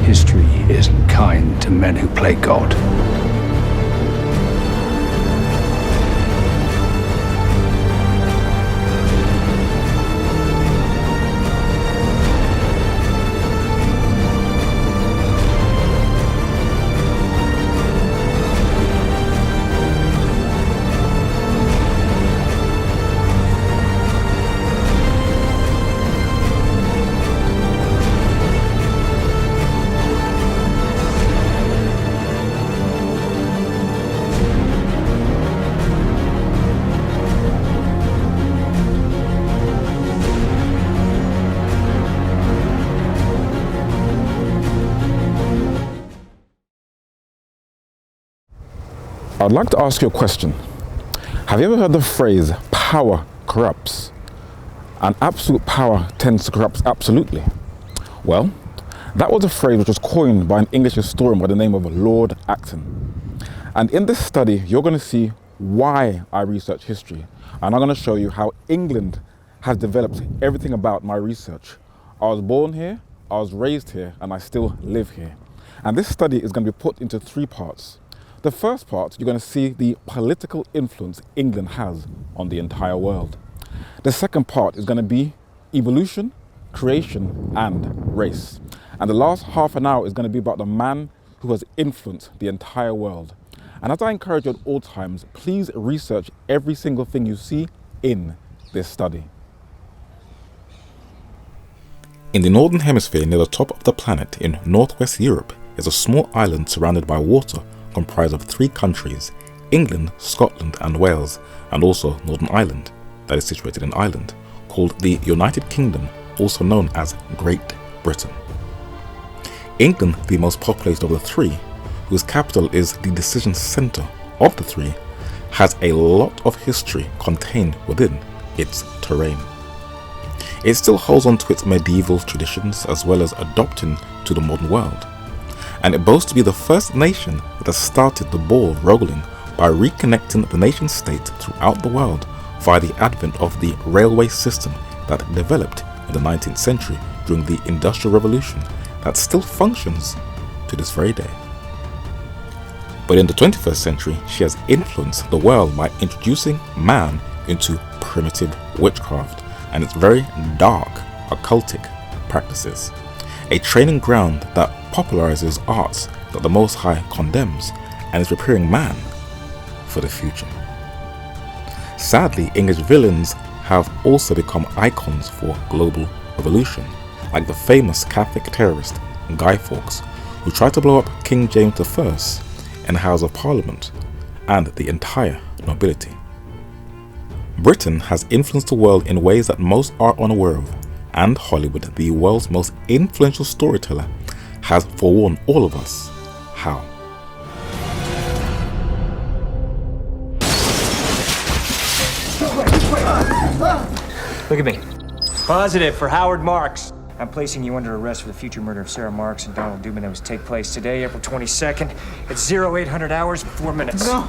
History isn't kind to men who play God. I'd like to ask you a question. Have you ever heard the phrase, power corrupts? And absolute power tends to corrupt absolutely. Well, that was a phrase which was coined by an English historian by the name of Lord Acton. And in this study, you're going to see why I research history. And I'm going to show you how England has developed everything about my research. I was born here, I was raised here, and I still live here. And this study is going to be put into 3 parts. The first part, you're going to see the political influence England has on the entire world. The second part is going to be evolution, creation, and race. And the last half an hour is going to be about the man who has influenced the entire world. And as I encourage you at all times, please research every single thing you see in this study. In the northern hemisphere, near the top of the planet in northwest Europe, is a small island surrounded by water, comprised of 3 countries, England, Scotland and Wales, and also Northern Ireland, that is situated in Ireland, called the United Kingdom, also known as Great Britain. England, the most populated of the 3, whose capital is the decision centre of the 3, has a lot of history contained within its terrain. It still holds on to its medieval traditions as well as adopting to the modern world. And it boasts to be the first nation that has started the ball rolling by reconnecting the nation state throughout the world via the advent of the railway system that developed in the 19th century during the Industrial Revolution that still functions to this very day. But in the 21st century, she has influenced the world by introducing man into primitive witchcraft and its very dark occultic practices. A training ground that popularizes arts that the Most High condemns and is preparing man for the future. Sadly, English villains have also become icons for global revolution, like the famous Catholic terrorist Guy Fawkes, who tried to blow up King James I in the House of Parliament and the entire nobility. Britain has influenced the world in ways that most are unaware of, and Hollywood, the world's most influential storyteller, has forewarned all of us how. Look at me. Positive for Howard Marks. I'm placing you under arrest for the future murder of Sarah Marks and Donald Dubin that was to take place today, April 22nd, at 0800 hours and 4 minutes. No.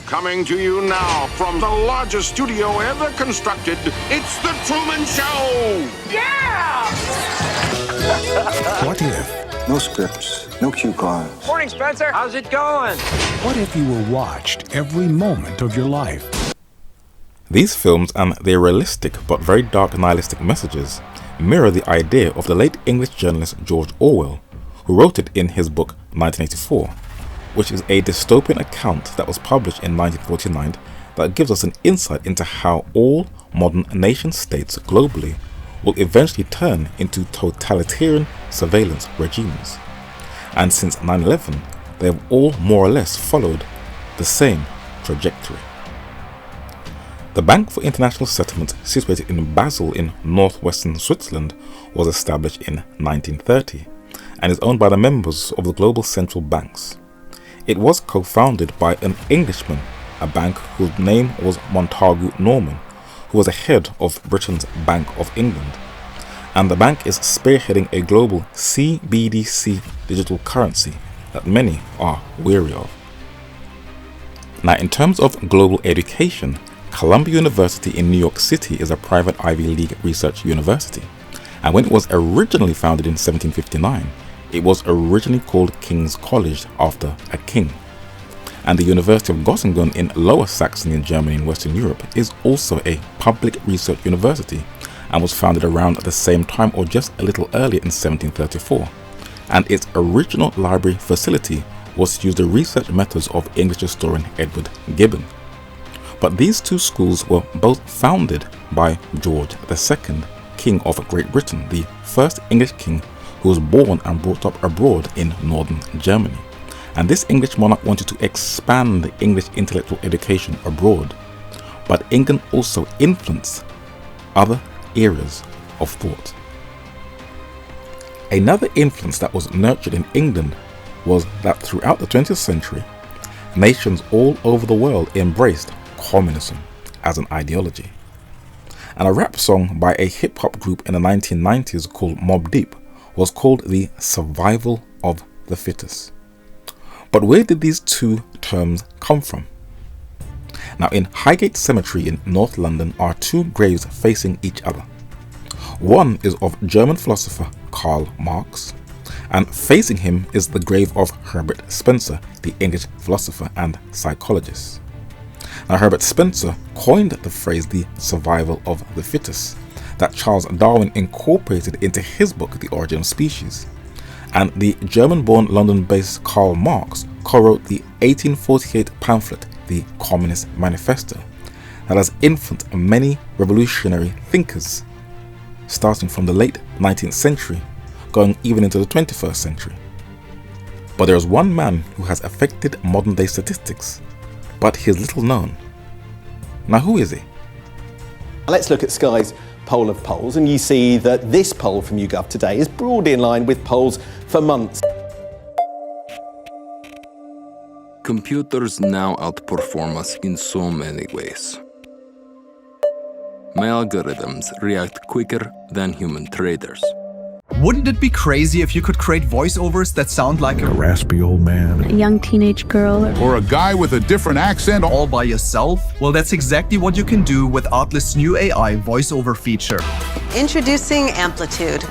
Coming to you now from the largest studio ever constructed, it's The Truman Show! Yeah! What if? No scripts, no cue cards. Morning, Spencer. How's it going? What if you were watched every moment of your life? These films and their realistic but very dark nihilistic messages mirror the idea of the late English journalist George Orwell, who wrote it in his book 1984, which is a dystopian account that was published in 1949 that gives us an insight into how all modern nation states globally will eventually turn into totalitarian surveillance regimes. And since 9/11, they have all more or less followed the same trajectory. The Bank for International Settlements, situated in Basel in northwestern Switzerland, was established in 1930 and is owned by the members of the global central banks. It was co-founded by an Englishman, a bank whose name was Montagu Norman, who was the head of Britain's Bank of England. And the bank is spearheading a global CBDC digital currency that many are weary of. Now, in terms of global education, Columbia University in New York City is a private Ivy League research university, and when it was originally founded in 1759, it was originally called King's College after a king. And the University of Göttingen in Lower Saxony in Germany in Western Europe is also a public research university and was founded around the same time or just a little earlier in 1734. And its original library facility was to use the research methods of English historian Edward Gibbon. But these two schools were both founded by George II, King of Great Britain, the first English king who was born and brought up abroad in northern Germany. And this English monarch wanted to expand English intellectual education abroad. But England also influenced other areas of thought. Another influence that was nurtured in England was that throughout the 20th century, nations all over the world embraced communism as an ideology. And a rap song by a hip-hop group in the 1990s called Mobb Deep was called the survival of the fittest. But where did these two terms come from? Now, in Highgate Cemetery in North London are two graves facing each other. One is of German philosopher Karl Marx, and facing him is the grave of Herbert Spencer, the English philosopher and psychologist. Now, Herbert Spencer coined the phrase the survival of the fittest that Charles Darwin incorporated into his book The Origin of Species. And the German-born London-based Karl Marx co-wrote the 1848 pamphlet, The Communist Manifesto, that has influenced many revolutionary thinkers, starting from the late 19th century, going even into the 21st century. But there is one man who has affected modern-day statistics, but he is little known. Now, who is he? Let's look at Sky's poll of polls, and you see that this poll from YouGov today is broadly in line with polls for months. Computers now outperform us in so many ways. My algorithms react quicker than human traders. Wouldn't it be crazy if you could create voiceovers that sound like A raspy old man. a young teenage girl, or a guy with a different accent all by yourself? Well, that's exactly what you can do with Artlist's new AI voiceover feature. Introducing Amplitude,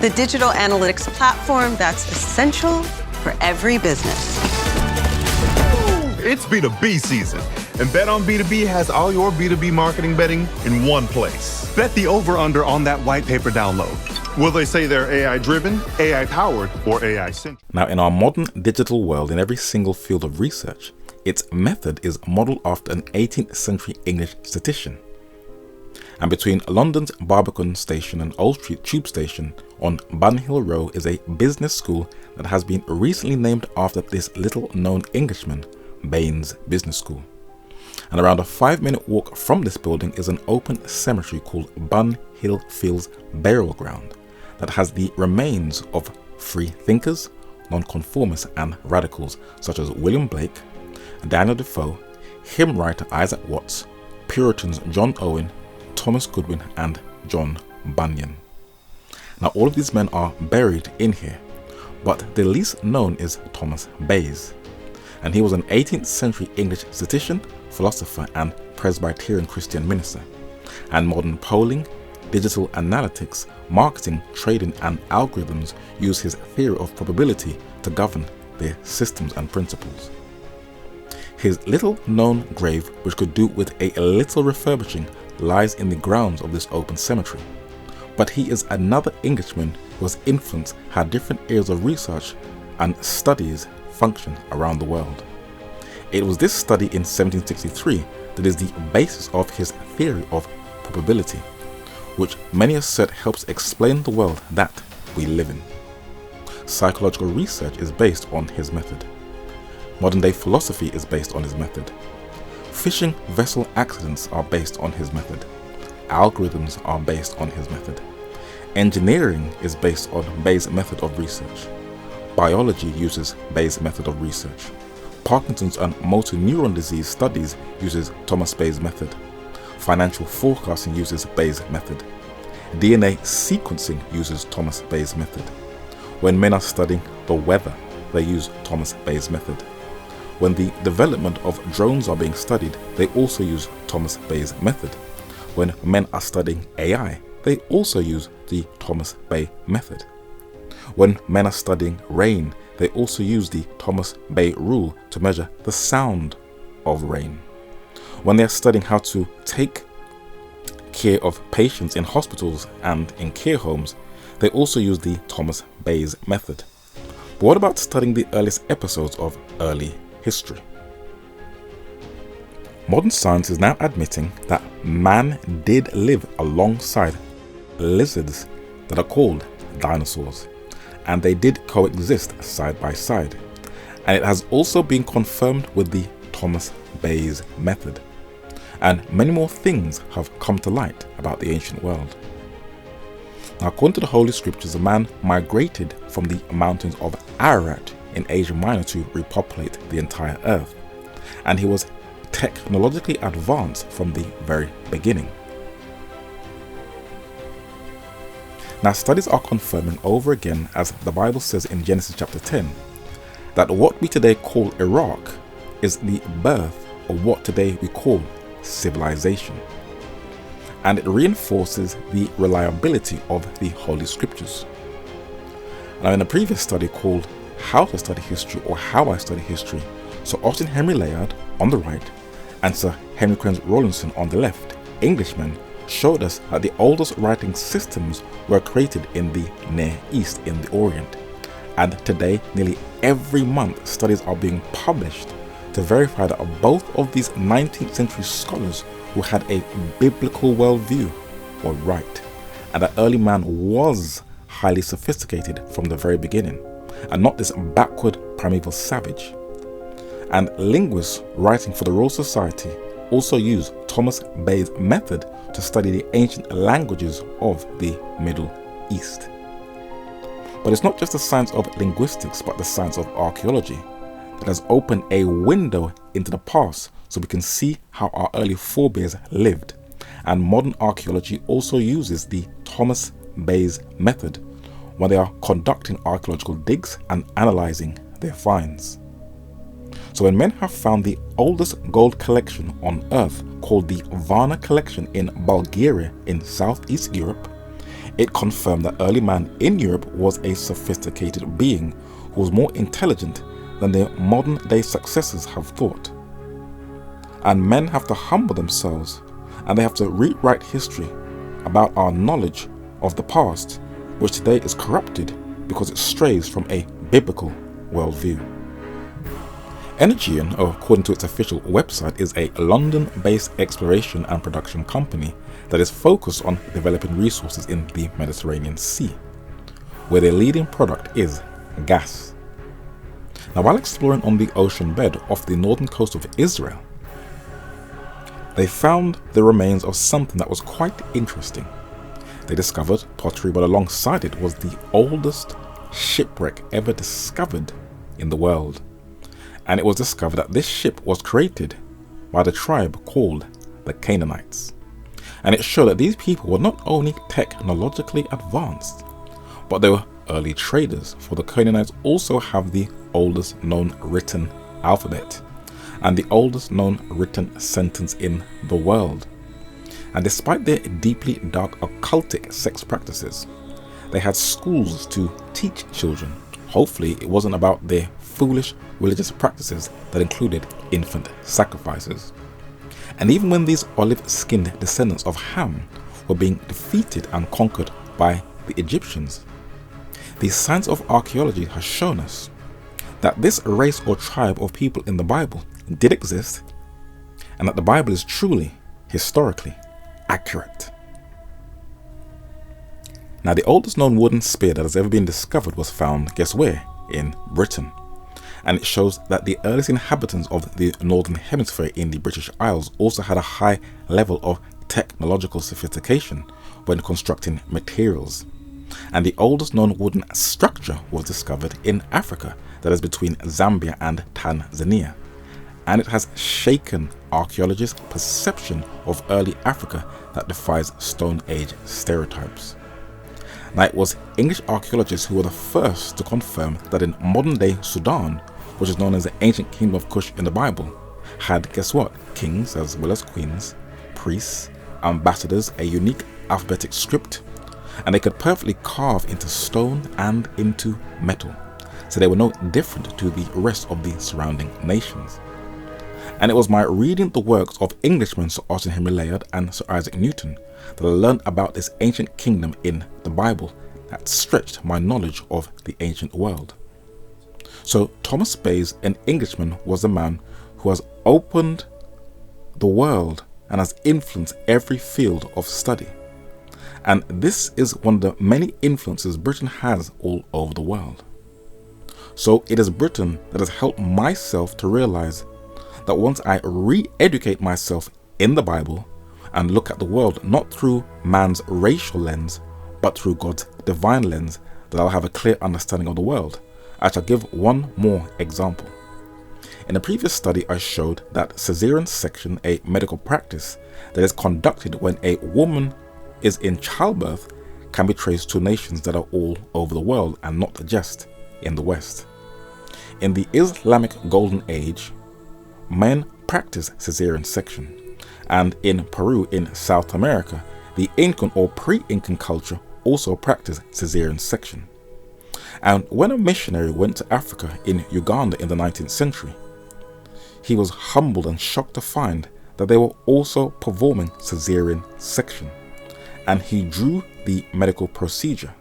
the digital analytics platform that's essential for every business. It's B2B season, and Bet on B2B has all your B2B marketing betting in one place. Bet the over-under on that white paper download. Will they say they're AI-driven, AI-powered, or AI-centric? Now, in our modern digital world, in every single field of research, its method is modeled after an 18th century English statistician. And between London's Barbican Station and Old Street Tube Station on Bunhill Row is a business school that has been recently named after this little-known Englishman, Baines Business School. And around a 5-minute walk from this building is an open cemetery called Bunhill Fields Burial Ground that has the remains of free thinkers, nonconformists and radicals such as William Blake, Daniel Defoe, hymn writer Isaac Watts, Puritans John Owen, Thomas Goodwin and John Bunyan. Now, all of these men are buried in here, but the least known is Thomas Bayes, and he was an 18th century English statistician, philosopher and Presbyterian Christian minister. And modern polling, digital analytics, marketing, trading and algorithms use his theory of probability to govern their systems and principles. His little known grave, which could do with a little refurbishing, lies in the grounds of this open cemetery. But he is another Englishman who has influenced how different areas of research and studies function around the world. It was this study in 1763 that is the basis of his theory of probability, which many assert helps explain the world that we live in. Psychological research is based on his method. Modern day philosophy is based on his method. Fishing vessel accidents are based on his method. Algorithms are based on his method. Engineering is based on Bayes' method of research. Biology uses Bayes' method of research. Parkinson's and motor neuron disease studies uses Thomas Bayes' method. Financial forecasting uses Bayes' method. DNA sequencing uses Thomas Bayes' method. When men are studying the weather, they use Thomas Bayes' method. When the development of drones are being studied, they also use Thomas Bayes' method. When men are studying AI, they also use the Thomas Bay method. When men are studying rain, they also use the Thomas Bay rule to measure the sound of rain. When they are studying how to take care of patients in hospitals and in care homes, they also use the Thomas Bayes method. But what about studying the earliest episodes of early history? Modern science is now admitting that man did live alongside lizards that are called dinosaurs, and they did coexist side by side. And it has also been confirmed with the Thomas Bayes method. And many more things have come to light about the ancient world. Now, according to the Holy Scriptures, a man migrated from the mountains of Ararat in Asia Minor to repopulate the entire earth, and he was technologically advanced from the very beginning. Now, studies are confirming over again, as the Bible says in Genesis chapter 10, that what we today call Iraq is the birth of what today we call civilization. And it reinforces the reliability of the Holy Scriptures. Now, in a previous study called How to Study History, or How I Study History, Sir Austin Henry Layard on the right and Sir Henry Crens Rawlinson on the left, Englishmen, showed us that the oldest writing systems were created in the Near East, in the Orient. And today, nearly every month, studies are being published to verify that both of these 19th century scholars who had a biblical worldview were right, and that early man was highly sophisticated from the very beginning, and not this backward primeval savage. And linguists writing for the Royal Society also use Thomas Bayes' method to study the ancient languages of the Middle East. But it's not just the science of linguistics, but the science of archaeology that has opened a window into the past so we can see how our early forebears lived. And modern archaeology also uses the Thomas Bayes method when they are conducting archaeological digs and analyzing their finds. So when men have found the oldest gold collection on earth, called the Varna collection in Bulgaria in southeast Europe, it confirmed that early man in Europe was a sophisticated being who was more intelligent than their modern day successors have thought. And men have to humble themselves, and they have to rewrite history about our knowledge of the past, which today is corrupted because it strays from a biblical worldview. Energean, according to its official website, is a London-based exploration and production company that is focused on developing resources in the Mediterranean Sea, where their leading product is gas. Now, while exploring on the ocean bed off the northern coast of Israel, they found the remains of something that was quite interesting. They discovered pottery, but alongside it was the oldest shipwreck ever discovered in the world. And it was discovered that this ship was created by the tribe called the Canaanites. And it showed that these people were not only technologically advanced, but they were early traders, for the Canaanites also have the oldest known written alphabet and the oldest known written sentence in the world. And despite their deeply dark occultic sex practices, they had schools to teach children. Hopefully it wasn't about their foolish religious practices that included infant sacrifices. And even when these olive-skinned descendants of Ham were being defeated and conquered by the Egyptians, the science of archaeology has shown us that this race or tribe of people in the Bible did exist, and that the Bible is truly historically accurate. Now, the oldest known wooden spear that has ever been discovered was found, guess where? In Britain. And it shows that the earliest inhabitants of the Northern Hemisphere in the British Isles also had a high level of technological sophistication when constructing materials. And the oldest known wooden structure was discovered in Africa, that is between Zambia and Tanzania. And it has shaken archaeologists' perception of early Africa that defies Stone Age stereotypes. Now, it was English archaeologists who were the first to confirm that in modern-day Sudan, which is known as the ancient kingdom of Kush in the Bible, had, guess what, kings as well as queens, priests, ambassadors, a unique alphabetic script, and they could perfectly carve into stone and into metal, so they were no different to the rest of the surrounding nations. And it was my reading the works of Englishmen Sir Arthur Henry Layard and Sir Isaac Newton that I learned about this ancient kingdom in the Bible that stretched my knowledge of the ancient world. So Thomas Bayes, an Englishman, was the man who has opened the world and has influenced every field of study. And this is one of the many influences Britain has all over the world. So it is Britain that has helped myself to realize that once I re-educate myself in the Bible and look at the world not through man's racial lens, but through God's divine lens, that I'll have a clear understanding of the world. I shall give one more example. In a previous study, I showed that caesarean section, a medical practice that is conducted when a woman is in childbirth, can be traced to nations that are all over the world and not just in the West. In the Islamic Golden Age, men practiced caesarean section, and in Peru in South America, the Incan or pre-Incan culture also practiced caesarean section. And when a missionary went to Africa in Uganda in the 19th century, he was humbled and shocked to find that they were also performing caesarean section. And he drew the medical procedure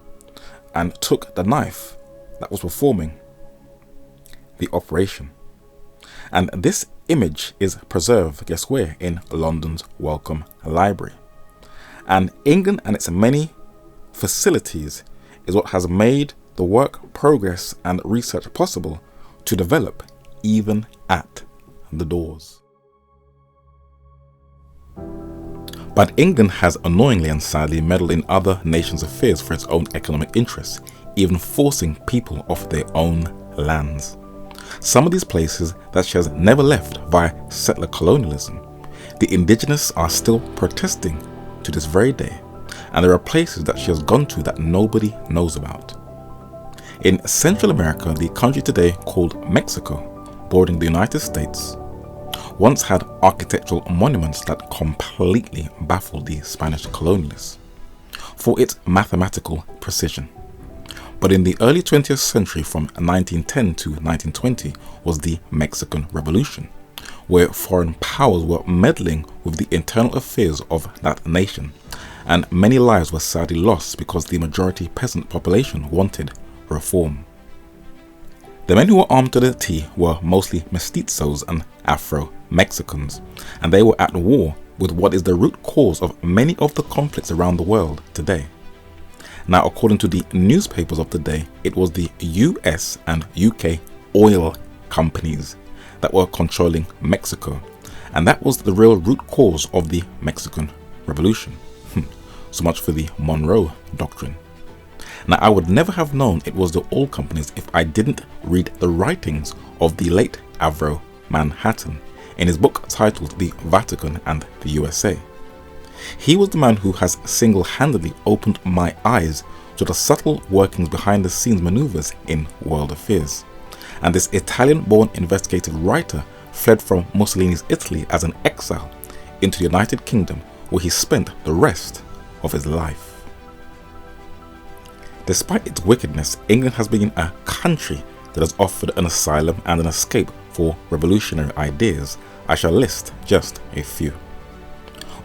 and took the knife that was performing the operation. And this image is preserved, guess where? In London's Wellcome Library. And England and its many facilities is what has made the work, progress and research possible to develop even at the doors. But England has annoyingly and sadly meddled in other nations' affairs for its own economic interests, even forcing people off their own lands. Some of these places that she has never left via settler colonialism, the indigenous are still protesting to this very day, and there are places that she has gone to that nobody knows about. In Central America, the country today called Mexico, bordering the United States, once had architectural monuments that completely baffled the Spanish colonialists for its mathematical precision. But in the early 20th century, from 1910 to 1920, was the Mexican Revolution, where foreign powers were meddling with the internal affairs of that nation, and many lives were sadly lost because the majority peasant population wanted reform. The men who were armed to the teeth were mostly mestizos and Afro-Mexicans, and they were at war with what is the root cause of many of the conflicts around the world today. Now, according to the newspapers of the day, it was the US and UK oil companies that were controlling Mexico, and that was the real root cause of the Mexican Revolution. So much for the Monroe Doctrine. Now, I would never have known it was the oil companies if I didn't read the writings of the late Avro Manhattan in his book titled The Vatican and the USA. He was the man who has single-handedly opened my eyes to the subtle workings behind the scenes maneuvers in world affairs. And this Italian-born investigative writer fled from Mussolini's Italy as an exile into the United Kingdom, where he spent the rest of his life. Despite its wickedness, England has been a country that has offered an asylum and an escape for revolutionary ideas. I shall list just a few.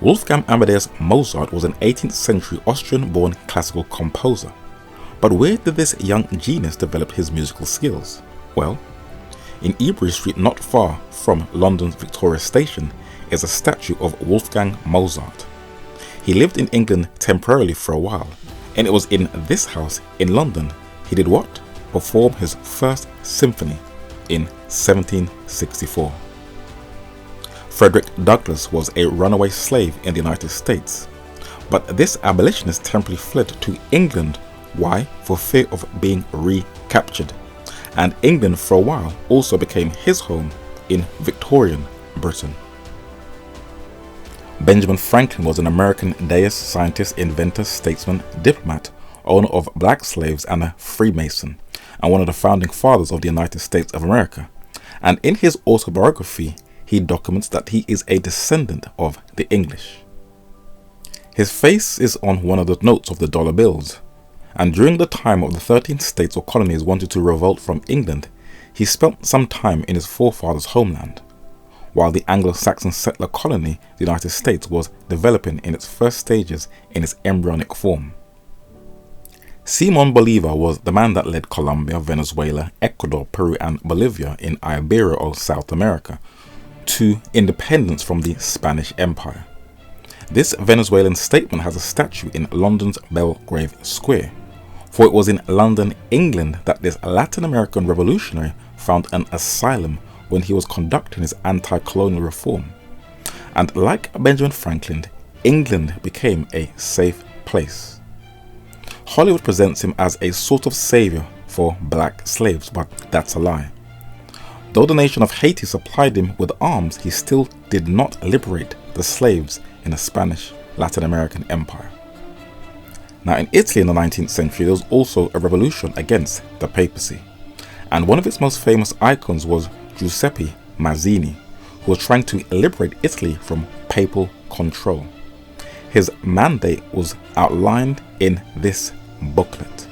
Wolfgang Amadeus Mozart was an 18th century Austrian-born classical composer. But where did this young genius develop his musical skills? Well, in Ebury Street, not far from London's Victoria Station, is a statue of Wolfgang Mozart. He lived in England temporarily for a while, and it was in this house in London he did what? Perform his first symphony in 1764. Frederick Douglass was a runaway slave in the United States, but this abolitionist temporarily fled to England. Why? For fear of being recaptured. And England for a while also became his home in Victorian Britain. Benjamin Franklin was an American deist, scientist, inventor, statesman, diplomat, owner of black slaves and a Freemason, and one of the founding fathers of the United States of America. And in his autobiography, he documents that he is a descendant of the English. His face is on one of the notes of the dollar bills, and during the time of the 13 states or colonies wanted to revolt from England, he spent some time in his forefathers' homeland, while the Anglo-Saxon settler colony, the United States, was developing in its first stages in its embryonic form. Simon Bolivar was the man that led Colombia, Venezuela, Ecuador, Peru and Bolivia in Iberia or South America to independence from the Spanish Empire. This Venezuelan statesman has a statue in London's Belgrave Square, for it was in London, England that this Latin American revolutionary found an asylum when he was conducting his anti-colonial reform. And like Benjamin Franklin, England became a safe place. Hollywood presents him as a sort of savior for black slaves, but that's a lie. Though the nation of Haiti supplied him with arms, he still did not liberate the slaves in the Spanish Latin American Empire. Now in Italy in the 19th century, there was also a revolution against the papacy, and one of its most famous icons was Giuseppe Mazzini, who was trying to liberate Italy from papal control. His mandate was outlined in this booklet.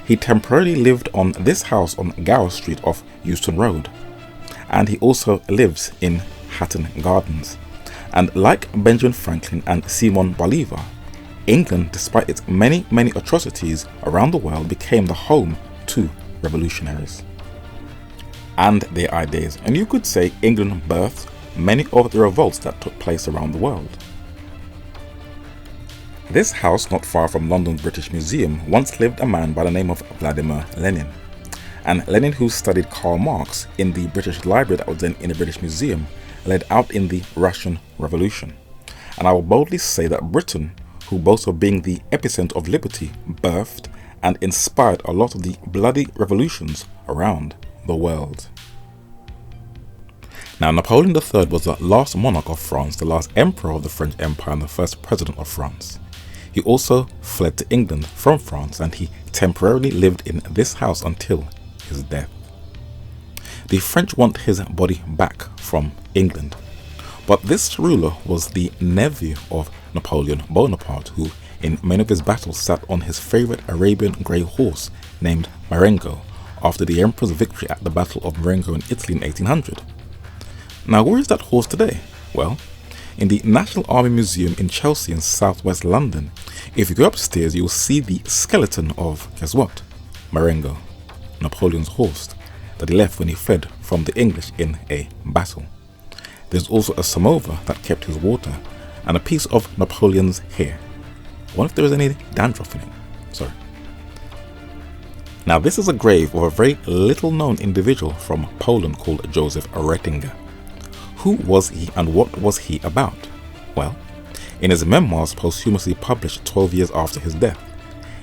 He temporarily lived on this house on Gower Street off Euston Road, and he also lives in Hatton Gardens. And like Benjamin Franklin and Simon Bolivar, England, despite its many atrocities around the world, became the home to revolutionaries and their ideas. And you could say England birthed many of the revolts that took place around the world. This house, not far from London's British Museum, once lived a man by the name of Vladimir Lenin. And Lenin, who studied Karl Marx in the British Library that was then in the British Museum, led out in the Russian Revolution. And I will boldly say that Britain, who boasts of being the epicenter of liberty, birthed and inspired a lot of the bloody revolutions around the world. Now, Napoleon III was the last monarch of France, the last emperor of the French Empire and the first president of France. He also fled to England from France, and he temporarily lived in this house until his death. The French want his body back from England, but this ruler was the nephew of Napoleon Bonaparte, who in many of his battles sat on his favorite Arabian grey horse named Marengo after the emperor's victory at the Battle of Marengo in Italy in 1800. Now, where is that horse today? Well, in the National Army Museum in Chelsea in southwest London, if you go upstairs, you will see the skeleton of, guess what? Marengo, Napoleon's horse that he left when he fled from the English in a battle. There's also a samovar that kept his water and a piece of Napoleon's hair. I wonder if there is any dandruff in it. Sorry. Now, this is a grave of a very little known individual from Poland called Joseph Ratzinger. Who was he and what was he about? Well, in his memoirs posthumously published 12 years after his death,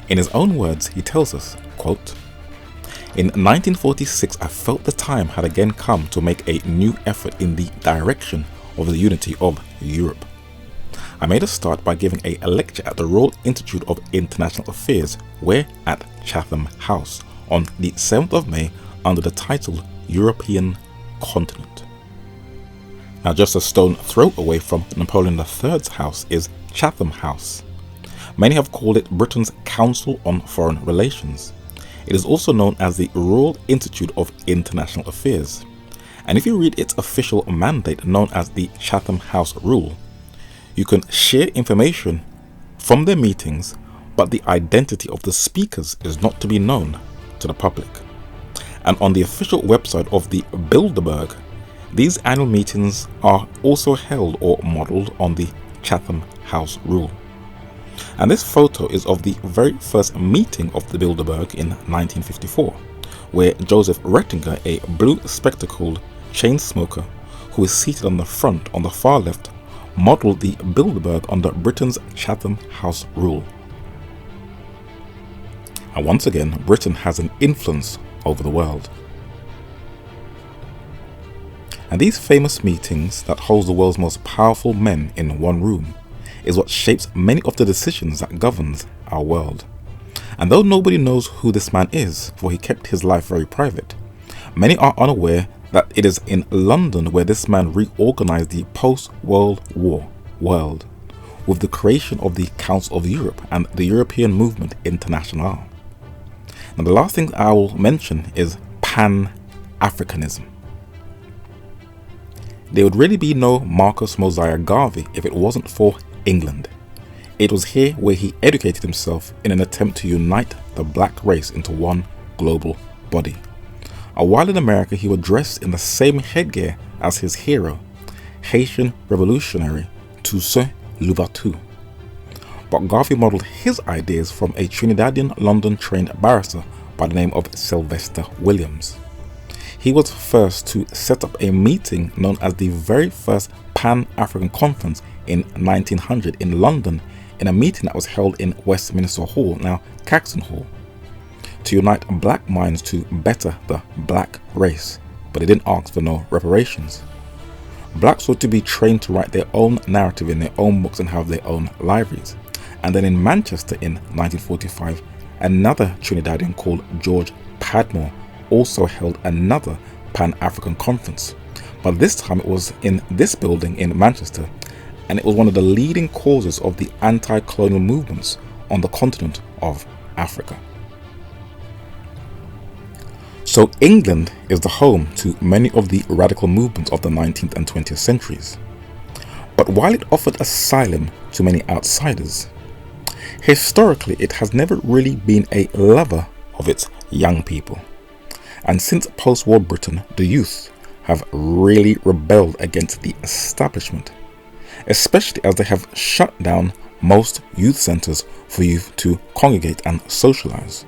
in his own words, he tells us, quote, "In 1946, I felt the time had again come to make a new effort in the direction of the unity of Europe. I made a start by giving a lecture at the Royal Institute of International Affairs, where at Chatham House, on the 7th of May, under the title European Continent." Now, just a stone throw away from Napoleon III's house is Chatham House. Many have called it Britain's Council on Foreign Relations. It is also known as the Royal Institute of International Affairs. And if you read its official mandate, known as the Chatham House Rule, you can share information from their meetings, but the identity of the speakers is not to be known to the public. And on the official website of the Bilderberg, these annual meetings are also held or modelled on the Chatham House Rule. And this photo is of the very first meeting of the Bilderberg in 1954, where Joseph Ratzinger, a blue-spectacled chain smoker who is seated on the front on the far left, modelled the Bilderberg under Britain's Chatham House Rule. And once again, Britain has an influence over the world. And these famous meetings that holds the world's most powerful men in one room is what shapes many of the decisions that governs our world. And though nobody knows who this man is, for he kept his life very private, many are unaware that it is in London where this man reorganized the post-World War world with the creation of the Council of Europe and the European Movement International. Now the last thing I will mention is Pan-Africanism. There would really be no Marcus Mosiah Garvey if it wasn't for England. It was here where he educated himself in an attempt to unite the black race into one global body. While in America, he was dressed in the same headgear as his hero, Haitian revolutionary Toussaint Louverture. But Garvey modeled his ideas from a Trinidadian London-trained barrister by the name of Sylvester Williams. He was first to set up a meeting known as the very first Pan-African Conference in 1900 in London, in a meeting that was held in Westminster Hall, now Caxton Hall, to unite black minds to better the black race, but they didn't ask for no reparations. Blacks were to be trained to write their own narrative in their own books and have their own libraries. And then in Manchester in 1945, another Trinidadian called George Padmore also held another Pan-African conference. But this time it was in this building in Manchester, and it was one of the leading causes of the anti-colonial movements on the continent of Africa. So England is the home to many of the radical movements of the 19th and 20th centuries. But while it offered asylum to many outsiders, historically it has never really been a lover of its young people. And since post-war Britain, the youth have really rebelled against the establishment, especially as they have shut down most youth centres for youth to congregate and socialise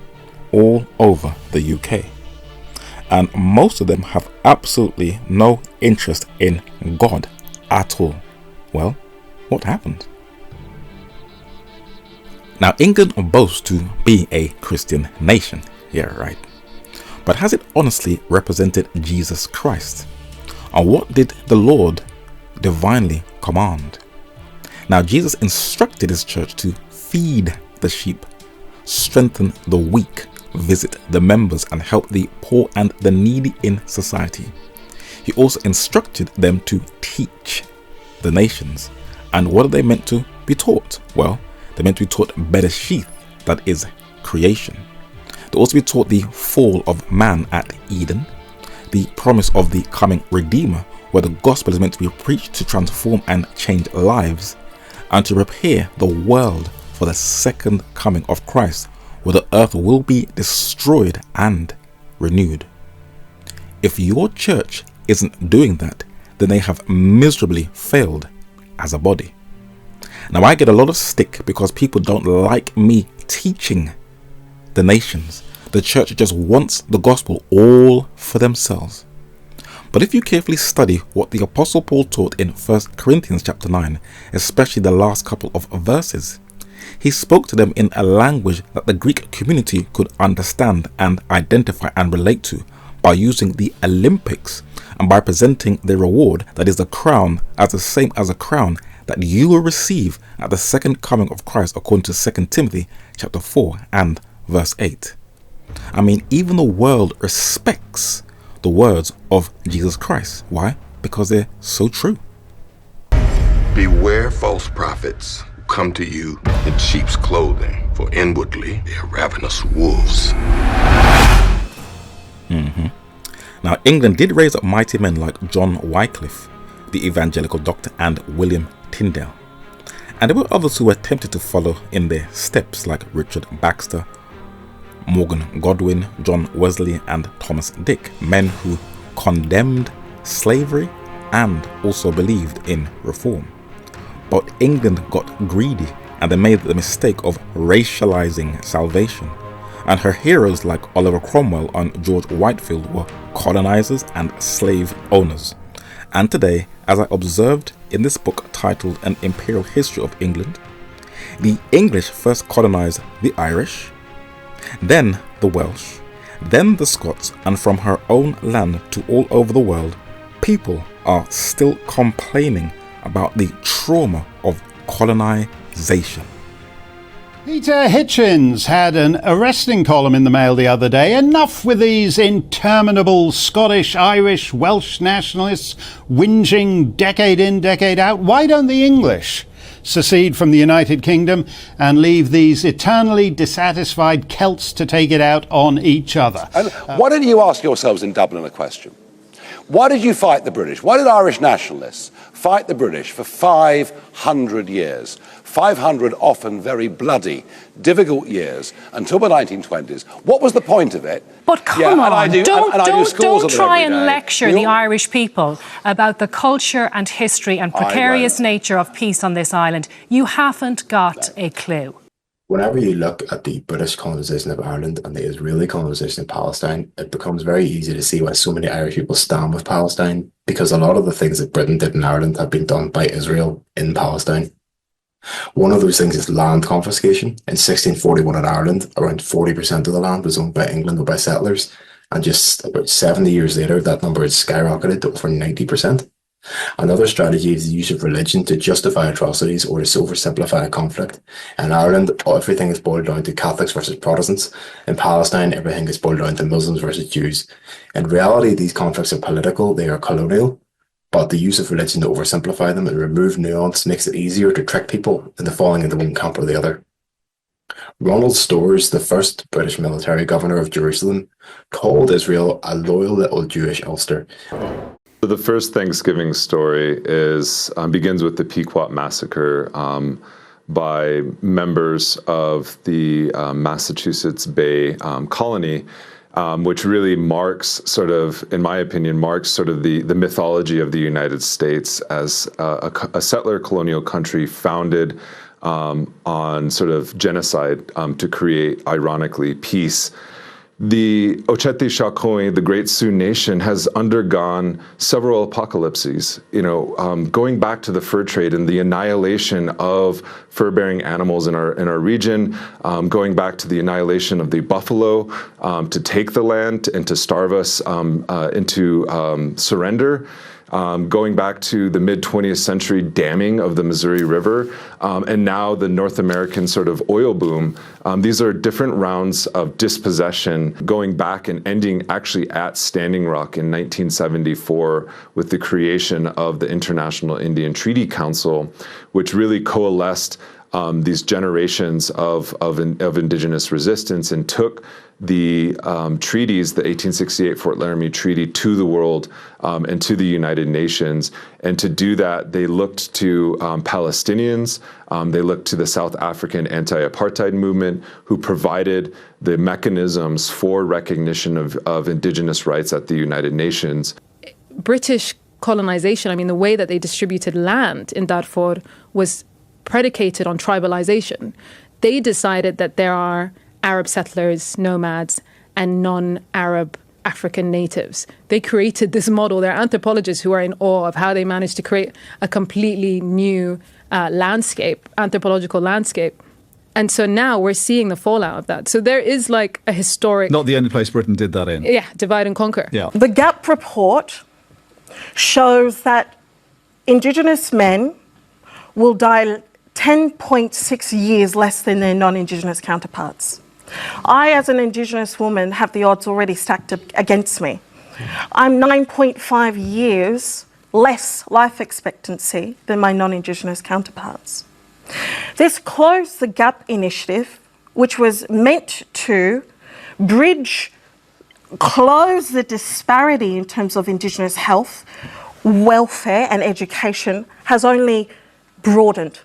all over the UK. And most of them have absolutely no interest in God at all. Well, what happened? Now, England boasts to be a Christian nation, yeah, right. But has it honestly represented Jesus Christ? And what did the Lord divinely command? Now, Jesus instructed his church to feed the sheep, strengthen the weak, visit the members, and help the poor and the needy in society. He also instructed them to teach the nations. And what are they meant to be taught? Well, they're meant to be taught Bereshith, that is creation. They also be taught the fall of man at Eden, the promise of the coming Redeemer, where the gospel is meant to be preached to transform and change lives, and to prepare the world for the second coming of Christ, where the earth will be destroyed and renewed. If your church isn't doing that, then they have miserably failed as a body. Now, I get a lot of stick because people don't like me teaching the nations. The church just wants the gospel all for themselves. But if you carefully study what the Apostle Paul taught in 1 Corinthians chapter 9, especially the last couple of verses, he spoke to them in a language that the Greek community could understand and identify and relate to, by using the Olympics and by presenting the reward, that is the crown, as the same as a crown that you will receive at the second coming of Christ, according to 2 Timothy chapter 4 and verse 8. I mean, even the world respects the words of Jesus Christ. Why? Because they're so true. Beware false prophets who come to you in sheep's clothing, for inwardly they are ravenous wolves. Now, England did raise up mighty men like John Wycliffe, the evangelical doctor, and William Tyndale. And there were others who were tempted to follow in their steps, like Richard Baxter, Morgan Godwin, John Wesley, and Thomas Dick, men who condemned slavery and also believed in reform. But England got greedy, and they made the mistake of racializing salvation. And her heroes like Oliver Cromwell and George Whitefield were colonizers and slave owners. And today, as I observed in this book titled An Imperial History of England, the English first colonized the Irish, then the Welsh, then the Scots, and from her own land to all over the world, people are still complaining about the trauma of colonization. Peter Hitchens had an arresting column in the Mail the other day. Enough with these interminable Scottish, Irish, Welsh nationalists whinging decade in, decade out. Why don't the English secede from the United Kingdom and leave these eternally dissatisfied Celts to take it out on each other? And why don't you ask yourselves in Dublin a question? Why did you fight the British? Why did Irish nationalists fight the British for 500 years? 500 often very bloody, difficult years until the 1920s. What was the point of it? But come on, don't try and lecture the Irish people about the culture and history and precarious nature of peace on this island. You haven't got a clue. Whenever you look at the British colonisation of Ireland and the Israeli colonisation of Palestine, it becomes very easy to see why so many Irish people stand with Palestine, because a lot of the things that Britain did in Ireland have been done by Israel in Palestine. One of those things is land confiscation. In 1641 in Ireland, around 40% of the land was owned by England or by settlers, and just about 70 years later, that number had skyrocketed to over 90%. Another strategy is the use of religion to justify atrocities or to oversimplify a conflict. In Ireland, everything is boiled down to Catholics versus Protestants. In Palestine, everything is boiled down to Muslims versus Jews. In reality, these conflicts are political, they are colonial, but the use of religion to oversimplify them and remove nuance makes it easier to trick people into falling into one camp or the other. Ronald Storrs, the first British military governor of Jerusalem, called Israel a loyal little Jewish Ulster. The first Thanksgiving story begins with the Pequot massacre by members of the Massachusetts Bay colony, which really marks in my opinion, the mythology of the United States as a settler colonial country founded on genocide to create, ironically, peace. The Ocheti Shakoi, the Great Sioux Nation, has undergone several apocalypses. Going back to the fur trade and the annihilation of fur-bearing animals in our region, going back to the annihilation of the buffalo to take the land and to starve us into surrender. Going back to the mid-20th century damming of the Missouri River, and now the North American oil boom. These are different rounds of dispossession, going back and ending actually at Standing Rock in 1974 with the creation of the International Indian Treaty Council, which really coalesced these generations of indigenous resistance and took the treaties, the 1868 Fort Laramie Treaty, to the world and to the United Nations. And to do that, they looked to Palestinians, they looked to the South African anti-apartheid movement, who provided the mechanisms for recognition of indigenous rights at the United Nations. British colonization, the way that they distributed land in Darfur was predicated on tribalization. They decided that there are Arab settlers, nomads, and non-Arab African natives. They created this model. There are anthropologists who are in awe of how they managed to create a completely new anthropological landscape. And so now we're seeing the fallout of that. So there is a historic... Not the only place Britain did that in. Yeah, divide and conquer. Yeah. The GAP report shows that Indigenous men will die 10.6 years less than their non-Indigenous counterparts. I, as an Indigenous woman, have the odds already stacked against me. I'm 9.5 years less life expectancy than my non-Indigenous counterparts. This Close the Gap initiative, which was meant to close the disparity in terms of Indigenous health, welfare and education, has only broadened.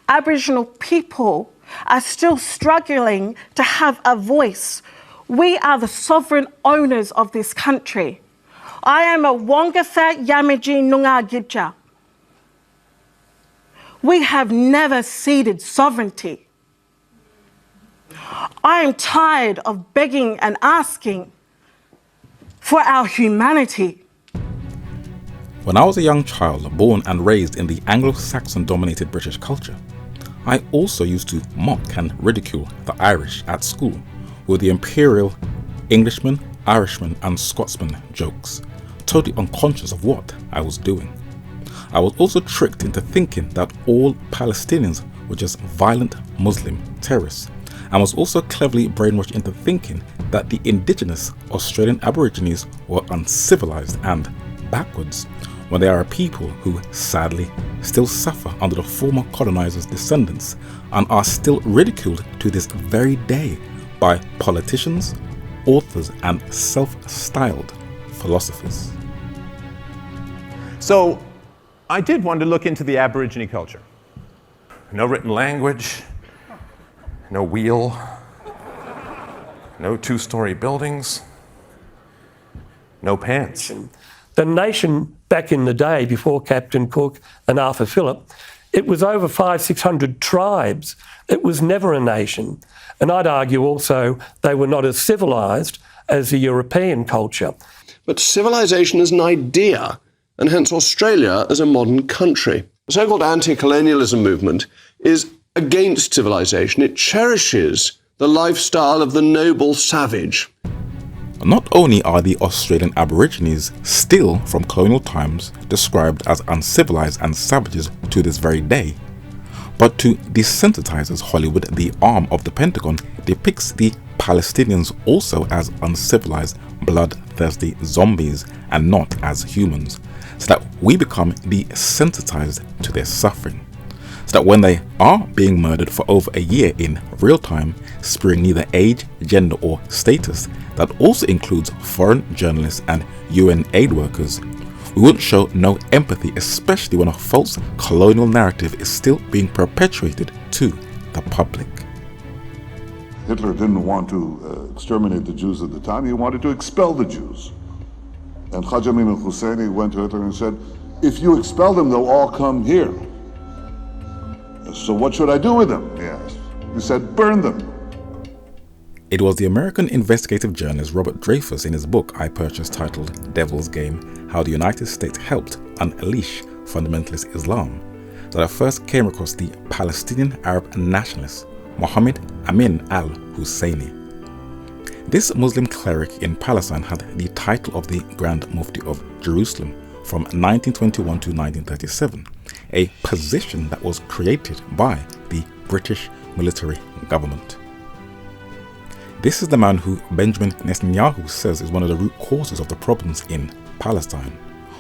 Aboriginal people are still struggling to have a voice. We are the sovereign owners of this country. I am a Wongatha Yamaji Nunga Gidja. We have never ceded sovereignty. I am tired of begging and asking for our humanity. When I was a young child, born and raised in the Anglo-Saxon dominated British culture, I also used to mock and ridicule the Irish at school with the imperial Englishman, Irishman and Scotsman jokes, totally unconscious of what I was doing. I was also tricked into thinking that all Palestinians were just violent Muslim terrorists, and was also cleverly brainwashed into thinking that the indigenous Australian Aborigines were uncivilized and backwards, when they are a people who sadly still suffer under the former colonizers' descendants and are still ridiculed to this very day by politicians, authors and self-styled philosophers. So I did want to look into the Aborigine culture. No written language, no wheel, no two-story buildings, no pants. The nation back in the day, before Captain Cook and Arthur Phillip, it was over 500-600 tribes. It was never a nation. And I'd argue also they were not as civilised as the European culture. But civilization is an idea, and hence Australia as a modern country. The so-called anti-colonialism movement is against civilization. It cherishes the lifestyle of the noble savage. Not only are the Australian Aborigines still from colonial times described as uncivilized and savages to this very day, but to desensitizers, Hollywood, the arm of the Pentagon, depicts the Palestinians also as uncivilized, bloodthirsty zombies and not as humans, so that we become desensitized to their suffering. So that when they are being murdered for over a year in real time, sparing neither age, gender or status, that also includes foreign journalists and UN aid workers, we wouldn't show no empathy, especially when a false colonial narrative is still being perpetuated to the public. Hitler didn't want to exterminate the Jews at the time, he wanted to expel the Jews. And Haj Amin al-Husseini went to Hitler and said, if you expel them, they'll all come here. So what should I do with them? He asked. He said, burn them. It was the American investigative journalist Robert Dreyfuss in his book I purchased titled Devil's Game, How the United States Helped Unleash Fundamentalist Islam, that I first came across the Palestinian Arab nationalist Mohammed Amin al-Husseini. This Muslim cleric in Palestine had the title of the Grand Mufti of Jerusalem from 1921 to 1937, a position that was created by the British military government. This is the man who Benjamin Netanyahu says is one of the root causes of the problems in Palestine.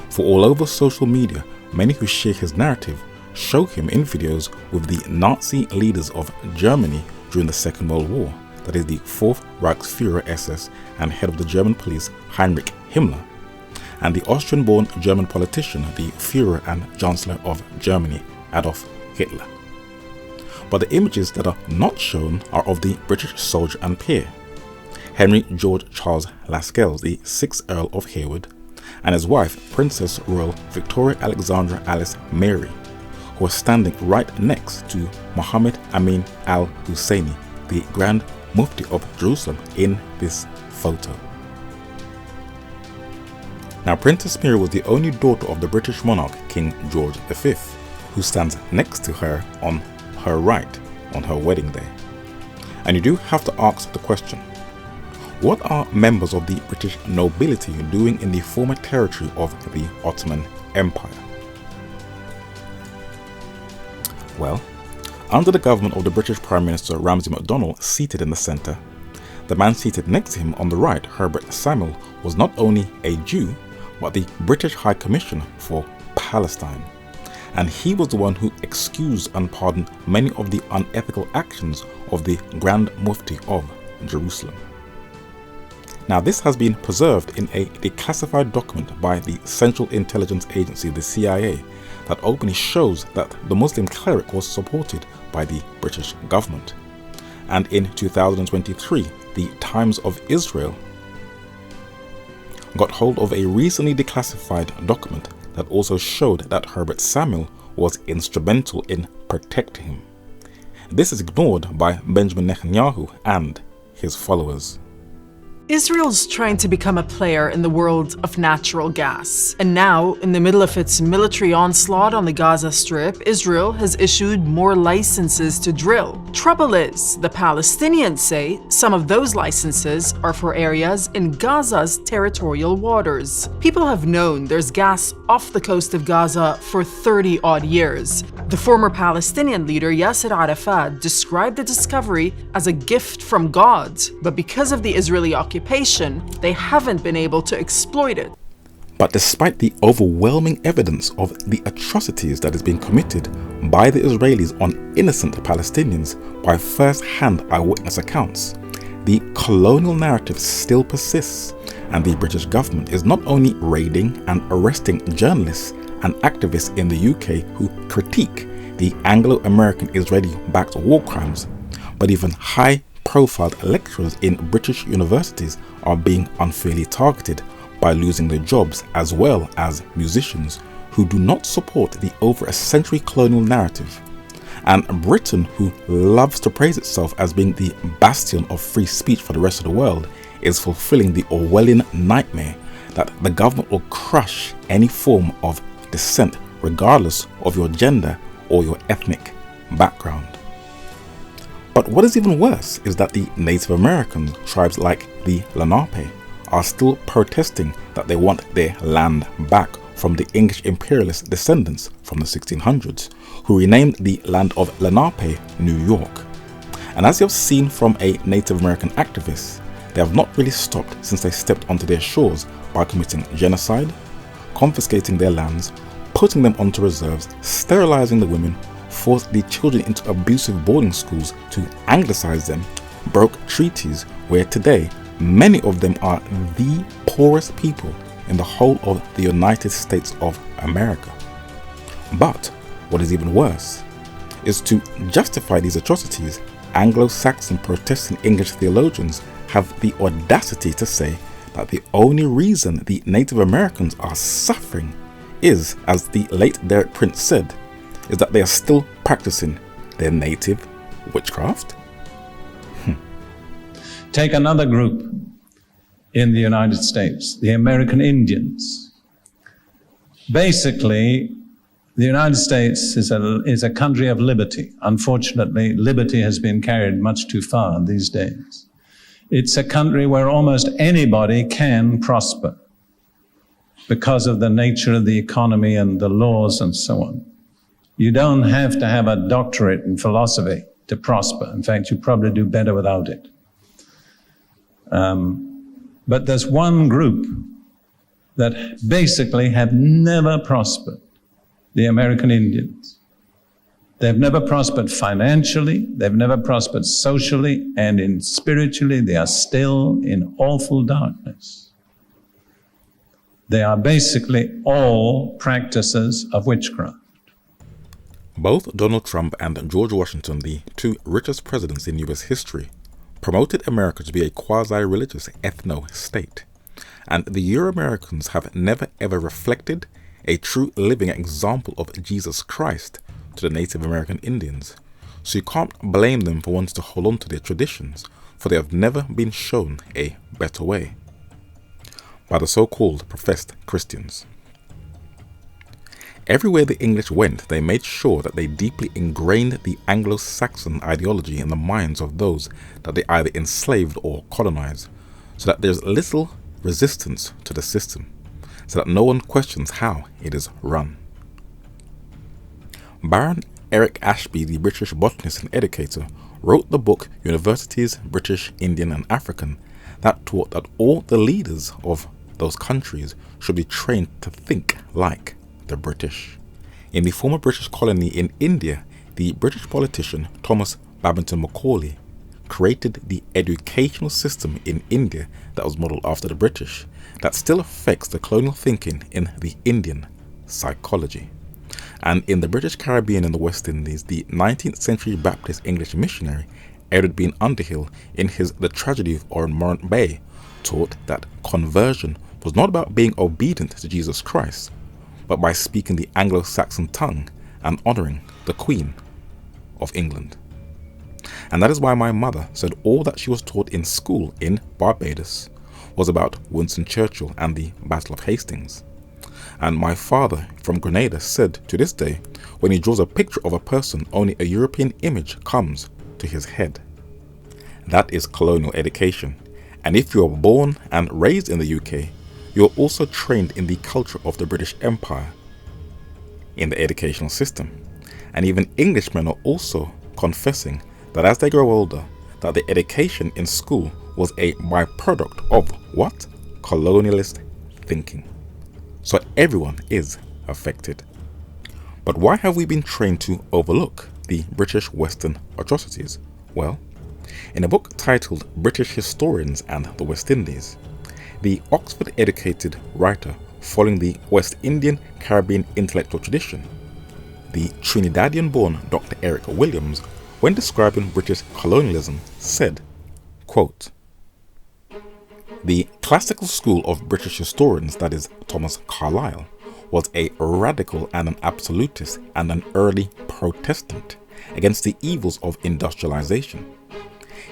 For all over social media, many who share his narrative show him in videos with the Nazi leaders of Germany during the Second World War, that is the Fourth Reichsführer SS and head of the German police Heinrich Himmler, and the Austrian-born German politician, the Führer and Chancellor of Germany, Adolf Hitler. But the images that are not shown are of the British soldier and peer, Henry George Charles Lascelles, the 6th Earl of Hayward, and his wife, Princess Royal Victoria Alexandra Alice Mary, who are standing right next to Mohammed Amin al-Husseini, the Grand Mufti of Jerusalem, in this photo. Now, Princess Mary was the only daughter of the British monarch King George V, who stands next to her on her right on her wedding day. And you do have to ask the question, what are members of the British nobility doing in the former territory of the Ottoman Empire? Well, under the government of the British Prime Minister Ramsay MacDonald seated in the centre, the man seated next to him on the right, Herbert Samuel, was not only a Jew, but the British High Commissioner for Palestine. And he was the one who excused and pardoned many of the unethical actions of the Grand Mufti of Jerusalem. Now, this has been preserved in a declassified document by the Central Intelligence Agency, the CIA, that openly shows that the Muslim cleric was supported by the British government. And in 2023, the Times of Israel got hold of a recently declassified document that also showed that Herbert Samuel was instrumental in protecting him. This is ignored by Benjamin Netanyahu and his followers. Israel's trying to become a player in the world of natural gas. And now, in the middle of its military onslaught on the Gaza Strip, Israel has issued more licenses to drill. Trouble is, the Palestinians say some of those licenses are for areas in Gaza's territorial waters. People have known there's gas off the coast of Gaza for 30-odd years. The former Palestinian leader Yasser Arafat described the discovery as a gift from God, but because of the Israeli occupation, they haven't been able to exploit it. But despite the overwhelming evidence of the atrocities that is being committed by the Israelis on innocent Palestinians by first-hand eyewitness accounts, the colonial narrative still persists, and the British government is not only raiding and arresting journalists and activists in the UK who critique the Anglo-American Israeli-backed war crimes, but even high-profile lecturers in British universities are being unfairly targeted by losing their jobs, as well as musicians who do not support the over a century colonial narrative. And Britain, who loves to praise itself as being the bastion of free speech for the rest of the world, is fulfilling the Orwellian nightmare that the government will crush any form of dissent regardless of your gender or your ethnic background. But what is even worse is that the Native American tribes like the Lenape are still protesting that they want their land back from the English imperialist descendants from the 1600s, who renamed the land of Lenape New York. And as you have seen from a Native American activist, they have not really stopped since they stepped onto their shores by committing genocide, confiscating their lands, putting them onto reserves, sterilizing the women, forced the children into abusive boarding schools to anglicize them, broke treaties where today many of them are the poorest people in the whole of the United States of America. But what is even worse is to justify these atrocities, Anglo-Saxon Protestant English theologians have the audacity to say that the only reason the Native Americans are suffering is, as the late Derek Prince said, is that they are still practicing their native witchcraft. Take another group in the United States, the American Indians. Basically, the United States is a country of liberty. Unfortunately, liberty has been carried much too far these days. It's a country where almost anybody can prosper because of the nature of the economy and the laws and so on. You don't have to have a doctorate in philosophy to prosper. In fact, you probably do better without it. But there's one group that basically have never prospered, the American Indians. They've never prospered financially, they've never prospered socially, and spiritually they are still in awful darkness. They are basically all practices of witchcraft. Both Donald Trump and George Washington, the two richest presidents in US history, promoted America to be a quasi-religious ethno-state, and the Euro-Americans have never ever reflected a true living example of Jesus Christ to the Native American Indians, so you can't blame them for wanting to hold on to their traditions, for they have never been shown a better way by the so-called professed Christians. Everywhere the English went, they made sure that they deeply ingrained the Anglo-Saxon ideology in the minds of those that they either enslaved or colonized, so that there's little resistance to the system, so that no one questions how it is run. Baron Eric Ashby, the British botanist and educator, wrote the book Universities, British, Indian and African, that taught that all the leaders of those countries should be trained to think like the British. In the former British colony in India, the British politician Thomas Babington Macaulay created the educational system in India that was modelled after the British, that still affects the colonial thinking in the Indian psychology. And in the British Caribbean and the West Indies, the 19th century Baptist English missionary Edward Bean Underhill, in his The Tragedy of Ormond Bay, taught that conversion was not about being obedient to Jesus Christ, but by speaking the Anglo-Saxon tongue and honouring the Queen of England. And that is why my mother said all that she was taught in school in Barbados was about Winston Churchill and the Battle of Hastings. And my father from Grenada said to this day, when he draws a picture of a person, only a European image comes to his head. That is colonial education. And if you are born and raised in the UK, you are also trained in the culture of the British Empire in the educational system. And even Englishmen are also confessing that as they grow older, that the education in school was a byproduct of what? Colonialist thinking. So everyone is affected. But why have we been trained to overlook the British Western atrocities? Well, in a book titled British Historians and the West Indies, the Oxford-educated writer following the West Indian Caribbean intellectual tradition, the Trinidadian-born Dr. Eric Williams, when describing British colonialism, said, quote, "The classical school of British historians, that is Thomas Carlyle, was a radical and an absolutist and an early Protestant against the evils of industrialization.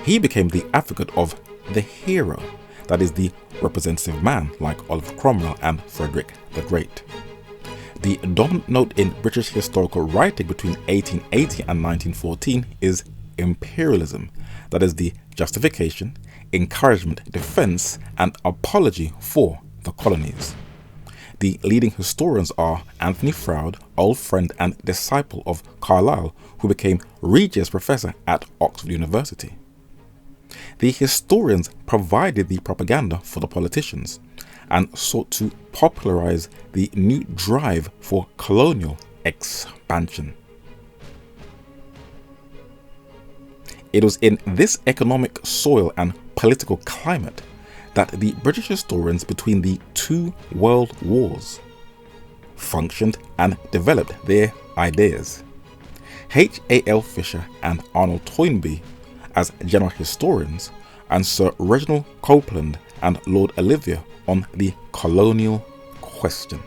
He became the advocate of the hero, that is the representative man like Oliver Cromwell and Frederick the Great. The dominant note in British historical writing between 1880 and 1914 is imperialism, that is the justification, encouragement, defense, and apology for the colonies. The leading historians are Anthony Froude, old friend and disciple of Carlyle, who became Regius Professor at Oxford University. The historians provided the propaganda for the politicians and sought to popularize the new drive for colonial expansion. It was in this economic soil and political climate that the British historians between the two world wars functioned and developed their ideas. H.A.L. Fisher and Arnold Toynbee as general historians, and Sir Reginald Copeland and Lord Olivier on the colonial question.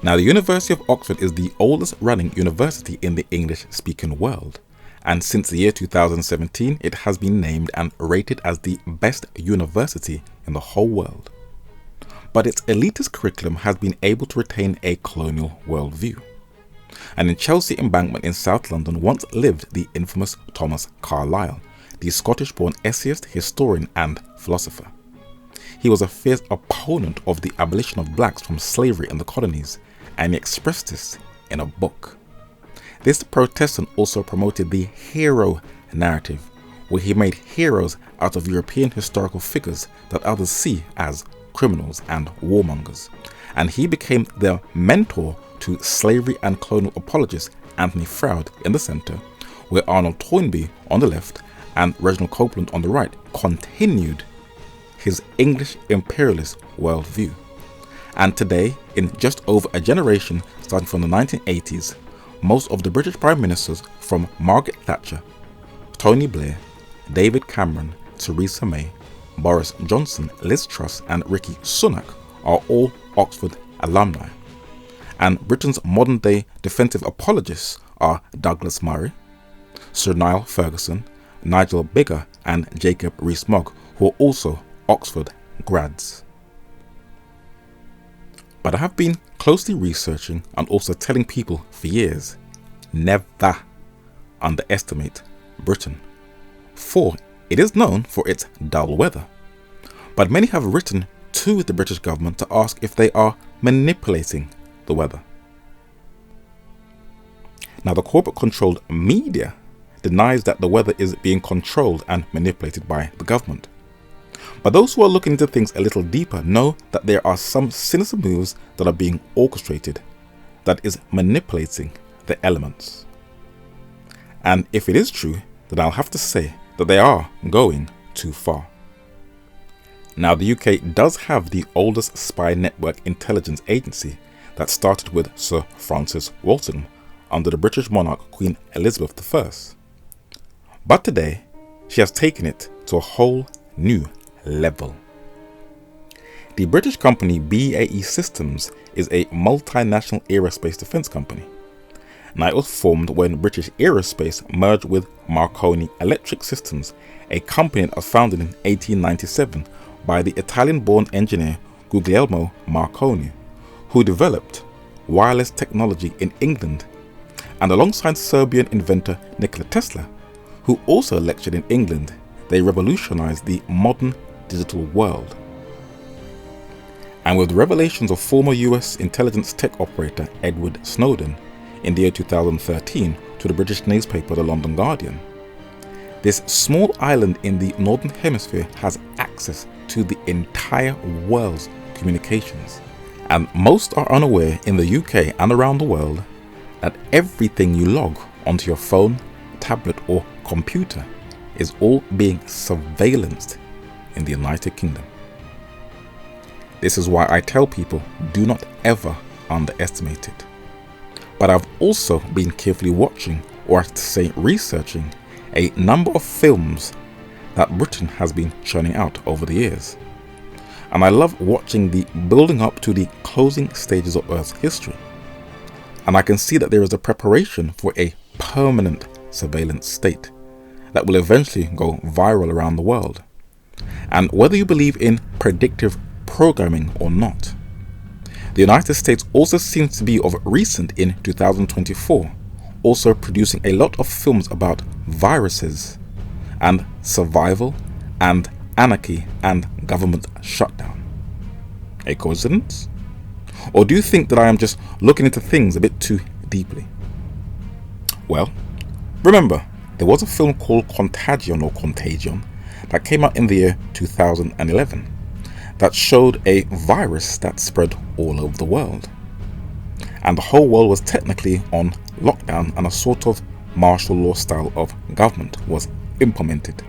Now, the University of Oxford is the oldest running university in the English-speaking world, and since the year 2017 it has been named and rated as the best university in the whole world. But its elitist curriculum has been able to retain a colonial worldview. And in Chelsea Embankment in South London once lived the infamous Thomas Carlyle, the Scottish-born essayist, historian and philosopher. He was a fierce opponent of the abolition of blacks from slavery in the colonies, and he expressed this in a book. This Protestant also promoted the hero narrative, where he made heroes out of European historical figures that others see as criminals and warmongers, and he became the mentor to slavery and colonial apologist Anthony Froude in the centre, where Arnold Toynbee on the left and Reginald Copeland on the right continued his English imperialist worldview. And today, in just over a generation starting from the 1980s, most of the British Prime Ministers from Margaret Thatcher, Tony Blair, David Cameron, Theresa May, Boris Johnson, Liz Truss and Rishi Sunak are all Oxford alumni. And Britain's modern-day defensive apologists are Douglas Murray, Sir Niall Ferguson, Nigel Biggar and Jacob Rees-Mogg, who are also Oxford grads. But I have been closely researching and also telling people for years, never underestimate Britain, for it is known for its dull weather. But many have written to the British government to ask if they are manipulating the weather. Now, the corporate-controlled media denies that the weather is being controlled and manipulated by the government. But those who are looking into things a little deeper know that there are some sinister moves that are being orchestrated that is manipulating the elements. And if it is true, then I'll have to say that they are going too far. Now, the UK does have the oldest spy network intelligence agency that started with Sir Francis Walsingham under the British monarch Queen Elizabeth I. But today, she has taken it to a whole new level. The British company BAE Systems is a multinational aerospace defence company. Now, it was formed when British Aerospace merged with Marconi Electric Systems, a company that was founded in 1897 by the Italian-born engineer Guglielmo Marconi, who developed wireless technology in England, and alongside Serbian inventor Nikola Tesla, who also lectured in England, they revolutionized the modern digital world. And with the revelations of former US intelligence tech operator Edward Snowden in the year 2013 to the British newspaper The London Guardian, this small island in the Northern Hemisphere has access to the entire world's communications. And most are unaware in the UK and around the world that everything you log onto your phone, tablet or computer is all being surveillanced in the United Kingdom. This is why I tell people, do not ever underestimate it. But I've also been carefully watching, or I have to say researching, a number of films that Britain has been churning out over the years. And I love watching the building up to the closing stages of Earth's history. And I can see that there is a preparation for a permanent surveillance state that will eventually go viral around the world. And whether you believe in predictive programming or not, the United States also seems to be of recent in 2024 also producing a lot of films about viruses and survival and anarchy and government shutdown. A coincidence? Or do you think that I am just looking into things a bit too deeply? Well, remember, there was a film called Contagion that came out in the year 2011 that showed a virus that spread all over the world. And the whole world was technically on lockdown, and a sort of martial law style of government was implemented.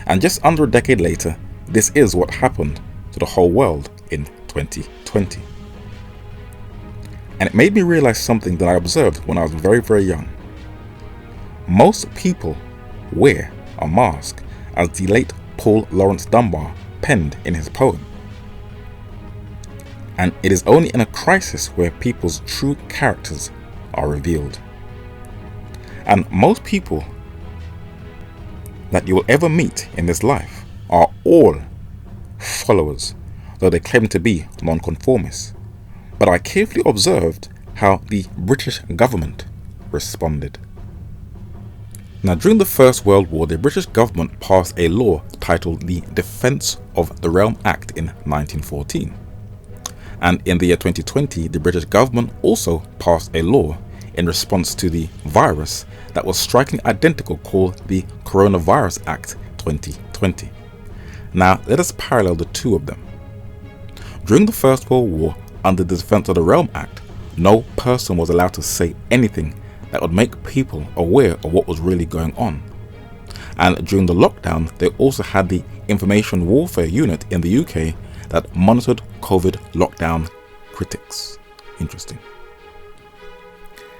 And just under a decade later, this is what happened to the whole world in 2020. And it made me realize something that I observed when I was very, very young. Most people wear a mask, as the late Paul Laurence Dunbar penned in his poem. And it is only in a crisis where people's true characters are revealed. And most people that you will ever meet in this life are all followers, though they claim to be nonconformists. But I carefully observed how the British government responded. Now, during the First World War, the British government passed a law titled the Defence of the Realm Act in 1914. And in the year 2020, the British government also passed a law in response to the virus that was strikingly identical, called the Coronavirus Act 2020. Now, let us parallel the two of them. During the First World War, under the Defence of the Realm Act, no person was allowed to say anything that would make people aware of what was really going on. And during the lockdown, they also had the Information Warfare Unit in the UK that monitored COVID lockdown critics. Interesting.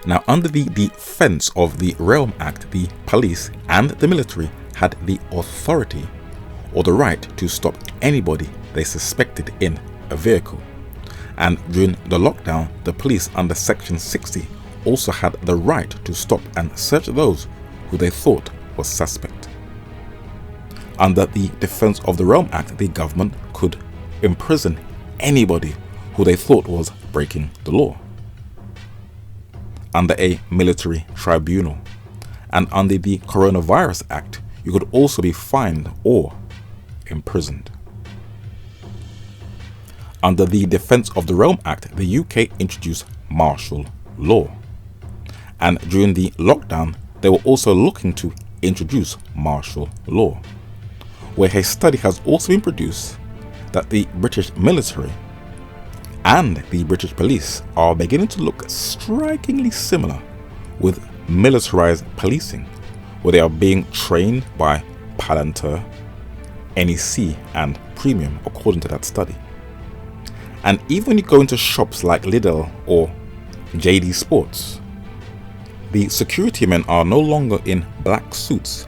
Now, under the Defence of the Realm Act, the police and the military had the authority or the right to stop anybody they suspected in a vehicle. And during the lockdown, the police under Section 60 also had the right to stop and search those who they thought was suspect. Under the Defence of the Realm Act, the government could imprison anybody who they thought was breaking the law under a military tribunal. And under the Coronavirus Act, you could also be fined or imprisoned. Under the Defence of the Realm Act, the UK introduced martial law. And during the lockdown, they were also looking to introduce martial law, where a study has also been produced that the British military and the British police are beginning to look strikingly similar, with militarized policing, where they are being trained by Palantir, NEC and Premium, according to that study. And even when you go into shops like Lidl or JD Sports, the security men are no longer in black suits,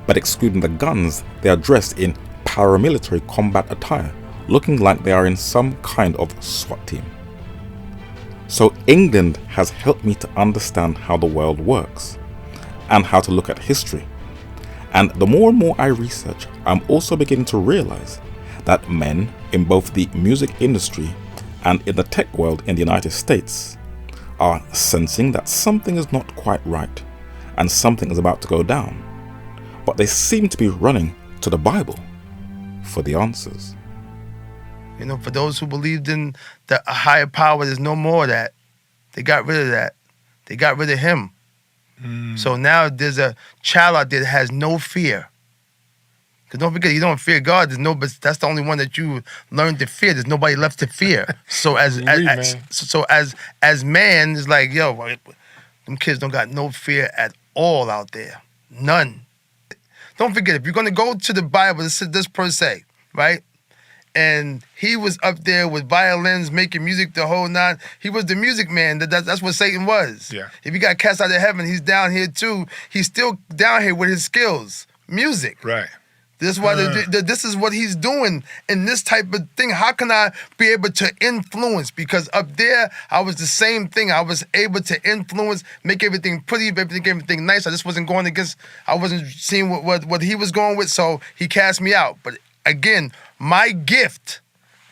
but excluding the guns, they are dressed in paramilitary combat attire, looking like they are in some kind of SWAT team. So England has helped me to understand how the world works and how to look at history. And the more and more I research, I'm also beginning to realize that men in both the music industry and in the tech world in the United States are sensing that something is not quite right and something is about to go down, but they seem to be running to the Bible for the answers. You know, for those who believed in a higher power, there's no more of that. They got rid of that. They got rid of him. So now there's a child out there that has no fear. Because don't forget, you don't fear God. But that's the only one that you learn to fear. There's nobody left to fear. So as man, it's like, yo, them kids don't got no fear at all out there. None. Don't forget, if you're going to go to the Bible, this per se, right? And he was up there with violins, making music the whole nine. He was the music man. That's what Satan was. Yeah. If he got cast out of heaven, he's down here too. He's still down here with his skills. Music. Right. This is why this is what he's doing in this type of thing. How can I be able to influence? Because up there, I was the same thing. I was able to influence, make everything pretty, make everything nice. I just wasn't going against, I wasn't seeing what he was going with, so he cast me out. But again, my gift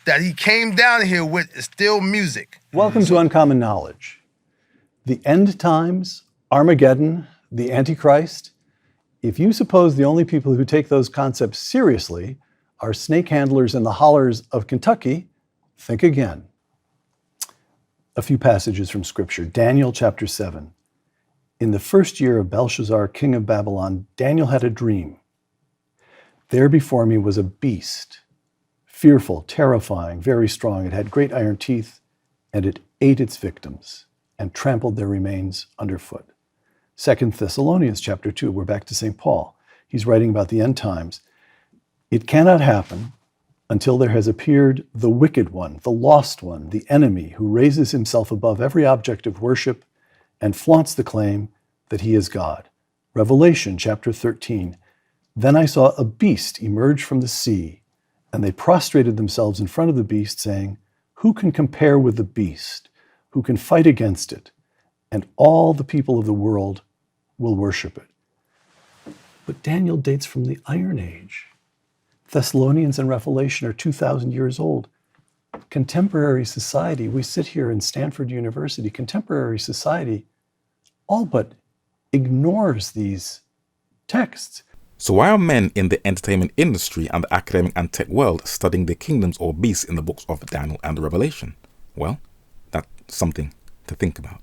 that he came down here with is still music. Welcome to Uncommon Knowledge. The end times, Armageddon, the Antichrist. If you suppose the only people who take those concepts seriously are snake handlers in the hollers of Kentucky, think again. A few passages from Scripture. Daniel chapter 7. In the first year of Belshazzar, king of Babylon, Daniel had a dream. There before me was a beast, fearful, terrifying, very strong. It had great iron teeth, and it ate its victims and trampled their remains underfoot. 2 Thessalonians chapter 2, we're back to St. Paul. He's writing about the end times. It cannot happen until there has appeared the wicked one, the lost one, the enemy who raises himself above every object of worship and flaunts the claim that he is God. Revelation chapter 13. Then I saw a beast emerge from the sea, and they prostrated themselves in front of the beast, saying, "Who can compare with the beast? Who can fight against it?" And all the people of the world will worship it. But Daniel dates from the Iron Age. Thessalonians and Revelation are 2,000 years old. Contemporary society, we sit here in Stanford University, contemporary society all but ignores these texts. So why are men in the entertainment industry and the academic and tech world studying the kingdoms or beasts in the books of Daniel and Revelation? Well, that's something to think about.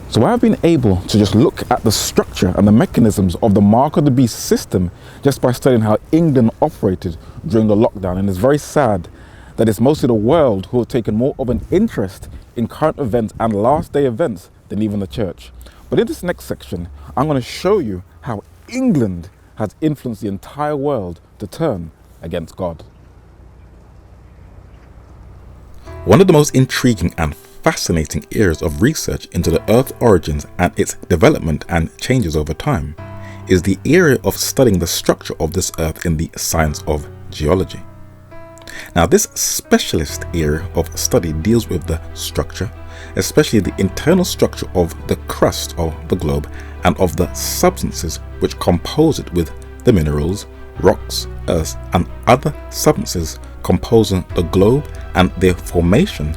So I've been able to just look at the structure and the mechanisms of the Mark of the Beast system just by studying how England operated during the lockdown. And it's very sad that it's mostly the world who have taken more of an interest in current events and last day events than even the church. But in this next section, I'm going to show you how England has influenced the entire world to turn against God. One of the most intriguing and fascinating areas of research into the Earth's origins and its development and changes over time is the area of studying the structure of this Earth in the science of geology. Now, this specialist area of study deals with the structure, especially the internal structure of the crust of the globe and of the substances which compose it, with the minerals, rocks, earth and other substances composing the globe and their formation,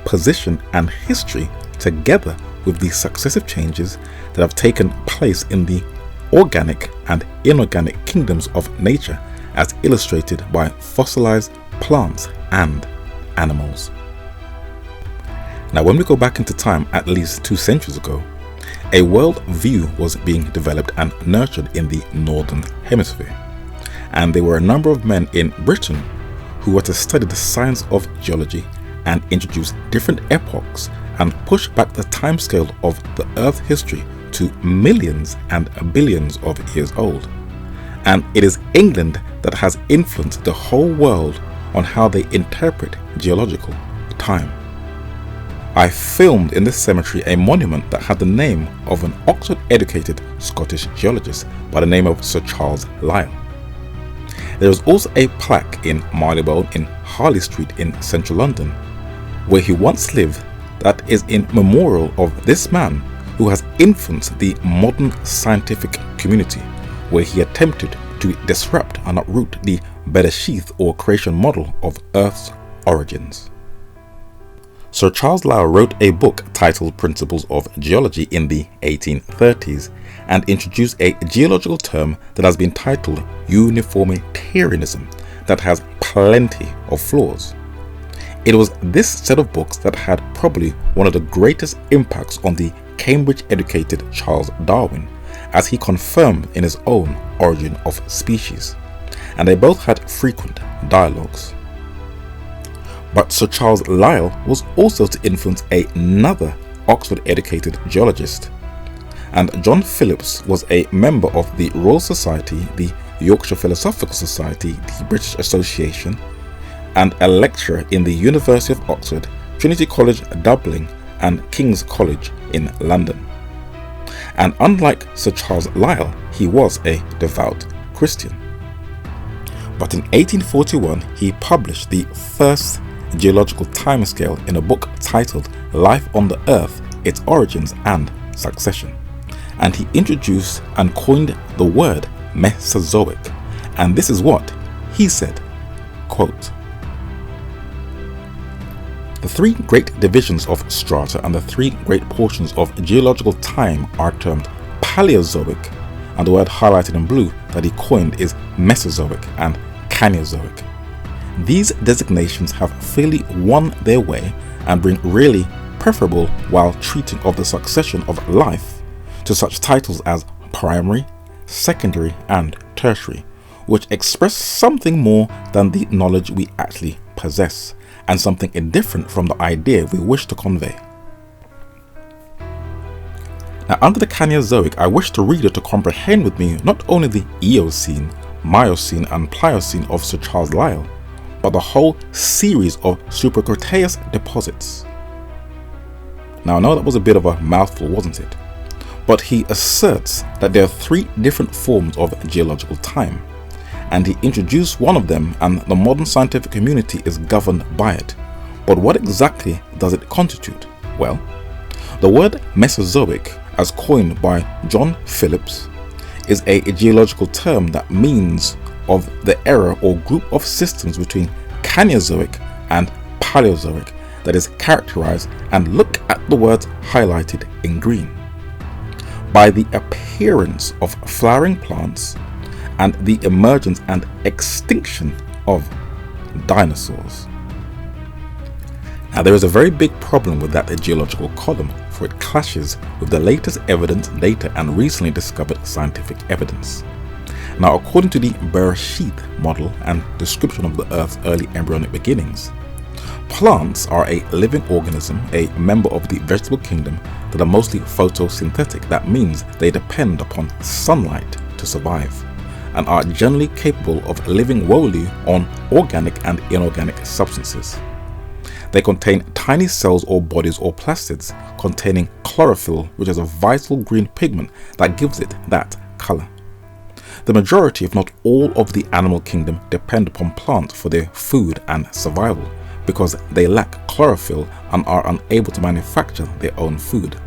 position and history, together with the successive changes that have taken place in the organic and inorganic kingdoms of nature, as illustrated by fossilized plants and animals. Now, when we go back into time at least 2 centuries ago, a world view was being developed and nurtured in the northern hemisphere, and there were a number of men in Britain who were to study the science of geology and introduce different epochs and push back the timescale of the Earth's history to millions and billions of years old. And it is England that has influenced the whole world on how they interpret geological time. I filmed in this cemetery a monument that had the name of an Oxford-educated Scottish geologist by the name of Sir Charles Lyell. There is also a plaque in Marylebone in Harley Street in central London, where he once lived, that is in memorial of this man who has influenced the modern scientific community, where he attempted to disrupt and uproot the Bereshith or creation model of Earth's origins. Sir Charles Lyell wrote a book titled Principles of Geology in the 1830s and introduced a geological term that has been titled uniformitarianism that has plenty of flaws. It was this set of books that had probably one of the greatest impacts on the Cambridge-educated Charles Darwin, as he confirmed in his own Origin of Species, and they both had frequent dialogues. But Sir Charles Lyell was also to influence another Oxford-educated geologist, and John Phillips was a member of the Royal Society, the Yorkshire Philosophical Society, the British Association, and a lecturer in the University of Oxford, Trinity College Dublin, and King's College in London. And unlike Sir Charles Lyell, he was a devout Christian. But in 1841, he published the first geological timescale in a book titled Life on the Earth, Its Origins and Succession. And he introduced and coined the word Mesozoic. And this is what he said, quote, "The three great divisions of strata and the three great portions of geological time are termed Paleozoic, and the word highlighted in blue that he coined is Mesozoic and Caneozoic. These designations have fairly won their way and bring really preferable while treating of the succession of life to such titles as primary, secondary, and tertiary, which express something more than the knowledge we actually possess, and something indifferent from the idea we wish to convey. Now, under the Caneozoic, I wish the reader to comprehend with me not only the Eocene, Miocene, and Pliocene of Sir Charles Lyell, but the whole series of Supercretaceous deposits. Now, I know that was a bit of a mouthful, wasn't it? But he asserts that there are three different forms of geological time, and he introduced one of them, and the modern scientific community is governed by it. But what exactly does it constitute? Well, the word Mesozoic, as coined by John Phillips, is a geological term that means of the era or group of systems between Caneozoic and Paleozoic that is characterized, and look at the words highlighted in green, by the appearance of flowering plants and the emergence and extinction of dinosaurs. Now, there is a very big problem with that geological column, for it clashes with the latest evidence, data, and recently discovered scientific evidence. Now, according to the Bereshith model and description of the Earth's early embryonic beginnings, plants are a living organism, a member of the vegetable kingdom, that are mostly photosynthetic. That means they depend upon sunlight to survive, and are generally capable of living wholly on organic and inorganic substances. They contain tiny cells or bodies or plastids containing chlorophyll, which is a vital green pigment that gives it that color. The majority, if not all, of the animal kingdom depend upon plants for their food and survival, because they lack chlorophyll and are unable to manufacture their own food.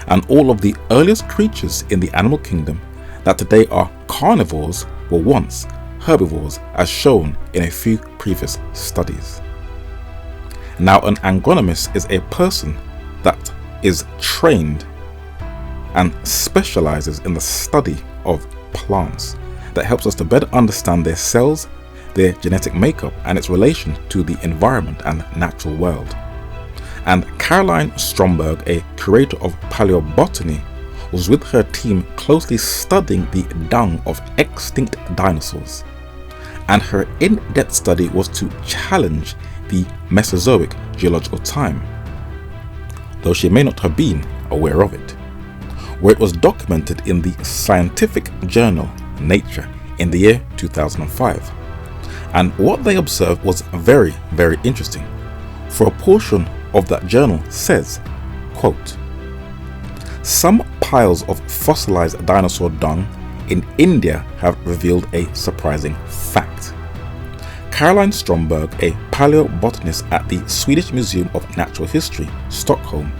And all of the earliest creatures in the animal kingdom that today are carnivores were once herbivores, as shown in a few previous studies. Now, an agronomist is a person that is trained and specializes in the study of plants that helps us to better understand their cells, their genetic makeup, and its relation to the environment and natural world. And Caroline Stromberg, a curator of paleobotany, was with her team closely studying the dung of extinct dinosaurs. And her in-depth study was to challenge the Mesozoic geological time, though she may not have been aware of it, where it was documented in the scientific journal Nature in the year 2005. And what they observed was very, very interesting, for a portion of that journal says, quote, "Some piles of fossilized dinosaur dung in India have revealed a surprising fact. Caroline Stromberg, a paleobotanist at the Swedish Museum of Natural History, Stockholm,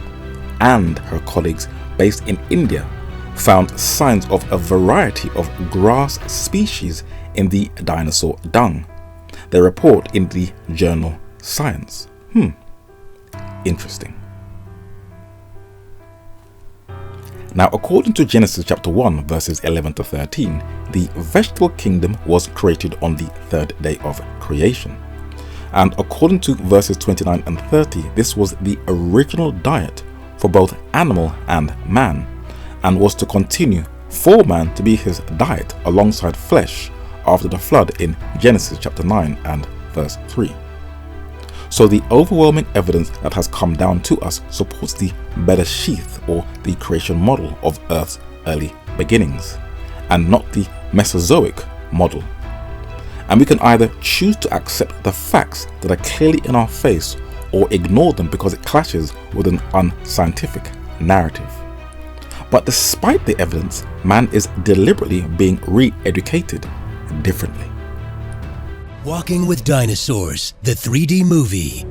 and her colleagues based in India found signs of a variety of grass species in the dinosaur dung. They report in the journal Science. Interesting. Now, according to Genesis chapter 1 verses 11 to 13, the vegetable kingdom was created on the third day of creation. And according to verses 29 and 30, this was the original diet for both animal and man, and was to continue for man to be his diet alongside flesh after the flood in Genesis chapter 9 and verse 3. So the overwhelming evidence that has come down to us supports the better sheath or the creation model of Earth's early beginnings, and not the Mesozoic model. And we can either choose to accept the facts that are clearly in our face or ignore them because it clashes with an unscientific narrative. But despite the evidence, man is deliberately being re-educated differently. Walking with Dinosaurs, the 3D movie.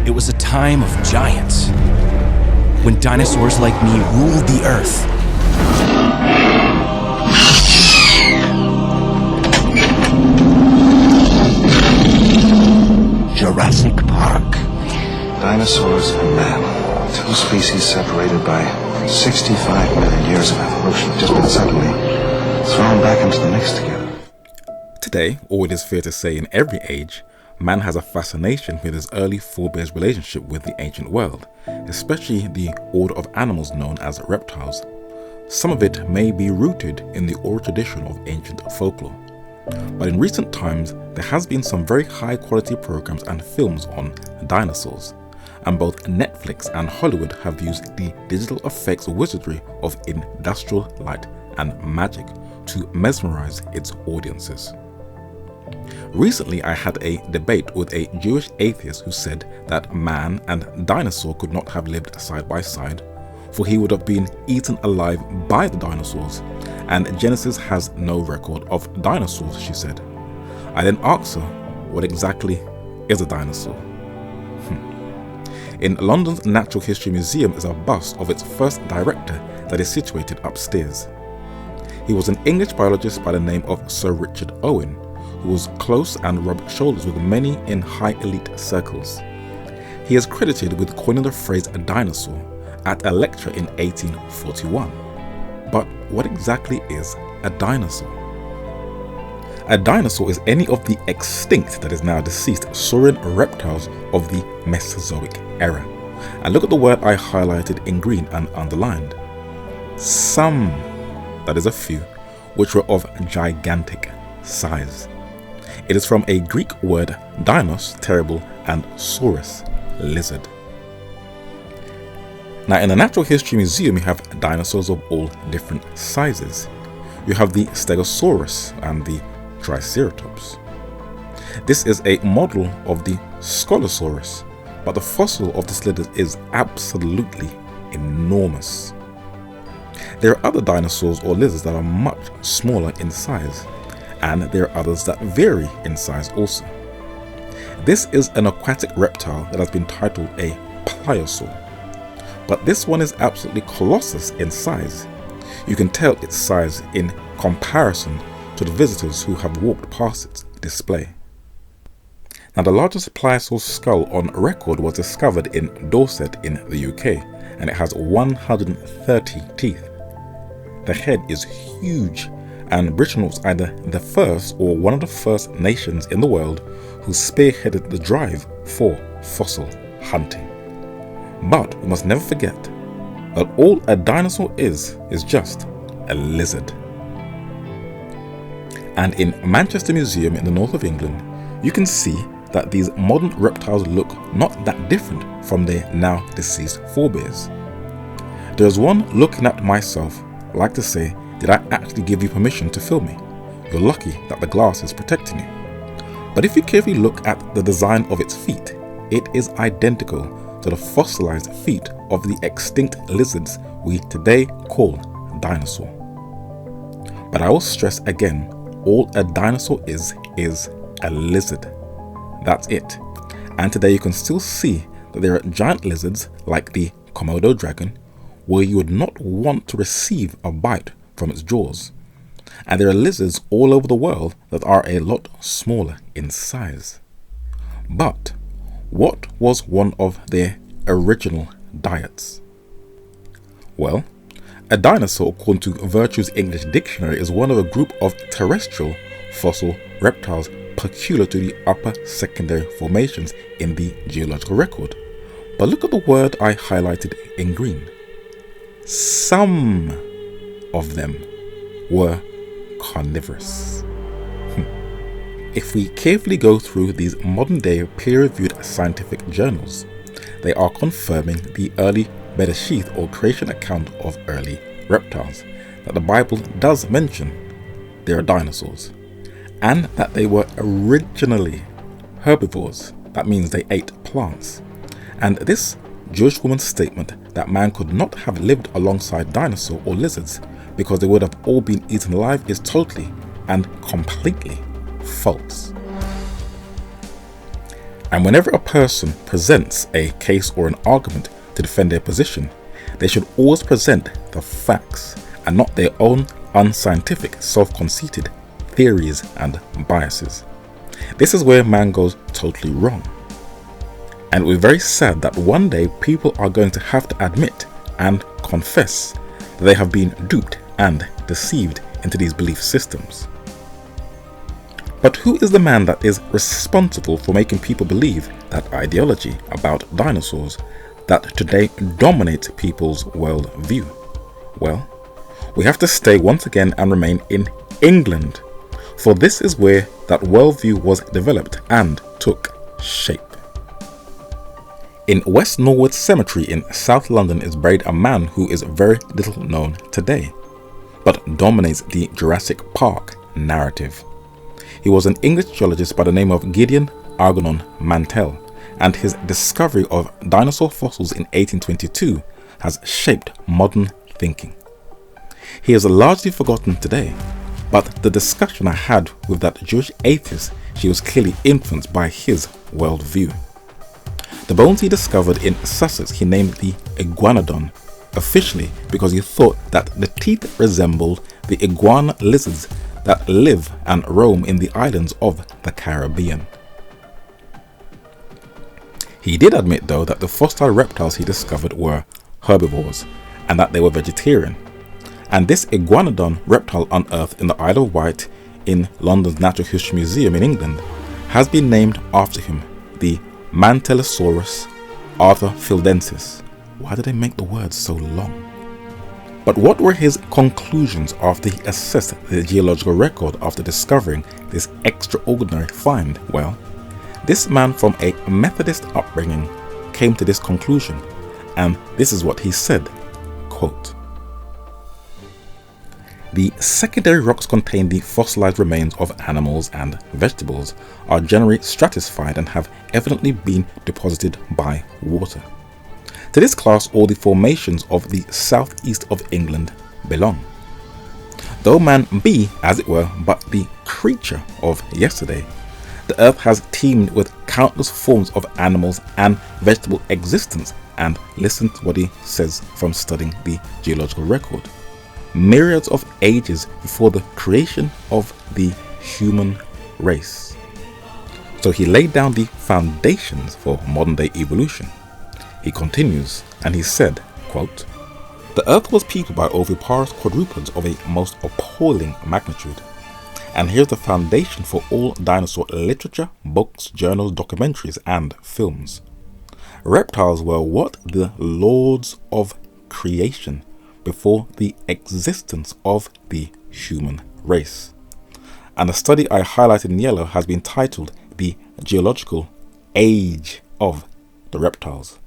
It was a time of giants, when dinosaurs like me ruled the earth. Jurassic Park. Dinosaurs and man, two species separated by 65 million years of evolution, just been suddenly thrown back into the mix together. Today, or it is fair to say in every age, man has a fascination with his early forebears' relationship with the ancient world, especially the order of animals known as reptiles. Some of it may be rooted in the oral tradition of ancient folklore. But in recent times, there has been some very high quality programs and films on dinosaurs, and both Netflix and Hollywood have used the digital effects wizardry of industrial light and magic to mesmerize its audiences. Recently, I had a debate with a Jewish atheist who said that man and dinosaur could not have lived side by side, for he would have been eaten alive by the dinosaurs, and Genesis has no record of dinosaurs, she said. I then asked her, what exactly is a dinosaur? In London's Natural History Museum is a bust of its first director that is situated upstairs. He was an English biologist by the name of Sir Richard Owen, who was close and rubbed shoulders with many in high elite circles. He is credited with coining the phrase a dinosaur at a lecture in 1841. But what exactly is a dinosaur? A dinosaur is any of the extinct, that is now deceased, saurian reptiles of the Mesozoic era. And look at the word I highlighted in green and underlined. Some, that is a few, which were of gigantic size. It is from a Greek word dinos, terrible, and saurus, lizard. Now in the Natural History Museum you have dinosaurs of all different sizes. You have the Stegosaurus and the Triceratops. This is a model of the Scolosaurus, but the fossil of this lizard is absolutely enormous. There are other dinosaurs or lizards that are much smaller in size, and there are others that vary in size also. This is an aquatic reptile that has been titled a pliosaur, but this one is absolutely colossal in size. You can tell its size in comparison to the visitors who have walked past its display. Now the largest pliosaur skull on record was discovered in Dorset in the UK, and it has 130 teeth. The head is huge, and Britain was either the first or one of the first nations in the world who spearheaded the drive for fossil hunting. But we must never forget that all a dinosaur is just a lizard. And in Manchester Museum in the north of England, you can see that these modern reptiles look not that different from their now deceased forebears. There's one looking at myself like to say, did I actually give you permission to film me? You're lucky that the glass is protecting you. But if you carefully look at the design of its feet, it is identical to the fossilized feet of the extinct lizards we today call dinosaur. But I will stress again, all a dinosaur is a lizard. That's it. And today you can still see that there are giant lizards like the Komodo dragon where you would not want to receive a bite from its jaws. And there are lizards all over the world that are a lot smaller in size. But what was one of their original diets? Well, a dinosaur, according to Virtue's English Dictionary, is one of a group of terrestrial fossil reptiles peculiar to the upper secondary formations in the geological record. But look at the word I highlighted in green. Some of them were carnivorous. If we carefully go through these modern-day peer-reviewed scientific journals, they are confirming the early Bereshith or creation account of early reptiles, that the Bible does mention there are dinosaurs, and that they were originally herbivores. That means they ate plants. And this Jewish woman's statement that man could not have lived alongside dinosaurs or lizards because they would have all been eaten alive is totally and completely false. And whenever a person presents a case or an argument to defend their position, they should always present the facts and not their own unscientific, self-conceited theories and biases. This is where man goes totally wrong. And we're very sad that one day people are going to have to admit and confess that they have been duped and deceived into these belief systems. But who is the man that is responsible for making people believe that ideology about dinosaurs that today dominates people's worldview? Well, we have to stay once again and remain in England, for this is where that worldview was developed and took shape. In West Norwood Cemetery in South London is buried a man who is very little known today, but dominates the Jurassic Park narrative. He was an English geologist by the name of Gideon Algernon Mantell, and his discovery of dinosaur fossils in 1822 has shaped modern thinking. He is largely forgotten today, but the discussion I had with that Jewish atheist, she was clearly influenced by his worldview. The bones he discovered in Sussex he named the iguanodon, officially because he thought that the teeth resembled the iguana lizards that live and roam in the islands of the Caribbean. He did admit though that the fossil reptiles he discovered were herbivores and that they were vegetarian. And this iguanodon reptile unearthed in the Isle of Wight in London's Natural History Museum in England has been named after him, the Mantellosaurus arthurfildensis. Why did they make the words so long? But what were his conclusions after he assessed the geological record after discovering this extraordinary find? Well, this man from a Methodist upbringing came to this conclusion, and this is what he said, quote, "The secondary rocks contain the fossilized remains of animals and vegetables, are generally stratified and have evidently been deposited by water. To this class all the formations of the southeast of England belong. Though man be, as it were, but the creature of yesterday, the earth has teemed with countless forms of animals and vegetable existence." And listen to what he says from studying the geological record. "Myriads of ages before the creation of the human race." So he laid down the foundations for modern day evolution. He continues and he said, quote, "The earth was peopled by oviparous quadrupeds of a most appalling magnitude. And here's the foundation for all dinosaur literature, books, journals, documentaries, and films. Reptiles were what? The lords of creation before the existence of the human race." And the study I highlighted in yellow has been titled "The Geological Age of the Reptiles."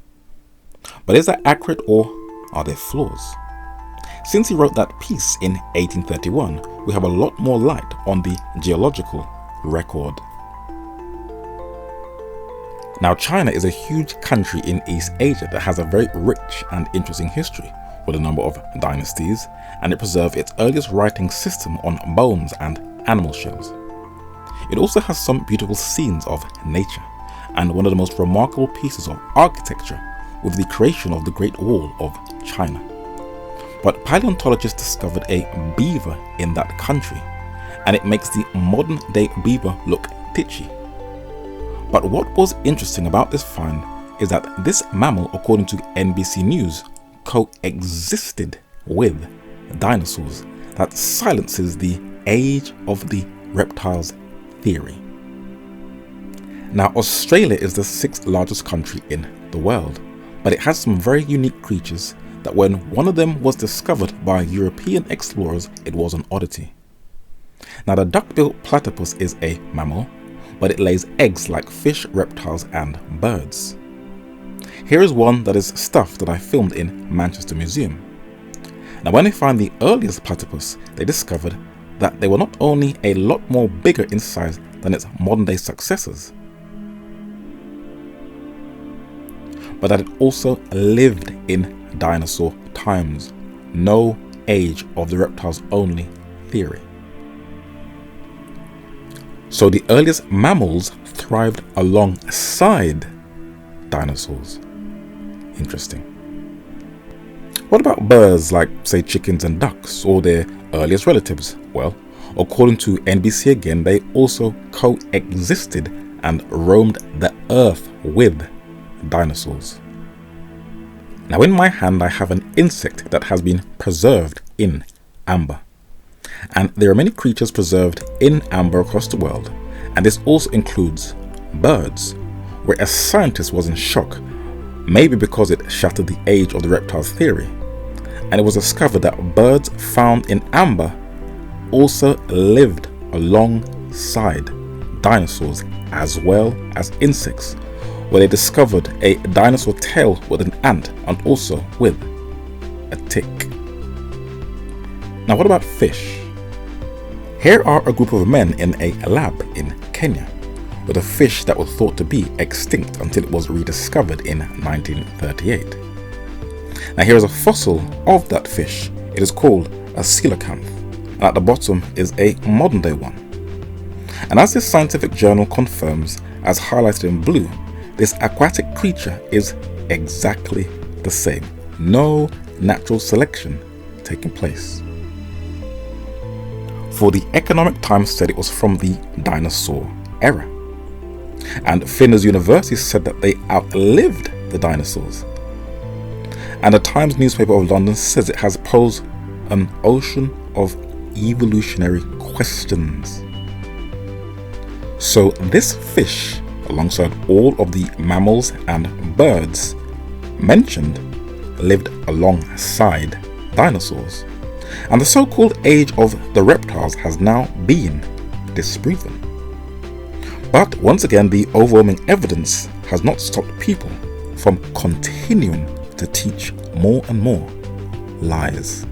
But is that accurate or are there flaws? Since he wrote that piece in 1831, we have a lot more light on the geological record. Now, China is a huge country in East Asia that has a very rich and interesting history with a number of dynasties, and it preserved its earliest writing system on bones and animal shells. It also has some beautiful scenes of nature, and one of the most remarkable pieces of architecture with the creation of the Great Wall of China. But paleontologists discovered a beaver in that country, and it makes the modern day beaver look titchy. But what was interesting about this find is that this mammal, according to NBC News, coexisted with dinosaurs. That silences the age of the reptiles theory. Now, Australia is the 6th largest country in the world, but it has some very unique creatures that when one of them was discovered by European explorers, it was an oddity. Now, the duck-billed platypus is a mammal, but it lays eggs like fish, reptiles and birds. Here is one that is stuff that I filmed in Manchester Museum. Now, when they found the earliest platypus, they discovered that they were not only a lot more bigger in size than its modern day successors, but that it also lived in dinosaur times. No age of the reptiles only theory. So the earliest mammals thrived alongside dinosaurs. Interesting. What about birds like, say, chickens and ducks, or their earliest relatives? Well, according to NBC again, they also coexisted and roamed the earth with dinosaurs. Now, in my hand I have an insect that has been preserved in amber. And there are many creatures preserved in amber across the world, and this also includes birds, where a scientist was in shock, maybe because it shattered the age of the reptiles theory, and it was discovered that birds found in amber also lived alongside dinosaurs as well as insects, where they discovered a dinosaur tail with an ant and also with a tick. Now, what about fish? Here are a group of men in a lab in Kenya with a fish that was thought to be extinct until it was rediscovered in 1938. Now, here is a fossil of that fish. It is called a coelacanth, and at the bottom is a modern day one. And as this scientific journal confirms, as highlighted in blue, this aquatic creature is exactly the same. No natural selection taking place. For the Economic Times said it was from the dinosaur era. And Flinders University said that they outlived the dinosaurs. And the Times newspaper of London says it has posed an ocean of evolutionary questions. So this fish, alongside all of the mammals and birds mentioned, lived alongside dinosaurs. And the so-called age of the reptiles has now been disproven. But once again, the overwhelming evidence has not stopped people from continuing to teach more and more lies.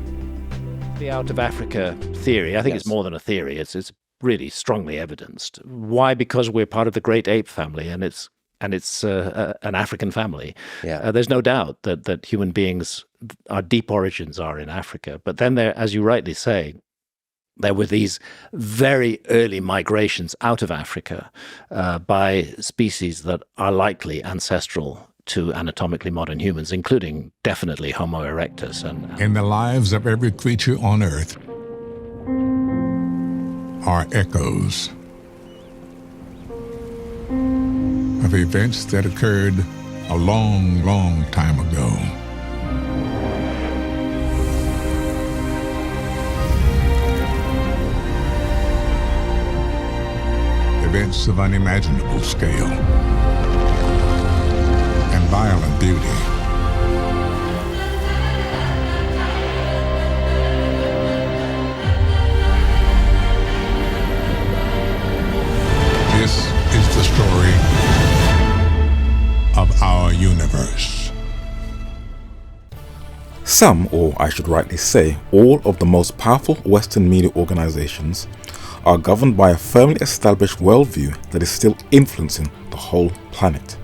The out of Africa theory, I think it's more than a theory, it's really strongly evidenced. Why? Because we're part of the great ape family, and it's an African family. There's no doubt that human beings, our deep origins are in Africa. But then there, as you rightly say, there were these very early migrations out of Africa by species that are likely ancestral to anatomically modern humans, including definitely Homo erectus. In the lives of every creature on Earth are echoes of events that occurred a long, long time ago. Events of unimaginable scale and violent beauty. This is the story of our universe. Some, or I should rightly say, all of the most powerful Western media organizations are governed by a firmly established worldview that is still influencing the whole planet.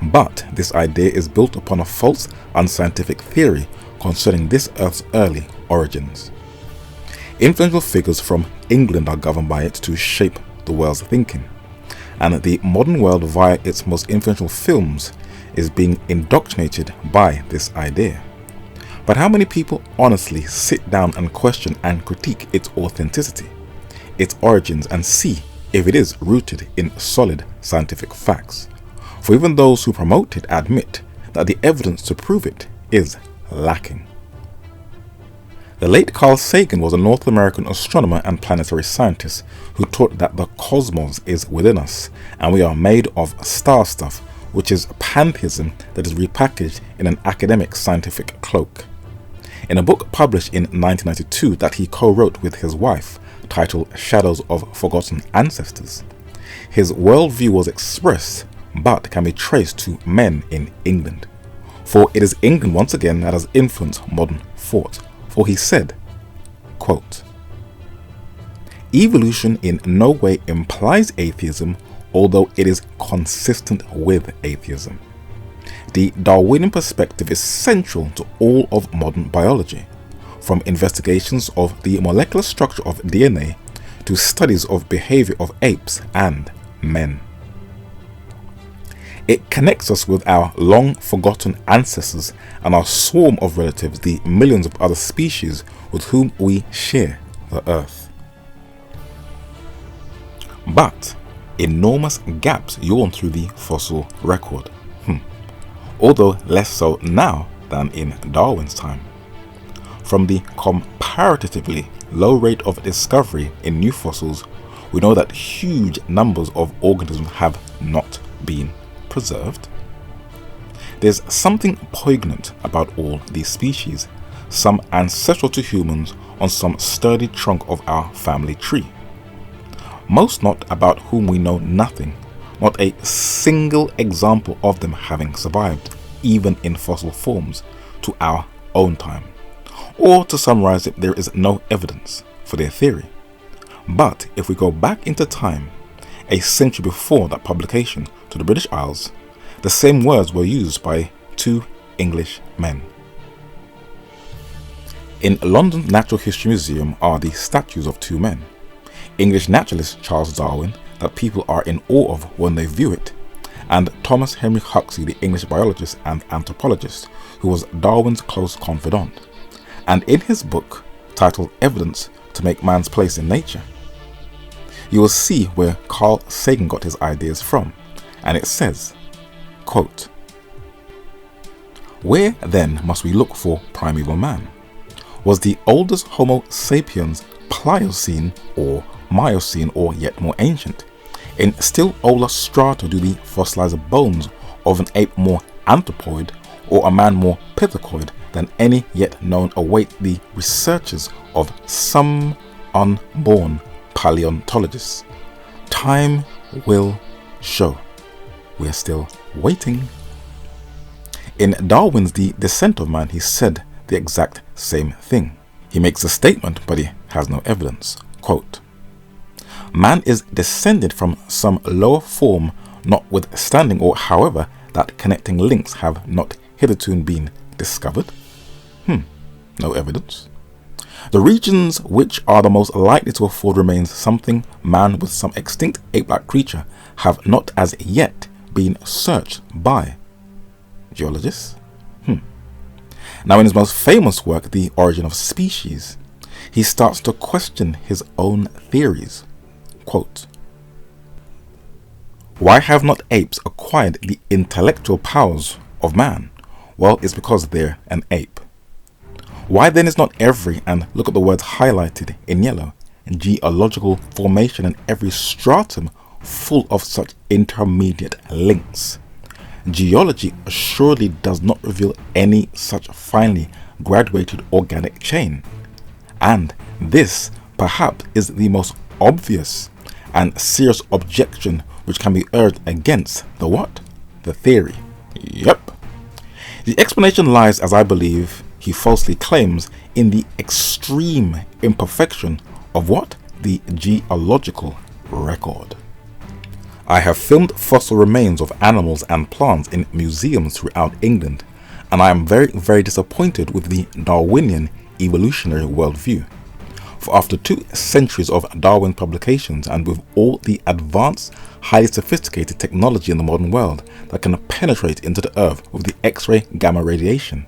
But this idea is built upon a false, unscientific theory concerning this Earth's early origins. Influential figures from England are governed by it to shape the world's thinking. and the modern world via its most influential films is being indoctrinated by this idea. But how many people honestly sit down and question and critique its authenticity, its origins, and see if it is rooted in solid scientific facts? For even those who promote it admit that the evidence to prove it is lacking. The late Carl Sagan was a North American astronomer and planetary scientist who taught that the cosmos is within us and we are made of star stuff, which is pantheism that is repackaged in an academic scientific cloak. In a book published in 1992 that he co-wrote with his wife, titled Shadows of Forgotten Ancestors, his worldview was expressed but can be traced to men in England. For it is England once again that has influenced modern thought. For he said, quote, "Evolution in no way implies atheism, although it is consistent with atheism. The Darwinian perspective is central to all of modern biology, from investigations of the molecular structure of DNA to studies of behavior of apes and men. It connects us with our long-forgotten ancestors and our swarm of relatives, the millions of other species with whom we share the earth. But enormous gaps yawn through the fossil record, although less so now than in Darwin's time. From the comparatively low rate of discovery in new fossils, we know that huge numbers of organisms have not been preserved. There's something poignant about all these species, some ancestral to humans on some sturdy trunk of our family tree. Most not about whom we know nothing, not a single example of them having survived, even in fossil forms, to our own time. Or to summarize it, there is no evidence for their theory. But if we go back into time, a century before that publication to the British Isles, the same words were used by two English men. In London's Natural History Museum are the statues of two men, English naturalist Charles Darwin, that people are in awe of when they view it, and Thomas Henry Huxley, the English biologist and anthropologist, who was Darwin's close confidant. And in his book, titled Evidence to Make Man's Place in Nature, you will see where Carl Sagan got his ideas from, and it says, quote, "Where then must we look for primeval man? Was the oldest Homo sapiens Pliocene or Miocene, or yet more ancient? In still older strata do the fossilized bones of an ape more anthropoid or a man more pithecoid than any yet known await the researches of some unborn paleontologists? Time will show. We are still waiting." In Darwin's The Descent of Man, he said the exact same thing. He makes a statement, but he has no evidence. Quote, "Man is descended from some lower form, notwithstanding, or however, that connecting links have not hitherto been discovered." No evidence. "The regions which are the most likely to afford remains something man with some extinct ape-like creature have not as yet been searched by geologists." Now, in his most famous work, The Origin of Species, he starts to question his own theories. Quote, "Why have not apes acquired the intellectual powers of man? Well, it's because they're an ape. Why then is not every," and look at the words highlighted in yellow, "geological formation and every stratum full of such intermediate links? Geology assuredly does not reveal any such finely graduated organic chain. And this, perhaps, is the most obvious and serious objection which can be urged against the what? The theory. Yep. The explanation lies, as I believe he falsely claims, in the extreme imperfection of what? The geological record. I have filmed fossil remains of animals and plants in museums throughout England, and I am very, very disappointed with the Darwinian evolutionary worldview. For after 2 centuries of Darwin publications, and with all the advanced, highly sophisticated technology in the modern world that can penetrate into the earth with the X-ray gamma radiation,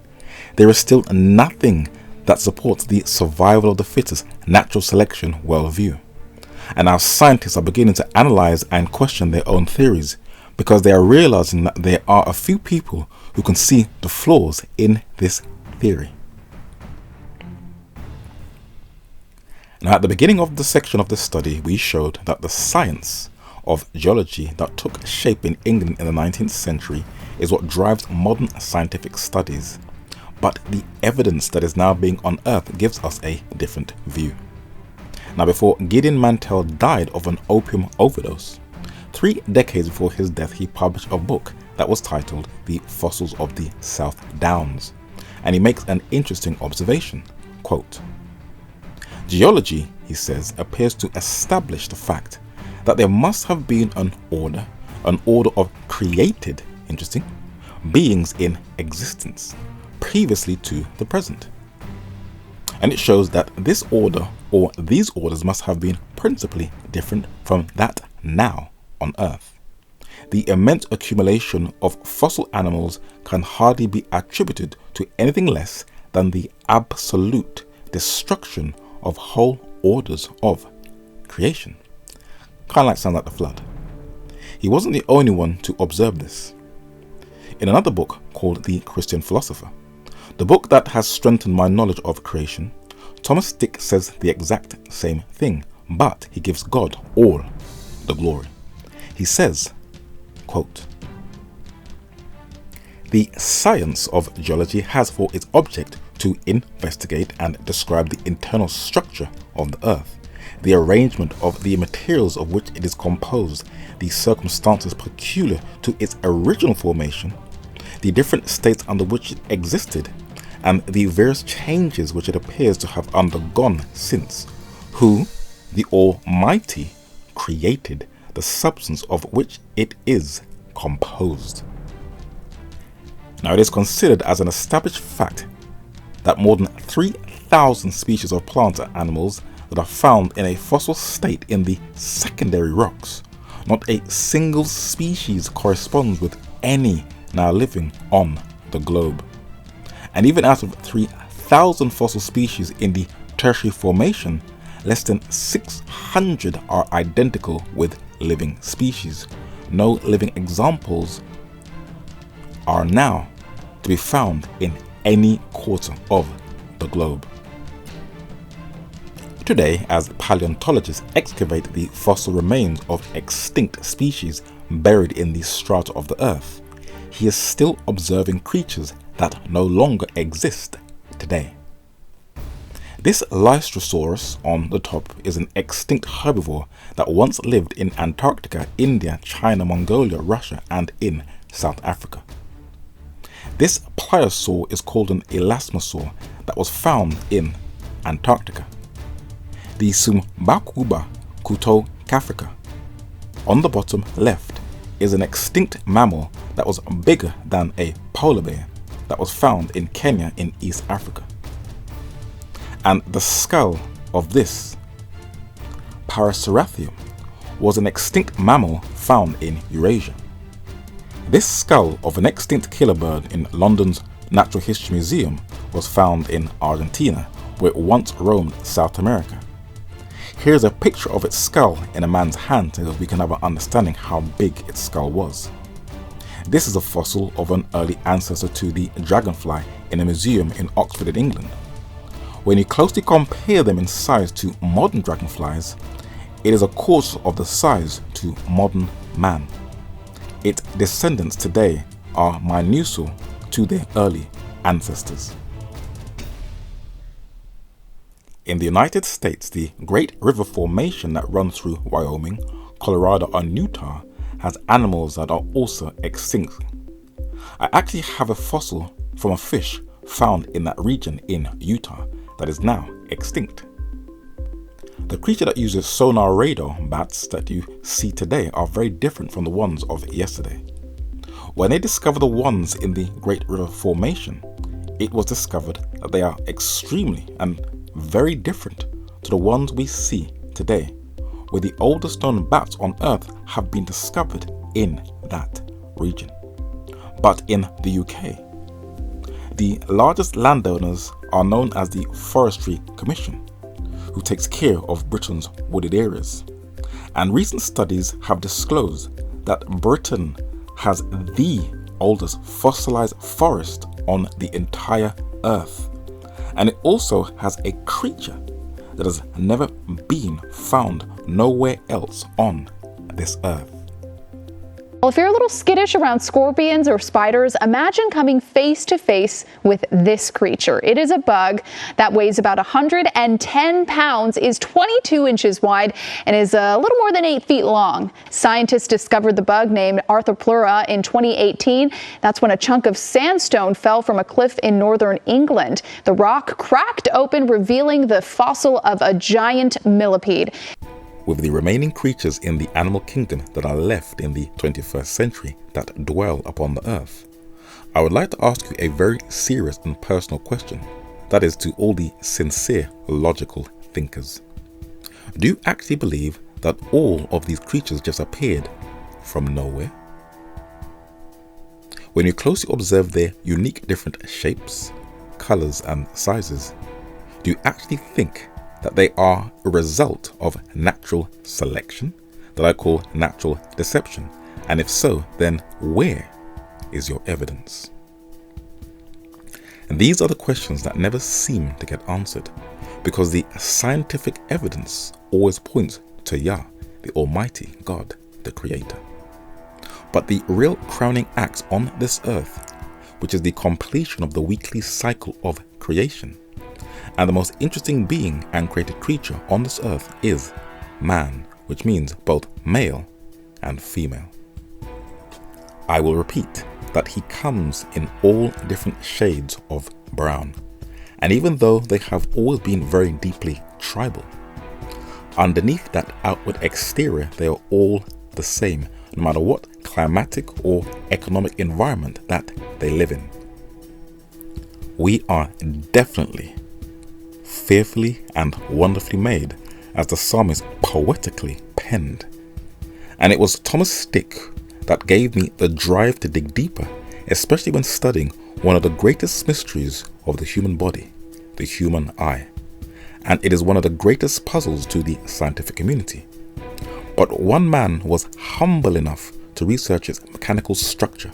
there is still nothing that supports the survival of the fittest natural selection worldview. And our scientists are beginning to analyze and question their own theories, because they are realizing that there are a few people who can see the flaws in this theory. Now, at the beginning of the section of this study, we showed that the science of geology that took shape in England in the 19th century is what drives modern scientific studies. But the evidence that is now being unearthed gives us a different view. Now, before Gideon Mantell died of an opium overdose, 3 decades before his death, he published a book that was titled The Fossils of the South Downs. And he makes an interesting observation. Quote, "Geology," he says, "appears to establish the fact that there must have been an order of created," interesting, "beings in existence previously to the present. And it shows that this order or these orders must have been principally different from that now on Earth. The immense accumulation of fossil animals can hardly be attributed to anything less than the absolute destruction of whole orders of creation." Kind of like sounds like the flood. He wasn't the only one to observe this. In another book called The Christian Philosopher, the book that has strengthened my knowledge of creation, Thomas Dick says the exact same thing, but he gives God all the glory. He says, quote, "The science of geology has for its object to investigate and describe the internal structure of the earth, the arrangement of the materials of which it is composed, the circumstances peculiar to its original formation, the different states under which it existed, and the various changes which it appears to have undergone since, who, the Almighty, created the substance of which it is composed." Now, it is considered as an established fact that more than 3,000 species of plants and animals that are found in a fossil state in the secondary rocks, not a single species corresponds with any now living on the globe. And even out of 3,000 fossil species in the tertiary formation, less than 600 are identical with living species. No living examples are now to be found in any quarter of the globe. Today, as paleontologists excavate the fossil remains of extinct species buried in the strata of the earth, he is still observing creatures that no longer exist today. This Lystrosaurus on the top is an extinct herbivore that once lived in Antarctica, India, China, Mongolia, Russia, and in South Africa. This pliosaur is called an elasmosaur that was found in Antarctica. The Sumbacuba Kutokafrika on the bottom left is an extinct mammal that was bigger than a polar bear that was found in Kenya in East Africa. And the skull of this Parasaurasium was an extinct mammal found in Eurasia. This skull of an extinct killer bird in London's Natural History Museum was found in Argentina, where it once roamed South America. Here's a picture of its skull in a man's hand so that we can have an understanding how big its skull was. This is a fossil of an early ancestor to the dragonfly in a museum in Oxford in England. When you closely compare them in size to modern dragonflies, it is a quarter of the size to modern man. Its descendants today are minuscule to their early ancestors. In the United States, the Great River Formation that runs through Wyoming, Colorado, and Utah has animals that are also extinct. I actually have a fossil from a fish found in that region in Utah that is now extinct. The creature that uses sonar radar bats that you see today are very different from the ones of yesterday. When they discovered the ones in the Great River Formation, it was discovered that they are extremely and very different to the ones we see today, where the oldest known bats on Earth have been discovered in that region. But in the UK, the largest landowners are known as the Forestry Commission, who takes care of Britain's wooded areas. And recent studies have disclosed that Britain has the oldest fossilized forest on the entire Earth. And it also has a creature that has never been found nowhere else on this Earth. Well, if you're a little skittish around scorpions or spiders, imagine coming face to face with this creature. It is a bug that weighs about 110 pounds, is 22 inches wide, and is a little more than 8 feet long. Scientists discovered the bug named Arthropleura in 2018. That's when a chunk of sandstone fell from a cliff in northern England. The rock cracked open, revealing the fossil of a giant millipede. With the remaining creatures in the animal kingdom that are left in the 21st century that dwell upon the earth, I would like to ask you a very serious and personal question, that is to all the sincere, logical thinkers. Do you actually believe that all of these creatures just appeared from nowhere? When you closely observe their unique different shapes, colors and sizes, do you actually think that they are a result of natural selection that I call natural deception? And if so, then where is your evidence? And these are the questions that never seem to get answered, because the scientific evidence always points to Yah, the Almighty God, the Creator. But the real crowning act on this earth, which is the completion of the weekly cycle of creation, and the most interesting being and created creature on this earth is man, which means both male and female. I will repeat that he comes in all different shades of brown, and even though they have always been very deeply tribal, underneath that outward exterior they are all the same, no matter what climatic or economic environment that they live in. We are definitely fearfully and wonderfully made, as the psalmist poetically penned. And it was Thomas Stick that gave me the drive to dig deeper, especially when studying one of the greatest mysteries of the human body, the human eye. And it is one of the greatest puzzles to the scientific community. But one man was humble enough to research its mechanical structure.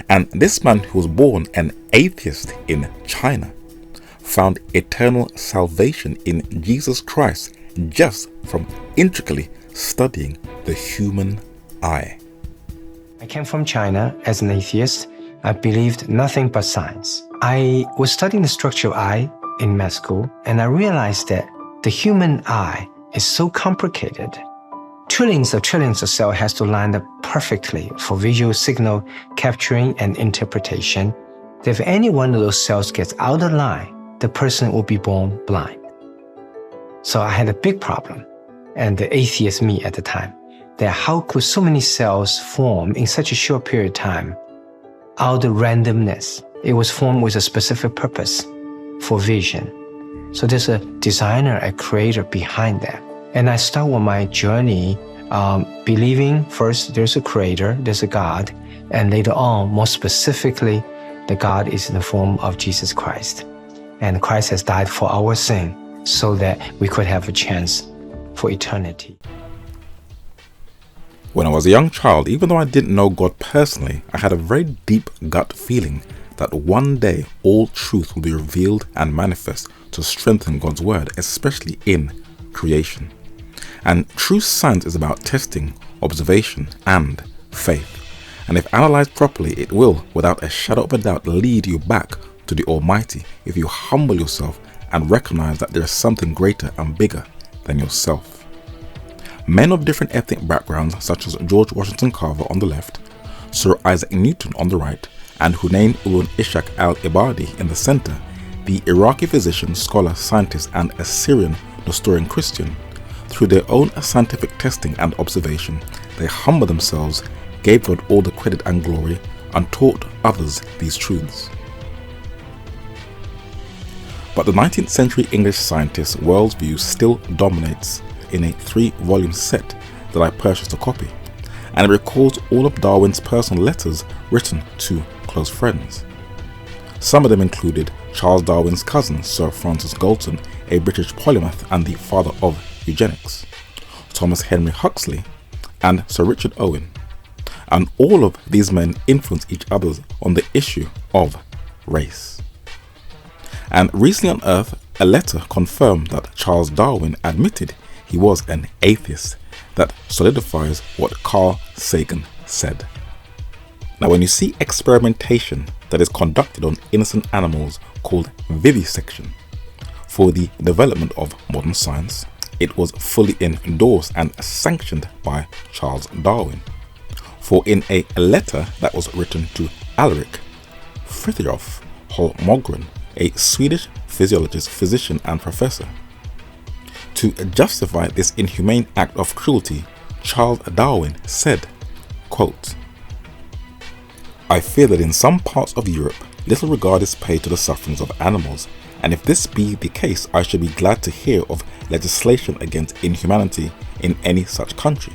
And this man, who was born an atheist in China, found eternal salvation in Jesus Christ just from intricately studying the human eye. I came from China as an atheist. I believed nothing but science. I was studying the structure of eye in med school, and I realized that the human eye is so complicated. Trillions of cells has to line up perfectly for visual signal capturing and interpretation. If any one of those cells gets out of line, the person will be born blind. So I had a big problem, and the atheist me at the time, that how could so many cells form in such a short period of time out of randomness? It was formed with a specific purpose for vision. So there's a designer, a creator behind that. And I start with my journey believing first there's a creator, there's a God, and later on, more specifically, the God is in the form of Jesus Christ. And Christ has died for our sin so that we could have a chance for eternity. When I was a young child, even though I didn't know God personally, I had a very deep gut feeling that one day all truth will be revealed and manifest to strengthen God's word, especially in creation. And true science is about testing, observation, and faith. And if analyzed properly, it will, without a shadow of a doubt, lead you back to the Almighty if you humble yourself and recognize that there is something greater and bigger than yourself. Men of different ethnic backgrounds, such as George Washington Carver on the left, Sir Isaac Newton on the right, and Hunayn ibn Ishaq al-Ibadi in the center, the Iraqi physician, scholar, scientist, and Assyrian Nestorian Christian, through their own scientific testing and observation, they humbled themselves, gave God all the credit and glory, and taught others these truths. But the 19th century English scientist's worldview still dominates in a 3-volume set that I purchased a copy, and it records all of Darwin's personal letters written to close friends. Some of them included Charles Darwin's cousin, Sir Francis Galton, a British polymath and the father of eugenics, Thomas Henry Huxley, and Sir Richard Owen. And all of these men influenced each other on the issue of race. And recently unearthed a letter confirmed that Charles Darwin admitted he was an atheist that solidifies what Carl Sagan said. Now, when you see experimentation that is conducted on innocent animals called vivisection for the development of modern science, it was fully endorsed and sanctioned by Charles Darwin. For in a letter that was written to Alrik Fritiof Holmgren, a Swedish physiologist, physician and professor, to justify this inhumane act of cruelty, Charles Darwin said, quote, "I fear that in some parts of Europe little regard is paid to the sufferings of animals, and if this be the case, I should be glad to hear of legislation against inhumanity in any such country.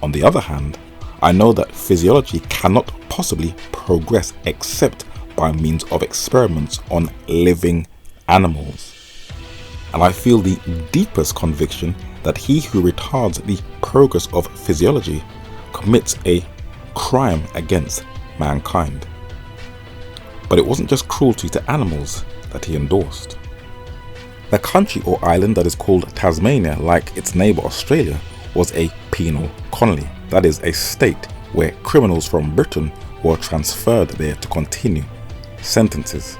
On the other hand, I know that physiology cannot possibly progress except by means of experiments on living animals. And I feel the deepest conviction that he who retards the progress of physiology commits a crime against mankind." But it wasn't just cruelty to animals that he endorsed. The country or island that is called Tasmania, like its neighbour Australia, was a penal colony, that is, a state where criminals from Britain were transferred there to continue sentences.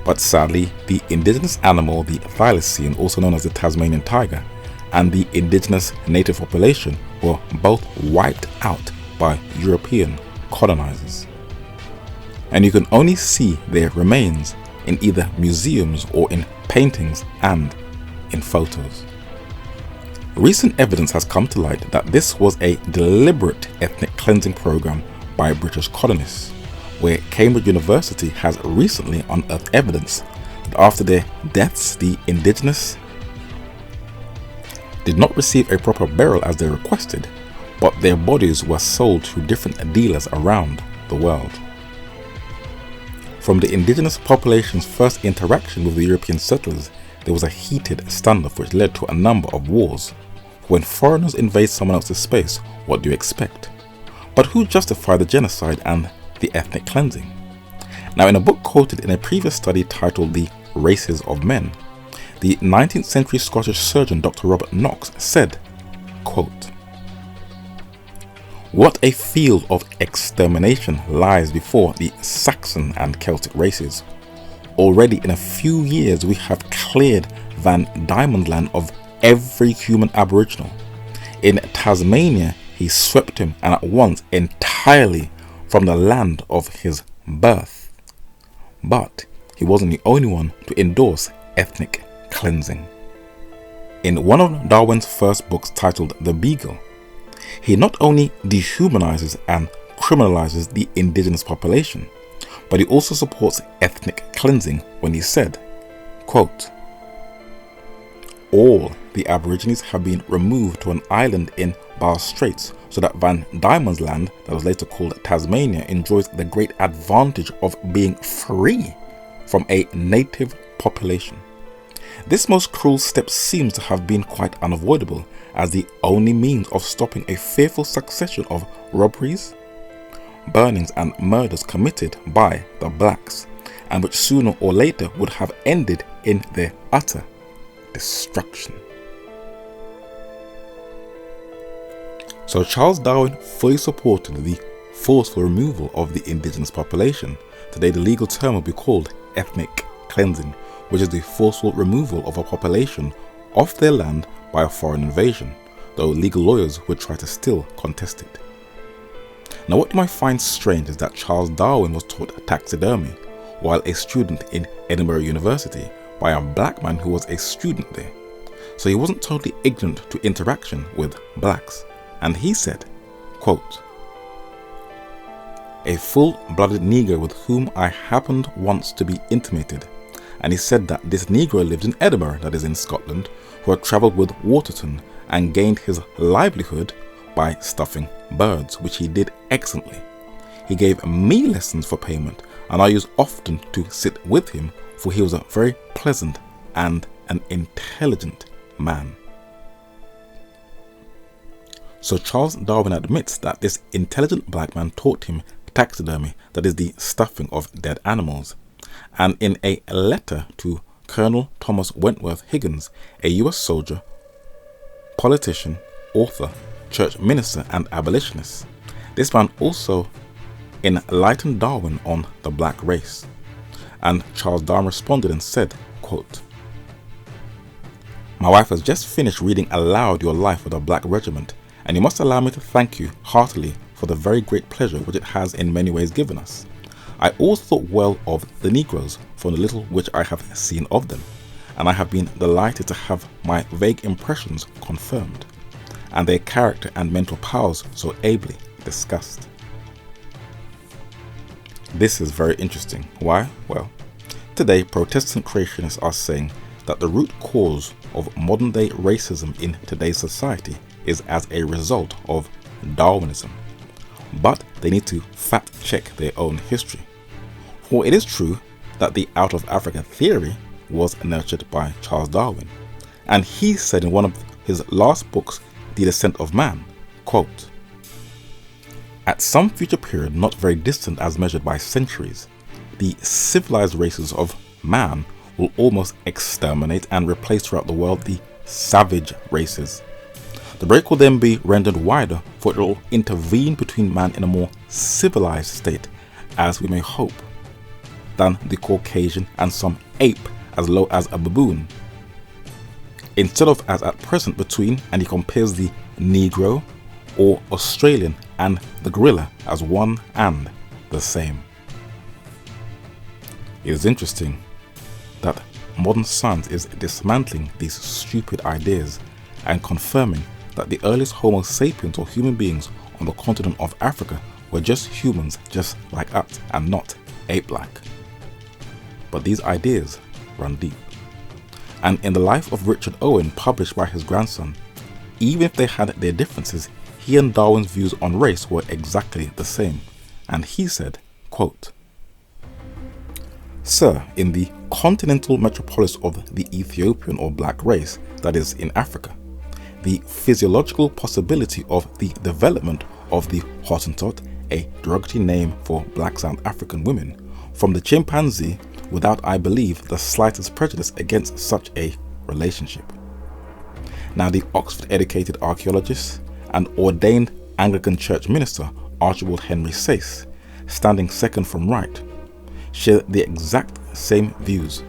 But sadly, the indigenous animal, the thylacine, also known as the Tasmanian tiger, and the indigenous native population were both wiped out by European colonizers. And you can only see their remains in either museums or in paintings and in photos. Recent evidence has come to light that this was a deliberate ethnic cleansing program by British colonists, where Cambridge University has recently unearthed evidence that after their deaths, the indigenous did not receive a proper burial as they requested, but their bodies were sold to different dealers around the world. From the indigenous population's first interaction with the European settlers, there was a heated standoff which led to a number of wars. When foreigners invade someone else's space, what do you expect? But who justified the genocide and the ethnic cleansing? Now, in a book quoted in a previous study titled The Races of Men, the 19th century Scottish surgeon Dr. Robert Knox said, quote, "What a field of extermination lies before the Saxon and Celtic races. Already in a few years we have cleared Van Diemen's Land of every human aboriginal. In Tasmania he swept him, and at once entirely, from the land of his birth. But he wasn't the only one to endorse ethnic cleansing. In one of Darwin's first books titled The Beagle, he not only dehumanizes and criminalizes the indigenous population, but he also supports ethnic cleansing when he said, quote, "All the Aborigines have been removed to an island in Bass Straits so that Van Diemen's Land, that was later called Tasmania, enjoys the great advantage of being free from a native population. This most cruel step seems to have been quite unavoidable as the only means of stopping a fearful succession of robberies, burnings and murders committed by the blacks, and which sooner or later would have ended in their utter destruction." So Charles Darwin fully supported the forceful removal of the indigenous population. Today the legal term will be called ethnic cleansing, which is the forceful removal of a population off their land by a foreign invasion, though legal lawyers would try to still contest it. Now, what you might find strange is that Charles Darwin was taught taxidermy while a student in Edinburgh University by a black man who was a student there. So he wasn't totally ignorant to interaction with blacks. And he said, quote, "A full-blooded Negro with whom I happened once to be intimated and he said that this Negro lived in Edinburgh, that is in Scotland, who had travelled with Waterton and gained his livelihood by stuffing birds, which he did excellently. He gave me lessons for payment, and I used often to sit with him, for he was a very pleasant and an intelligent man. So Charles Darwin admits that this intelligent black man taught him taxidermy, that is the stuffing of dead animals. And in a letter to Colonel Thomas Wentworth Higgins, a US soldier, politician, author, church minister and abolitionist, this man also enlightened Darwin on the black race. And Charles Darwin responded and said, quote, "My wife has just finished reading aloud your life of the Black Regiment, and you must allow me to thank you heartily for the very great pleasure which it has in many ways given us. I always thought well of the Negroes from the little which I have seen of them, and I have been delighted to have my vague impressions confirmed, and their character and mental powers so ably discussed." This is very interesting. Why? Well, today Protestant creationists are saying that the root cause of modern day racism in today's society is as a result of Darwinism. But they need to fact check their own history. For it is true that the out of Africa theory was nurtured by Charles Darwin, and he said in one of his last books, The Descent of Man, quote, "At some future period not very distant as measured by centuries, the civilized races of man will almost exterminate and replace throughout the world the savage races. The break will then be rendered wider, for it will intervene between man in a more civilized state, as we may hope, than the Caucasian and some ape as low as a baboon, instead of as at present between," and he compares the Negro or Australian and the gorilla as one and the same. It is interesting that modern science is dismantling these stupid ideas and confirming that the earliest Homo sapiens or human beings on the continent of Africa were just humans just like us and not ape-like. But these ideas run deep. And in the life of Richard Owen, published by his grandson, even if they had their differences, he and Darwin's views on race were exactly the same. And he said, quote, "Sir, in the continental metropolis of the Ethiopian or black race, that is in Africa, the physiological possibility of the development of the Hottentot, a derogatory name for black South African women, from the chimpanzee, without, I believe, the slightest prejudice against such a relationship." Now, the Oxford-educated archaeologist and ordained Anglican church minister Archibald Henry Sayce, standing second from right, shared the exact same views.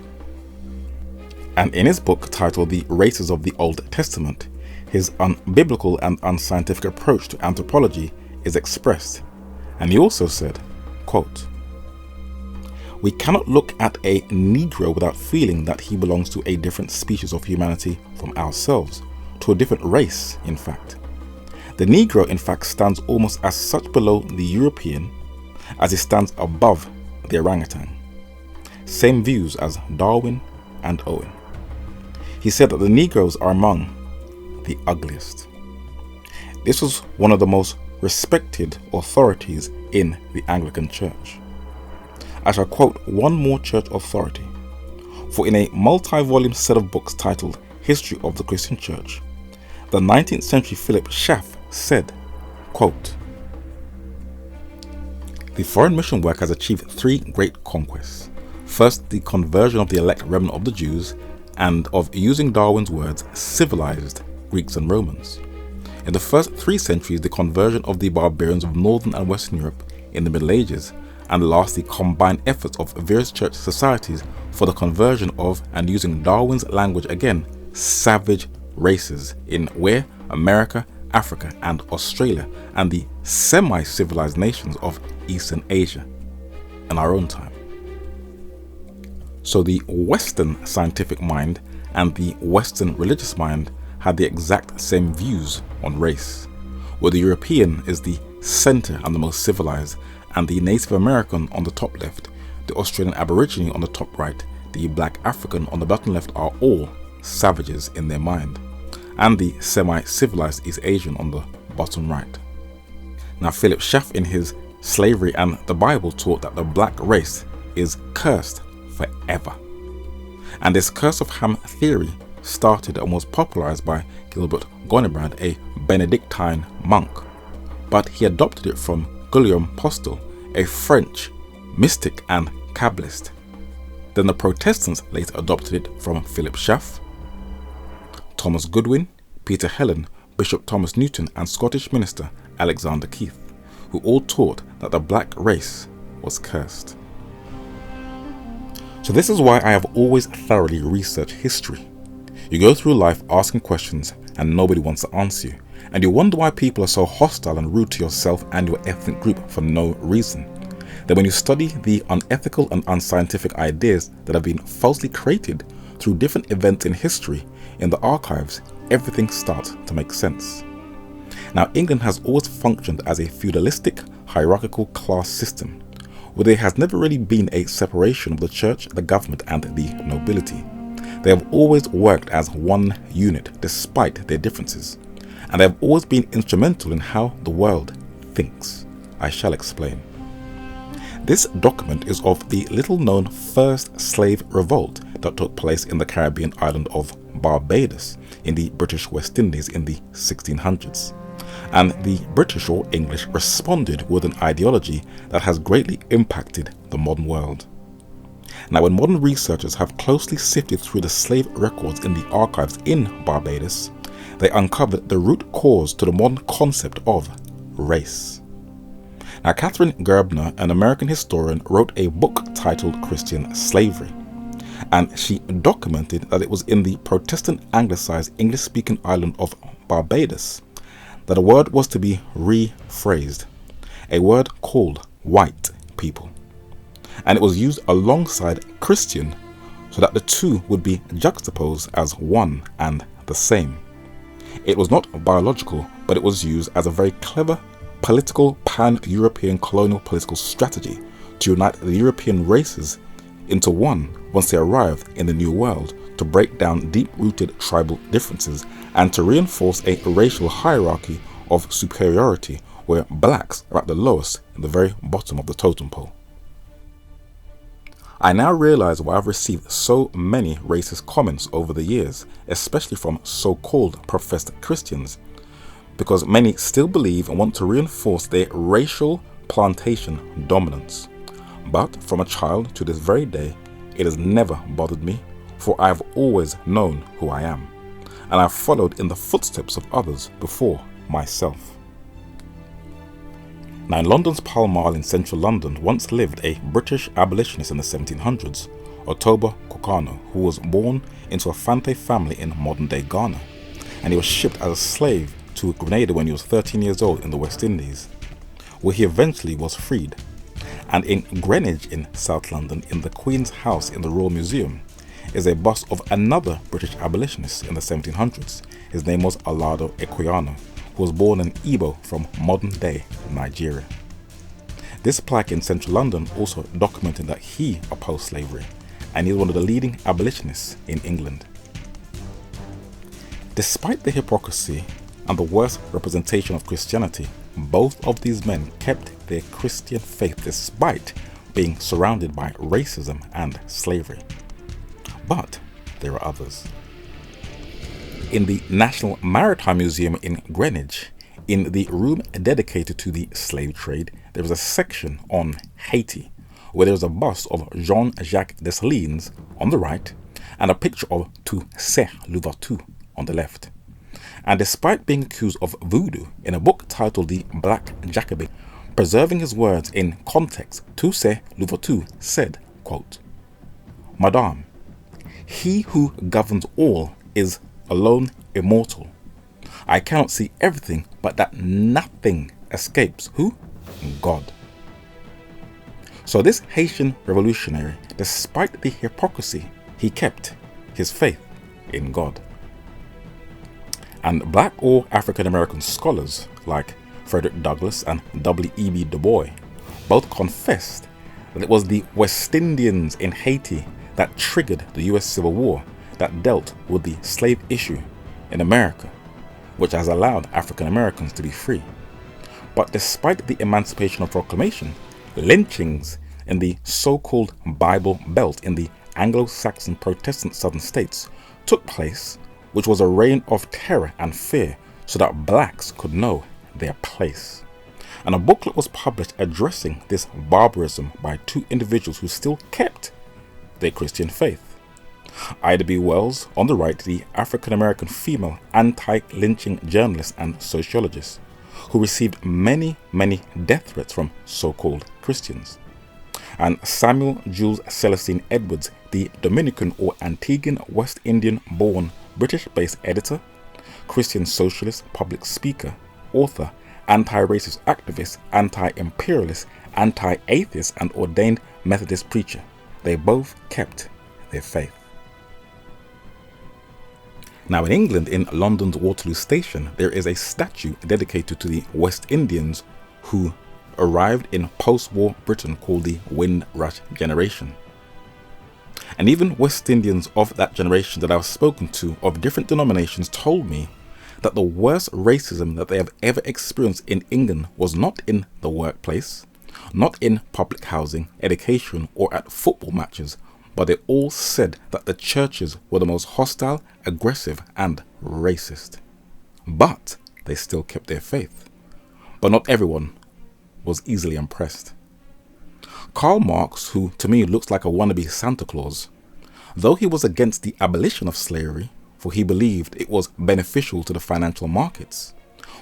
And in his book titled The Races of the Old Testament, his unbiblical and unscientific approach to anthropology is expressed. And he also said, quote, "We cannot look at a Negro without feeling that he belongs to a different species of humanity from ourselves, to a different race, in fact. The Negro, in fact, stands almost as such below the European as he stands above the orangutan." Same views as Darwin and Owen. He said that the Negroes are among the ugliest. This was one of the most respected authorities in the Anglican Church. I shall quote one more church authority, for in a multi-volume set of books titled History of the Christian Church, the 19th century Philip Schaff said, quote, "The foreign mission work has achieved three great conquests. First, the conversion of the elect remnant of the Jews, and of, using Darwin's words, civilized Greeks and Romans. In the first 3 centuries, the conversion of the barbarians of Northern and Western Europe in the Middle Ages, and lastly, combined efforts of various church societies for the conversion of, and using Darwin's language again, savage races in where America, Africa and Australia, and the semi-civilized nations of Eastern Asia in our own time." So the Western scientific mind and the Western religious mind had the exact same views on race, where the European is the center and the most civilized, and the Native American on the top left, the Australian Aborigine on the top right, the black African on the bottom left are all savages in their mind, and the semi-civilized East Asian on the bottom right. Now, Philip Schaff in his Slavery and the Bible taught that the black race is cursed forever. And this curse of Ham theory started and was popularized by Gilbert Gonnebrand, a Benedictine monk, but he adopted it from Guillaume Postel, a French mystic and Kabbalist. Then the Protestants later adopted it from Philip Schaff, Thomas Goodwin, Peter Helen, Bishop Thomas Newton, and Scottish minister Alexander Keith, who all taught that the black race was cursed. So this is why I have always thoroughly researched history. You go through life asking questions and nobody wants to answer you, and you wonder why people are so hostile and rude to yourself and your ethnic group for no reason. Then when you study the unethical and unscientific ideas that have been falsely created through different events in history in the archives, everything starts to make sense. Now, England has always functioned as a feudalistic, hierarchical class system, where there has never really been a separation of the church, the government, and the nobility. They have always worked as one unit, despite their differences, and they have always been instrumental in how the world thinks. I shall explain. This document is of the little-known first slave revolt that took place in the Caribbean island of Barbados in the British West Indies in the 1600s. And the British or English responded with an ideology that has greatly impacted the modern world. Now, when modern researchers have closely sifted through the slave records in the archives in Barbados, they uncovered the root cause to the modern concept of race. Now, Catherine Gerbner, an American historian, wrote a book titled Christian Slavery, and she documented that it was in the Protestant anglicized English-speaking island of Barbados that a word was to be rephrased, a word called white people, and it was used alongside Christian so that the two would be juxtaposed as one and the same. It was not biological, but it was used as a very clever political pan-European colonial political strategy to unite the European races into one once they arrived in the New World, to break down deep-rooted tribal differences and to reinforce a racial hierarchy of superiority where blacks are at the lowest in the very bottom of the totem pole. I now realize why I've received so many racist comments over the years, especially from so-called professed Christians, because many still believe and want to reinforce their racial plantation dominance. But from a child to this very day, it has never bothered me, for I have always known who I am, and I have followed in the footsteps of others before myself. Now, in London's Pall Mall in central London once lived a British abolitionist in the 1700s, Otobo Kokano, who was born into a Fante family in modern-day Ghana, and he was shipped as a slave to Grenada when he was 13 years old in the West Indies, where he eventually was freed. And in Greenwich in South London, in the Queen's House in the Royal Museum, is a bust of another British abolitionist in the 1700s. His name was Alado Equiano, who was born in Igbo from modern-day Nigeria. This plaque in central London also documented that he opposed slavery, and he was one of the leading abolitionists in England. Despite the hypocrisy and the worst representation of Christianity, both of these men kept their Christian faith despite being surrounded by racism and slavery. But there are others. In the National Maritime Museum in Greenwich, in the room dedicated to the slave trade, there is a section on Haiti, where there is a bust of Jean-Jacques Dessalines on the right and a picture of Toussaint Louverture on the left. And despite being accused of voodoo in a book titled The Black Jacobin, preserving his words in context, Toussaint Louverture said, quote, "Madame, he who governs all is alone immortal. I cannot see everything, but that nothing escapes who? God." So this Haitian revolutionary, despite the hypocrisy, he kept his faith in God. And black or African American scholars like Frederick Douglass and W.E.B. Du Bois both confessed that it was the West Indians in Haiti that triggered the US Civil War that dealt with the slave issue in America, which has allowed African Americans to be free. But despite the Emancipation Proclamation, lynchings in the so-called Bible Belt in the Anglo-Saxon Protestant southern states took place, which was a reign of terror and fear so that blacks could know their place. And a booklet was published addressing this barbarism by two individuals who still kept their Christian faith. Ida B. Wells, on the right, the African-American female anti-lynching journalist and sociologist, who received many death threats from so-called Christians. And Samuel Jules Celestine Edwards, the Dominican or Antiguan West Indian-born British-based editor, Christian socialist, public speaker, author, anti-racist activist, anti-imperialist, anti-atheist, and ordained Methodist preacher. They both kept their faith. Now in England, in London's Waterloo Station, there is a statue dedicated to the West Indians who arrived in post-war Britain called the Windrush generation. And even West Indians of that generation that I've spoken to of different denominations told me that the worst racism that they have ever experienced in England was not in the workplace, not in public housing, education, or at football matches, but they all said that the churches were the most hostile, aggressive, and racist. But they still kept their faith. But not everyone was easily impressed. Karl Marx, who to me looks like a wannabe Santa Claus, though he was against the abolition of slavery, for he believed it was beneficial to the financial markets,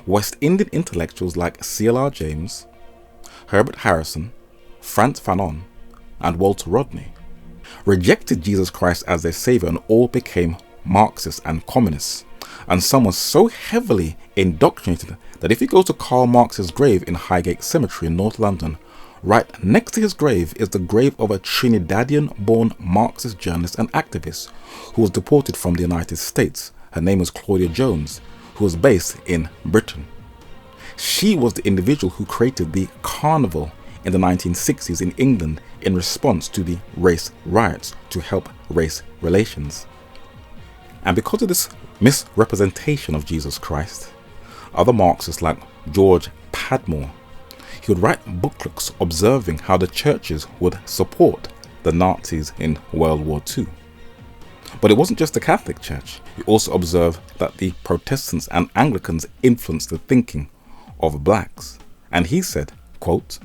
West Indian intellectuals like C.L.R. James, Herbert Harrison, Frantz Fanon, and Walter Rodney rejected Jesus Christ as their savior and all became Marxists and communists. And some were so heavily indoctrinated that if you go to Karl Marx's grave in Highgate Cemetery in North London, right next to his grave is the grave of a Trinidadian-born Marxist journalist and activist who was deported from the United States. Her name was Claudia Jones, who was based in Britain. She was the individual who created the carnival in the 1960s in England in response to the race riots to help race relations. And because of this misrepresentation of Jesus Christ, other Marxists like George Padmore, he would write booklets observing how the churches would support the Nazis in World War II. But it wasn't just the Catholic Church. He also observed that the Protestants and Anglicans influenced the thinking of blacks. And he said, quote,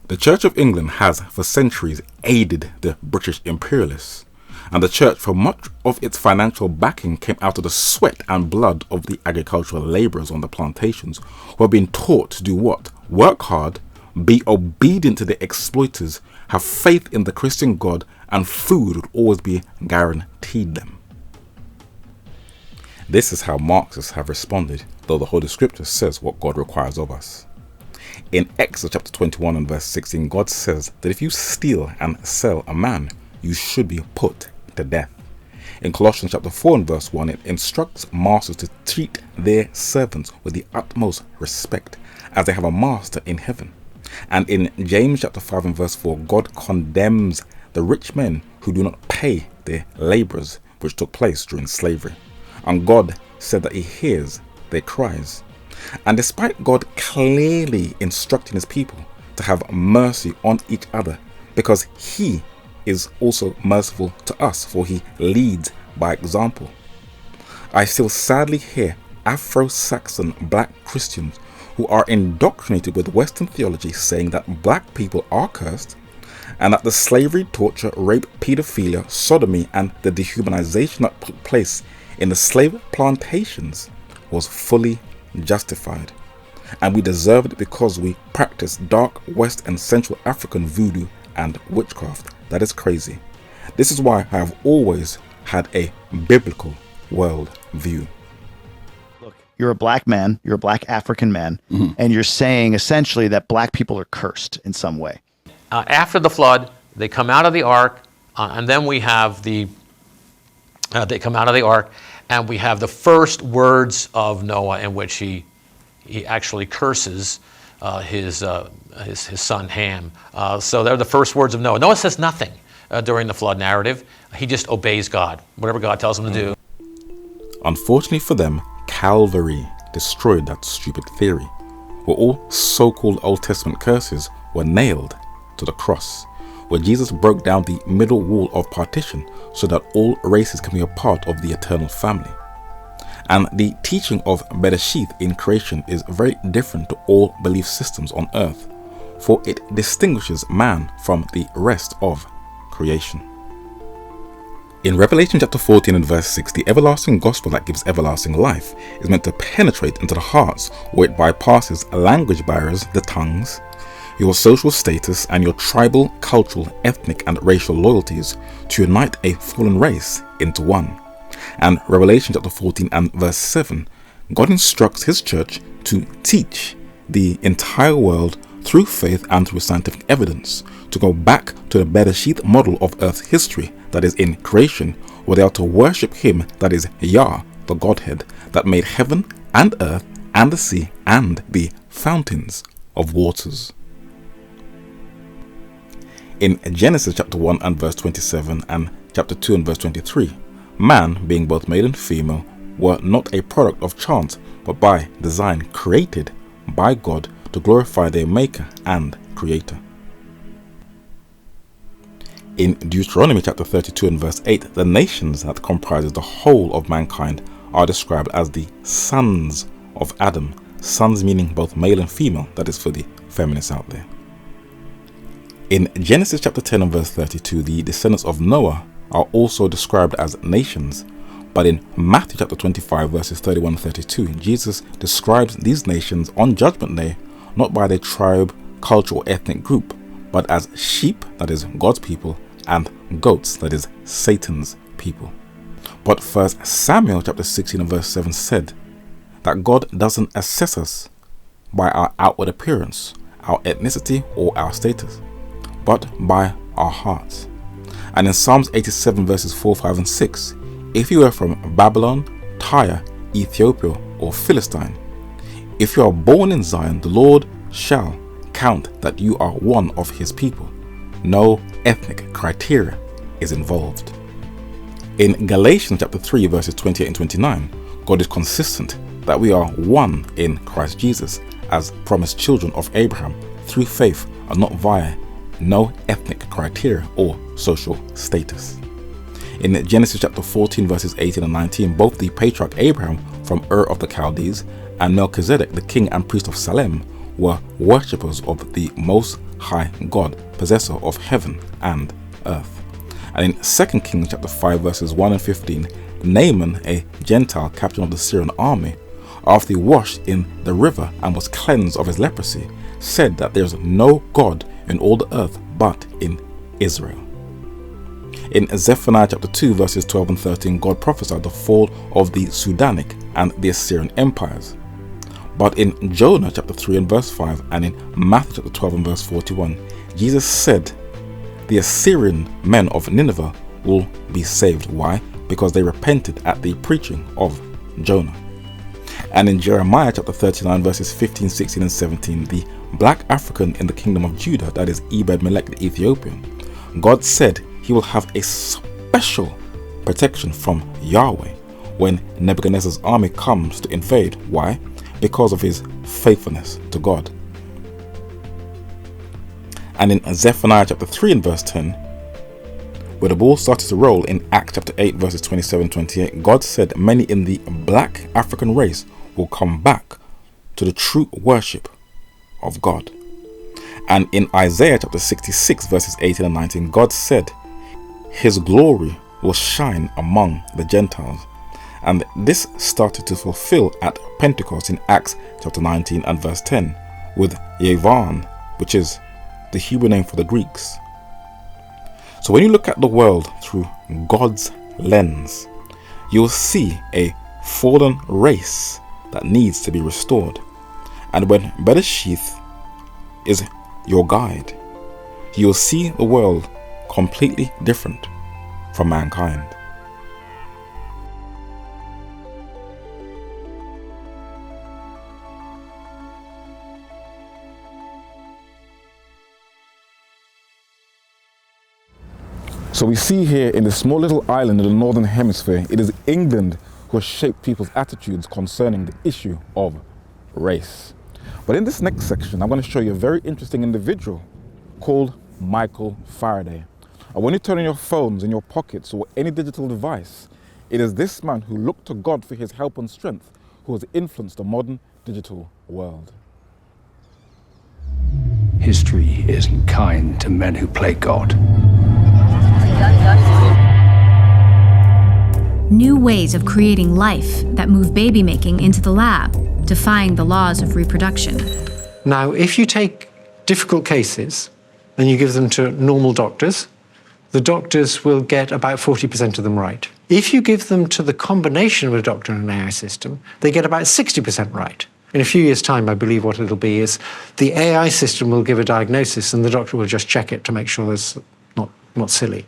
"The Church of England has for centuries aided the British imperialists, and the church for much of its financial backing came out of the sweat and blood of the agricultural labourers on the plantations who have been taught to do what? Work hard, be obedient to the exploiters, have faith in the Christian God, and food would always be guaranteed them." This is how Marxists have responded, though the Holy Scripture says what God requires of us. In Exodus chapter 21 and verse 16, God says that if you steal and sell a man, you should be put to death. In Colossians chapter 4 and verse 1, it instructs masters to treat their servants with the utmost respect, as they have a master in heaven. And in James chapter 5 and verse 4, God condemns the rich men who do not pay their laborers, which took place during slavery. And God said that he hears their cries. And despite God clearly instructing his people to have mercy on each other, because he is also merciful to us, for he leads by example, I still sadly hear Afro-Saxon black Christians who are indoctrinated with Western theology saying that black people are cursed, and that the slavery, torture, rape, pedophilia, sodomy, and the dehumanization that took place in the slave plantations was fully justified, and we deserve it because we practice dark West and Central African voodoo and witchcraft. That is crazy. This is why I have always had a biblical world view. Look, you're a black man, you're a black African man, and you're saying essentially that black people are cursed in some way. After the flood, they come out of the ark, and then we have they come out of the ark, and we have the first words of Noah in which he actually curses his son Ham. So they're the first words of Noah. Noah says nothing. during the flood narrative. He just obeys God, whatever God tells him to do. Unfortunately for them, Calvary destroyed that stupid theory, where all so-called Old Testament curses were nailed to the cross, where Jesus broke down the middle wall of partition so that all races can be a part of the eternal family. And the teaching of Bereshith in creation is very different to all belief systems on earth, for it distinguishes man from the rest of creation. In Revelation chapter 14 and verse 6, the everlasting gospel that gives everlasting life is meant to penetrate into the hearts, where it bypasses language barriers, the tongues, your social status, and your tribal, cultural, ethnic, and racial loyalties to unite a fallen race into one. And Revelation chapter 14 and verse 7, God instructs his church to teach the entire world through faith and through scientific evidence to go back to the Bereshith model of Earth's history, that is in creation, where they are to worship him, that is Yah, the Godhead, that made heaven and earth and the sea and the fountains of waters. In Genesis chapter 1 and verse 27 and chapter 2 and verse 23, man, being both male and female, were not a product of chance, but by design created by God to glorify their maker and creator. In Deuteronomy chapter 32 and verse 8, the nations that comprises the whole of mankind are described as the sons of Adam, sons meaning both male and female, that is for the feminists out there. In Genesis chapter 10 and verse 32, the descendants of Noah are also described as nations, but in Matthew chapter 25 verses 31 and 32, Jesus describes these nations on Judgment Day not by their tribe, culture, or ethnic group, but as sheep, that is God's people, and goats, that is Satan's people. But 1 Samuel chapter 16 and verse 7 said that God doesn't assess us by our outward appearance, our ethnicity, or our status, but by our hearts. And in Psalms 87 verses 4, 5, and 6, if you were from Babylon, Tyre, Ethiopia, or Philistine, if you are born in Zion, the Lord shall count that you are one of his people. No ethnic criteria is involved. In Galatians chapter 3 verses 28 and 29, God is consistent that we are one in Christ Jesus as promised children of Abraham through faith and not via no ethnic criteria or social status. In Genesis chapter 14 verses 18 and 19, both the patriarch Abraham from Ur of the Chaldees and Melchizedek, the king and priest of Salem, were worshippers of the Most High God, possessor of heaven and earth. And in 2 Kings chapter 5 verses 1 and 15, Naaman, a Gentile captain of the Syrian army, after he washed in the river and was cleansed of his leprosy, said that there is no God in all the earth but in Israel. In Zephaniah chapter 2 verses 12 and 13, God prophesied the fall of the Sudanic and the Assyrian empires. But in Jonah chapter 3 and verse 5 and in Matthew chapter 12 and verse 41, Jesus said the Assyrian men of Nineveh will be saved. Why? Because they repented at the preaching of Jonah. And in Jeremiah chapter 39 verses 15, 16 and 17, the black African in the kingdom of Judah, that is Ebed-Melech the Ethiopian, God said he will have a special protection from Yahweh when Nebuchadnezzar's army comes to invade. Why? Because of his faithfulness to God. And in Zephaniah chapter 3 and verse 10, where the ball started to roll in Acts chapter 8 verses 27 and 28, God said many in the black African race will come back to the true worship of God. And in Isaiah chapter 66 verses 18 and 19, God said his glory will shine among the Gentiles. And this started to fulfill at Pentecost in Acts chapter 19 and verse 10 with Yevan, which is the Hebrew name for the Greeks. So when you look at the world through God's lens, you'll see a fallen race that needs to be restored. And when Bereshith is your guide, you'll see the world completely different from mankind. So we see here in this small little island in the Northern Hemisphere, it is England who has shaped people's attitudes concerning the issue of race. But in this next section, I'm going to show you a very interesting individual called Michael Faraday. And when you turn on your phones, in your pockets, or any digital device, it is this man who looked to God for his help and strength who has influenced the modern digital world. History isn't kind to men who play God. New ways of creating life that move baby making into the lab, defying the laws of reproduction. Now, if you take difficult cases and you give them to normal doctors, the doctors will get about 40% of them right. If you give them to the combination of a doctor and an AI system, they get about 60% right. In a few years' time, I believe what it'll be is the AI system will give a diagnosis and the doctor will just check it to make sure it's not silly.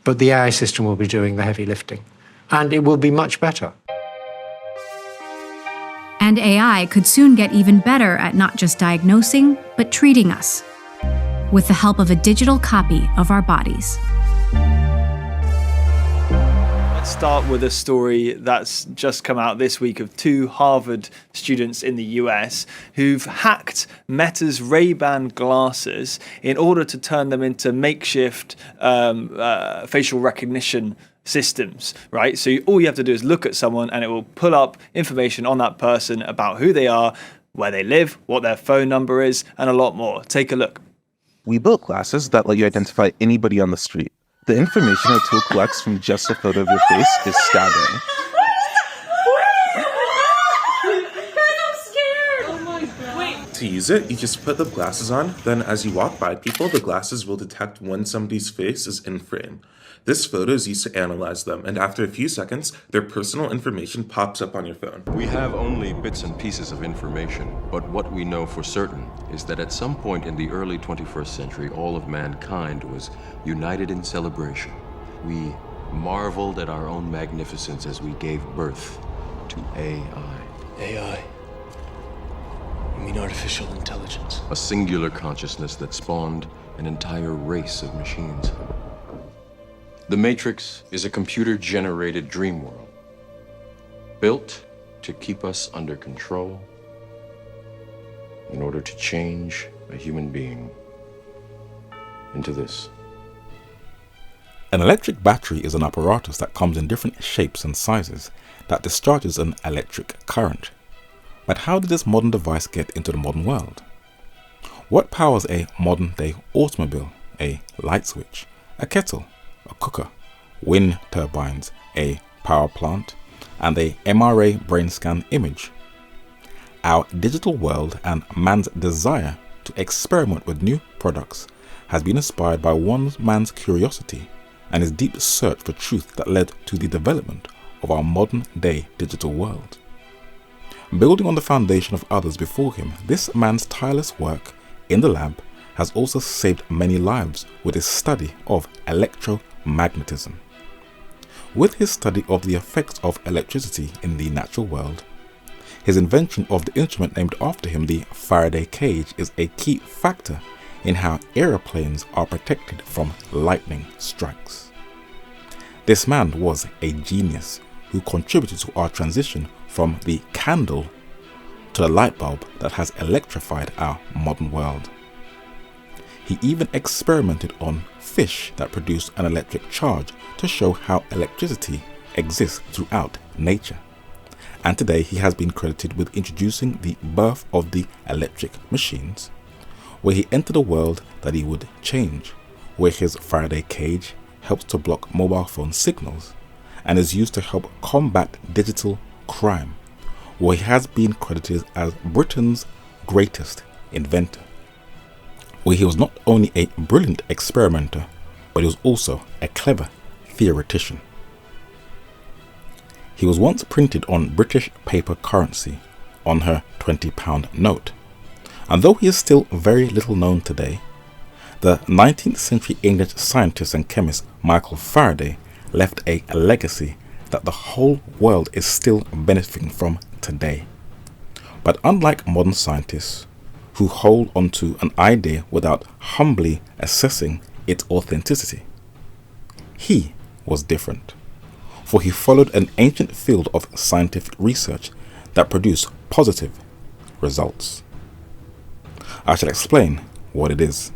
But the AI system will be doing the heavy lifting. And it will be much better. And AI could soon get even better at not just diagnosing, but treating us, with the help of a digital copy of our bodies. Let's start with a story that's just come out this week of two Harvard students in the US who've hacked Meta's Ray-Ban glasses in order to turn them into makeshift facial recognition systems, right? So all you have to do is look at someone and it will pull up information on that person about who they are, where they live, what their phone number is, and a lot more. Take a look. We built glasses that let you identify anybody on the street. The information our tool collects from just a photo of your face is staggering. To use it, you just put the glasses on, then as you walk by people, the glasses will detect when somebody's face is in frame. This photo is used to analyze them, and after a few seconds, their personal information pops up on your phone. We have only bits and pieces of information, but what we know for certain is that at some point in the early 21st century, all of mankind was united in celebration. We marveled at our own magnificence as we gave birth to AI. AI? You mean artificial intelligence? A singular consciousness that spawned an entire race of machines. The Matrix is a computer-generated dream world, built to keep us under control in order to change a human being into this. An electric battery is an apparatus that comes in different shapes and sizes that discharges an electric current. But how did this modern device get into the modern world? What powers a modern-day automobile, a light switch, a kettle, a cooker, wind turbines, a power plant, and a MRI brain scan image? Our digital world and man's desire to experiment with new products has been inspired by one man's curiosity and his deep search for truth that led to the development of our modern-day digital world. Building on the foundation of others before him, this man's tireless work in the lab has also saved many lives with his study of electromagnetism. With his study of the effects of electricity in the natural world, his invention of the instrument named after him, the Faraday cage, is a key factor in how aeroplanes are protected from lightning strikes. This man was a genius who contributed to our transition from the candle to the light bulb that has electrified our modern world. He even experimented on fish that produced an electric charge to show how electricity exists throughout nature. And today he has been credited with introducing the birth of the electric machines, where he entered a world that he would change, where his Faraday cage helps to block mobile phone signals and is used to help combat digital crime, where he has been credited as Britain's greatest inventor, where he was not only a brilliant experimenter, but he was also a clever theoretician. He was once printed on British paper currency on her £20 note, and though he is still very little known today, the 19th century English scientist and chemist Michael Faraday left a legacy that the whole world is still benefiting from today. But unlike modern scientists who hold onto an idea without humbly assessing its authenticity, he was different, for he followed an ancient field of scientific research that produced positive results. I shall explain what it is.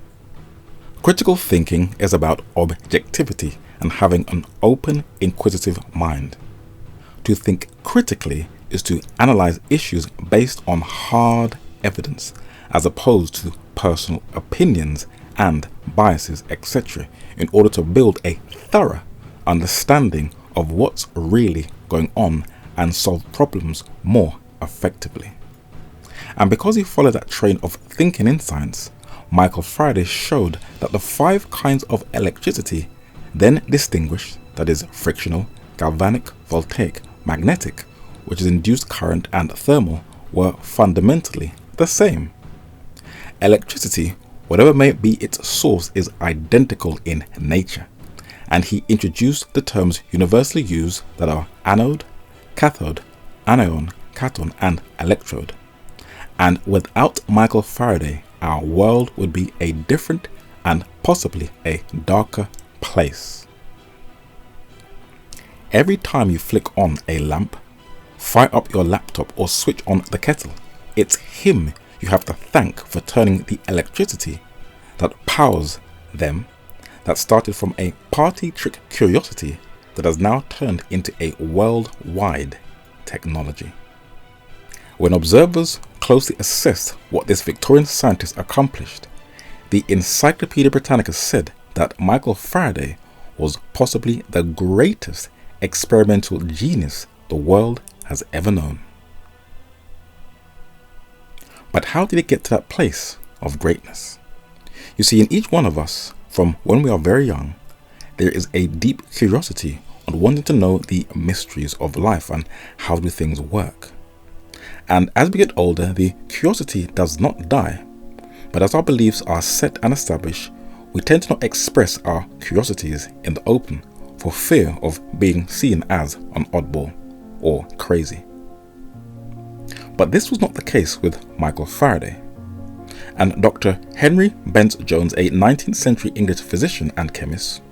Critical thinking is about objectivity and having an open, inquisitive mind. To think critically is to analyze issues based on hard evidence, as opposed to personal opinions and biases, etc., in order to build a thorough understanding of what's really going on and solve problems more effectively. And because he followed that train of thinking in science, Michael Faraday showed that the 5 kinds of electricity then distinguished, that is frictional, galvanic, voltaic, magnetic, which is induced current, and thermal, were fundamentally the same. Electricity, whatever may be its source, is identical in nature, and he introduced the terms universally used that are anode, cathode, anion, caton, and electrode. And without Michael Faraday, our world would be a different and possibly a darker place. Every time you flick on a lamp, fire up your laptop, or switch on the kettle, it's him you have to thank for turning the electricity that powers them, that started from a party trick curiosity that has now turned into a worldwide technology. When observers closely assessed what this Victorian scientist accomplished, the Encyclopedia Britannica said that Michael Faraday was possibly the greatest experimental genius the world has ever known. But how did it get to that place of greatness? You see, in each one of us, from when we are very young, there is a deep curiosity on wanting to know the mysteries of life and how do things work. And as we get older, the curiosity does not die, but as our beliefs are set and established, we tend to not express our curiosities in the open for fear of being seen as an oddball or crazy. But this was not the case with Michael Faraday. And Dr. Henry Bent Jones, a 19th century English physician and chemist,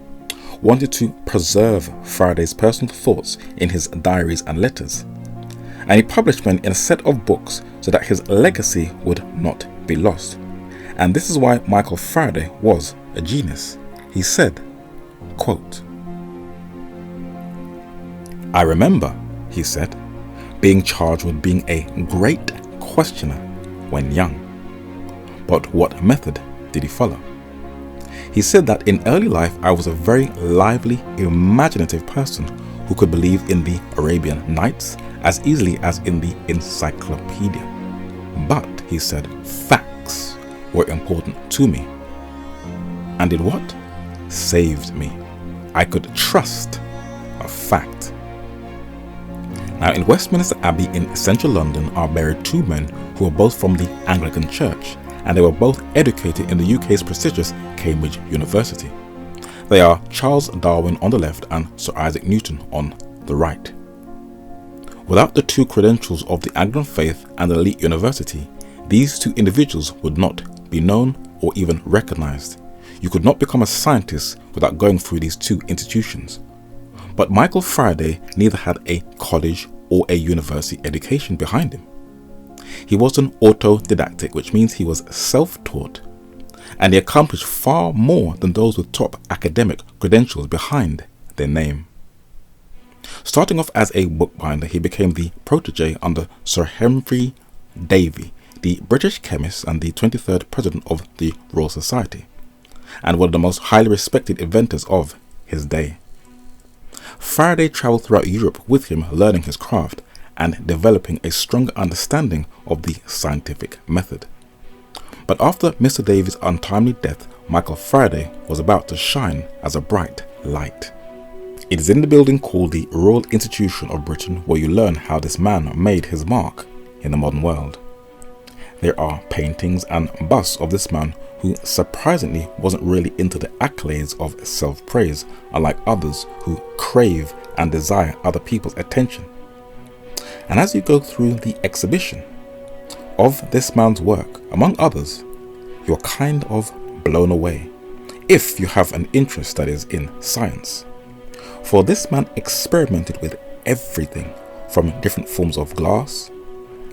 wanted to preserve Faraday's personal thoughts in his diaries and letters, and he published them in a set of books so that his legacy would not be lost. And this is why Michael Faraday was a genius. He said, quote, "I remember," he said, "being charged with being a great questioner when young. But what method did he follow? He said that in early life I was a very lively, imaginative person who could believe in the Arabian Nights as easily as in the encyclopedia. But, he said, facts were important to me. And did what? Saved me. I could trust a fact." Now, in Westminster Abbey in central London are buried 2 men who were both from the Anglican Church, and they were both educated in the UK's prestigious Cambridge University. They are Charles Darwin on the left and Sir Isaac Newton on the right. Without the 2 credentials of the Anglican faith and the elite university, these 2 individuals would not be known or even recognized. You could not become a scientist without going through these 2 institutions. But Michael Faraday neither had a college or a university education behind him. He was an autodidactic, which means he was self-taught, and he accomplished far more than those with top academic credentials behind their name. Starting off as a bookbinder, he became the protege under Sir Humphrey Davy, the British chemist and the 23rd president of the Royal Society, and one of the most highly respected inventors of his day. Faraday travelled throughout Europe with him, learning his craft and developing a stronger understanding of the scientific method. But after Mr. Davy's untimely death, Michael Faraday was about to shine as a bright light. It is in the building called the Royal Institution of Britain where you learn how this man made his mark in the modern world. There are paintings and busts of this man who surprisingly wasn't really into the accolades of self-praise, unlike others who crave and desire other people's attention. And as you go through the exhibition of this man's work, among others, you're kind of blown away, if you have an interest that is in science. For this man experimented with everything from different forms of glass,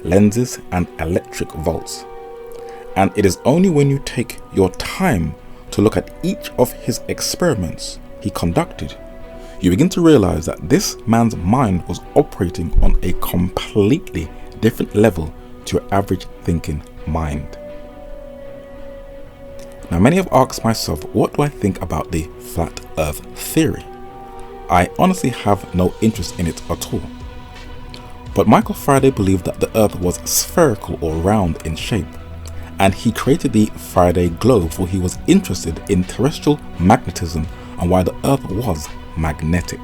lenses and electric volts. And it is only when you take your time to look at each of his experiments he conducted, you begin to realize that this man's mind was operating on a completely different level to your average thinking mind. Now, many have asked myself, what do I think about the flat earth theory? I honestly have no interest in it at all. But Michael Faraday believed that the earth was spherical or round in shape, and he created the Faraday globe, for he was interested in terrestrial magnetism and why the earth was magnetic.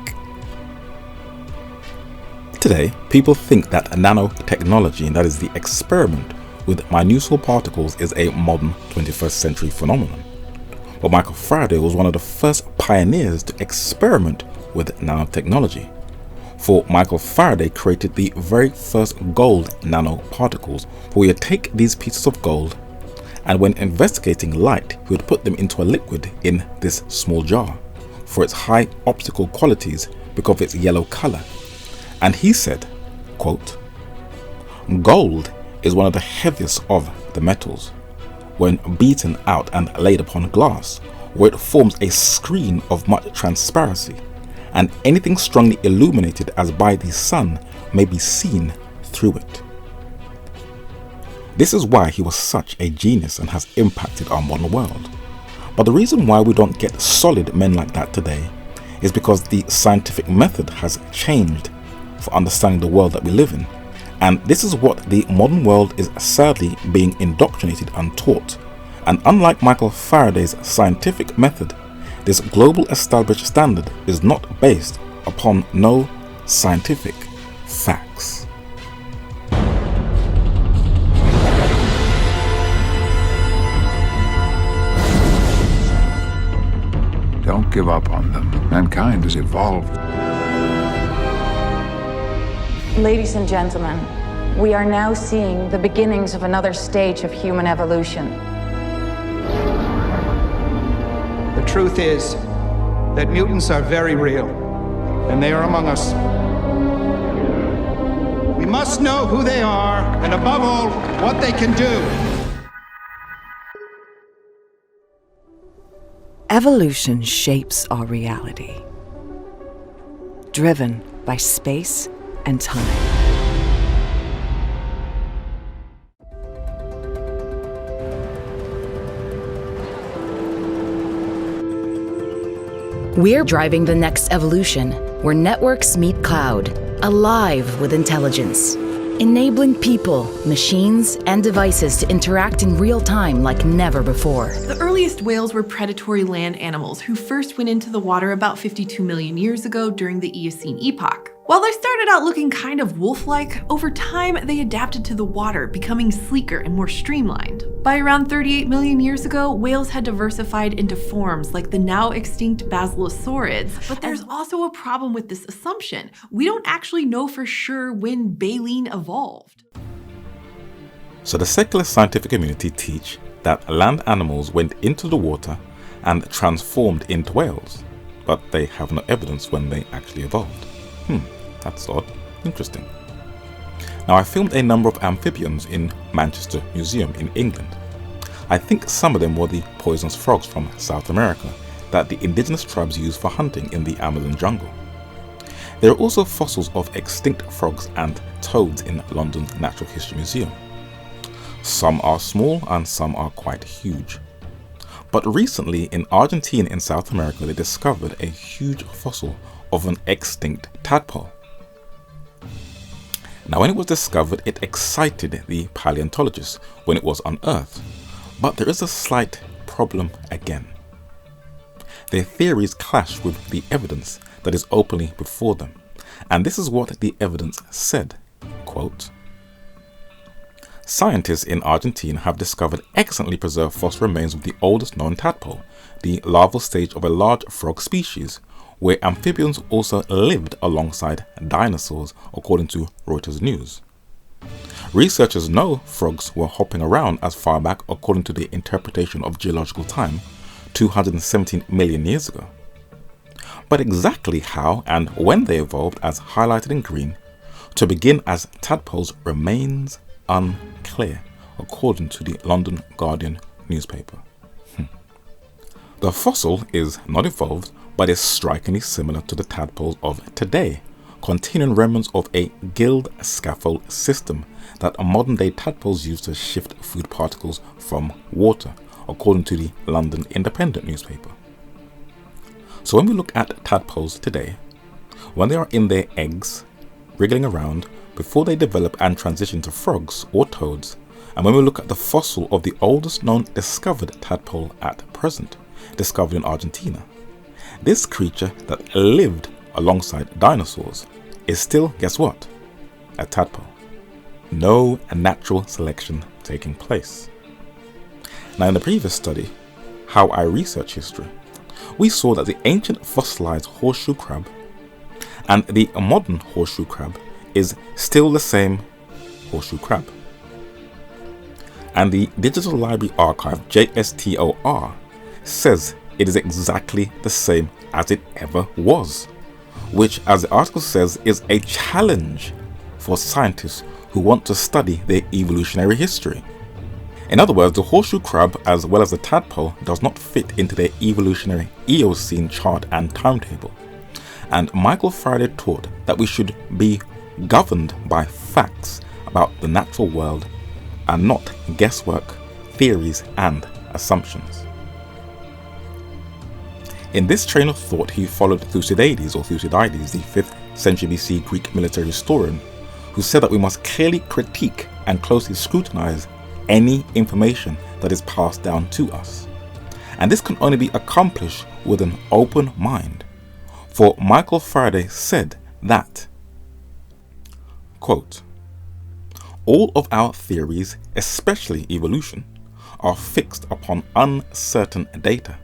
Today, people think that nanotechnology, and that is the experiment with minuscule particles, is a modern 21st century phenomenon. But Michael Faraday was one of the first pioneers to experiment with nanotechnology. For Michael Faraday created the very first gold nanoparticles, where he would take these pieces of gold, and when investigating light, he would put them into a liquid in this small jar for its high optical qualities because of its yellow color. And he said, quote, "Gold is one of the heaviest of the metals. When beaten out and laid upon glass, where it forms a screen of much transparency, and anything strongly illuminated as by the sun may be seen through it." This is why he was such a genius and has impacted our modern world. But the reason why we don't get solid men like that today is because the scientific method has changed for understanding the world that we live in. And this is what the modern world is sadly being indoctrinated and taught. And unlike Michael Faraday's scientific method, this global established standard is not based upon no scientific facts. Don't give up on them. Mankind has evolved. Ladies and gentlemen, we are now seeing the beginnings of another stage of human evolution. The truth is that mutants are very real, and they are among us. We must know who they are, and above all, what they can do. Evolution shapes our reality, driven by space and time. We're driving the next evolution, where networks meet cloud, alive with intelligence, enabling people, machines, and devices to interact in real time like never before. The earliest whales were predatory land animals who first went into the water about 52 million years ago during the Eocene epoch. While they started out looking kind of wolf-like, over time they adapted to the water, becoming sleeker and more streamlined. By around 38 million years ago, whales had diversified into forms like the now extinct basilosaurids. But there's also a problem with this assumption. We don't actually know for sure when baleen evolved. So the secular scientific community teach that land animals went into the water and transformed into whales, but they have no evidence when they actually evolved. That's odd. Interesting. Now, I filmed a number of amphibians in Manchester Museum in England. I think some of them were the poisonous frogs from South America that the indigenous tribes use for hunting in the Amazon jungle. There are also fossils of extinct frogs and toads in London's Natural History Museum. Some are small and some are quite huge. But recently in Argentina in South America, they discovered a huge fossil of an extinct tadpole. Now, when it was discovered, it excited the paleontologists when it was unearthed. But there is a slight problem again. Their theories clash with the evidence that is openly before them. And this is what the evidence said, quote, "Scientists in Argentina have discovered excellently preserved fossil remains of the oldest known tadpole, the larval stage of a large frog species, where amphibians also lived alongside dinosaurs, according to Reuters News. Researchers know frogs were hopping around as far back, according to the interpretation of geological time, 217 million years ago. But exactly how and when they evolved, as highlighted in green, to begin as tadpoles remains unclear, according to the London Guardian newspaper. The fossil is not evolved, but is strikingly similar to the tadpoles of today, containing remnants of a gilled scaffold system that modern-day tadpoles use to shift food particles from water, according to the London Independent newspaper. So when we look at tadpoles today, when they are in their eggs, wriggling around, before they develop and transition to frogs or toads, and when we look at the fossil of the oldest known discovered tadpole at present, discovered in Argentina, this creature that lived alongside dinosaurs is still, guess what? A tadpole. No natural selection taking place. Now, in the previous study, How I Research History, we saw that the ancient fossilized horseshoe crab and the modern horseshoe crab is still the same horseshoe crab. And the Digital Library Archive, JSTOR, says it is exactly the same as it ever was, which, as the article says, is a challenge for scientists who want to study their evolutionary history. In other words, the horseshoe crab, as well as the tadpole, does not fit into their evolutionary Eocene chart and timetable. And Michael Faraday taught that we should be governed by facts about the natural world and not guesswork, theories, and assumptions. In this train of thought, he followed Thucydides, the 5th century BC Greek military historian, who said that we must clearly critique and closely scrutinize any information that is passed down to us. And this can only be accomplished with an open mind. For Michael Faraday said that, quote, "All of our theories, especially evolution, are fixed upon uncertain data,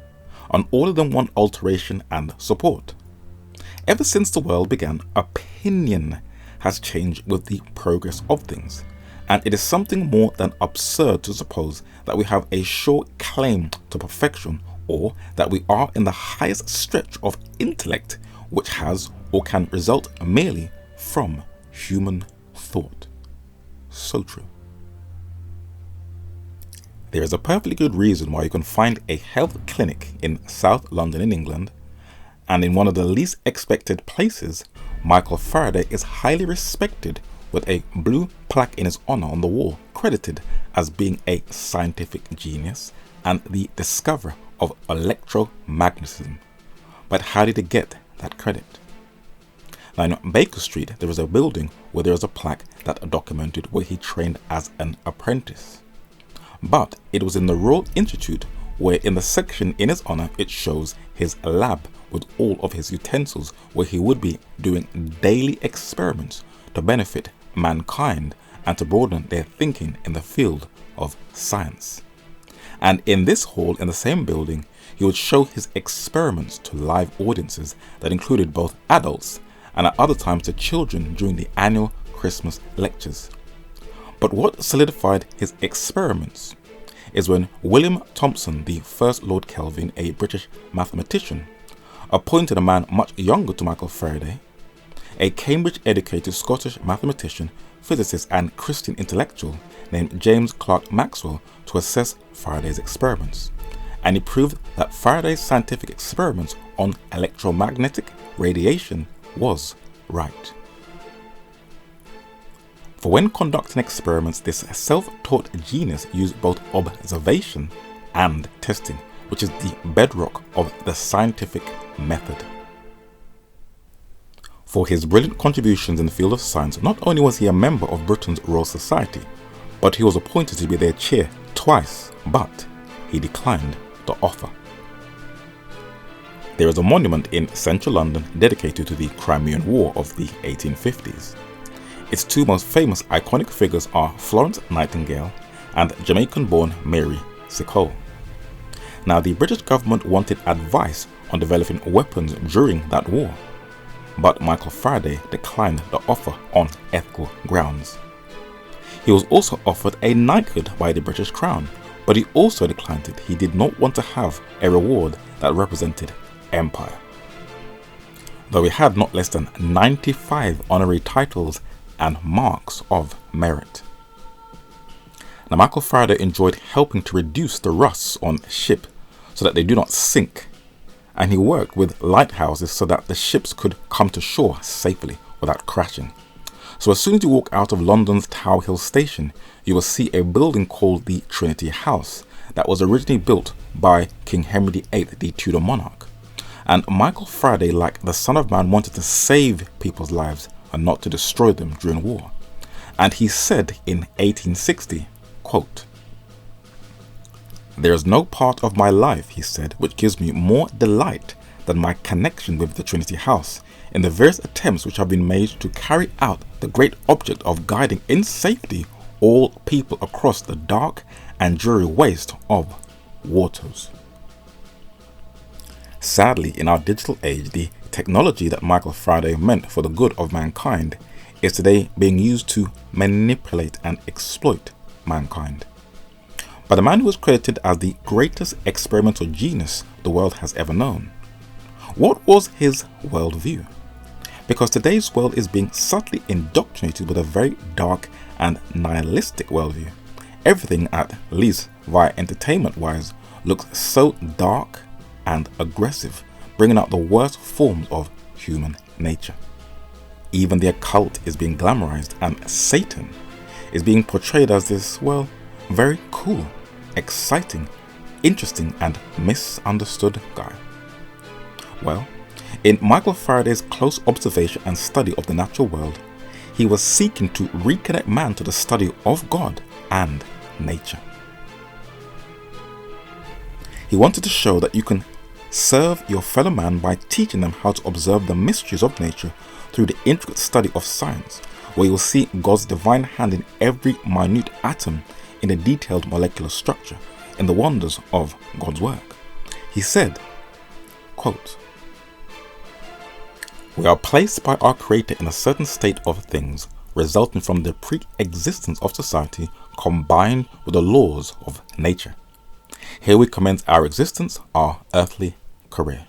and all of them want alteration and support. Ever since the world began, opinion has changed with the progress of things, and it is something more than absurd to suppose that we have a sure claim to perfection, or that we are in the highest stretch of intellect which has or can result merely from human thought." So true. There is a perfectly good reason why you can find a health clinic in South London in England, and in one of the least expected places, Michael Faraday is highly respected with a blue plaque in his honor on the wall, credited as being a scientific genius and the discoverer of electromagnetism. But how did he get that credit? Now, in Baker Street, there is a building where there is a plaque that documented where he trained as an apprentice. But it was in the Royal Institute where, in the section in his honor, it shows his lab with all of his utensils, where he would be doing daily experiments to benefit mankind and to broaden their thinking in the field of science. And in this hall in the same building, he would show his experiments to live audiences that included both adults and at other times to children during the annual Christmas lectures. But what solidified his experiments is when William Thomson, the first Lord Kelvin, a British mathematician, appointed a man much younger to Michael Faraday, a Cambridge-educated Scottish mathematician, physicist and Christian intellectual named James Clerk Maxwell, to assess Faraday's experiments. And he proved that Faraday's scientific experiments on electromagnetic radiation was right. For when conducting experiments, this self-taught genius used both observation and testing, which is the bedrock of the scientific method. For his brilliant contributions in the field of science, not only was he a member of Britain's Royal Society, but he was appointed to be their chair twice, but he declined the offer. There is a monument in central London dedicated to the Crimean War of the 1850s. Its two most famous iconic figures are Florence Nightingale and Jamaican-born Mary Seacole. Now, the British government wanted advice on developing weapons during that war, but Michael Faraday declined the offer on ethical grounds. He was also offered a knighthood by the British Crown, but he also declined it. He did not want to have a reward that represented empire. though he had not less than 95 honorary titles and marks of merit. Now, Michael Faraday enjoyed helping to reduce the rusts on ship so that they do not sink, and he worked with lighthouses so that the ships could come to shore safely without crashing. So as soon as you walk out of London's Tower Hill station, you will see a building called the Trinity House that was originally built by King Henry VIII, the Tudor monarch. And Michael Faraday, like the Son of Man, wanted to save people's lives and not to destroy them during war. And he said in 1860, quote, "There is no part of my life," he said, "which gives me more delight than my connection with the Trinity House in the various attempts which have been made to carry out the great object of guiding in safety all people across the dark and dreary waste of waters." Sadly, in our digital age, the technology that Michael Faraday meant for the good of mankind is today being used to manipulate and exploit mankind. But the man who was credited as the greatest experimental genius the world has ever known, what was his worldview? Because today's world is being subtly indoctrinated with a very dark and nihilistic worldview. Everything, at least via entertainment-wise, looks so dark and aggressive, bringing out the worst forms of human nature. Even the occult is being glamorized, and Satan is being portrayed as this, well, very cool, exciting, interesting, and misunderstood guy. Well, in Michael Faraday's close observation and study of the natural world, he was seeking to reconnect man to the study of God and nature. He wanted to show that you can serve your fellow man by teaching them how to observe the mysteries of nature through the intricate study of science, where you will see God's divine hand in every minute atom, in a detailed molecular structure, in the wonders of God's work. He said, quote, "We are placed by our Creator in a certain state of things, resulting from the pre-existence of society combined with the laws of nature. Here we commence our existence, our earthly career."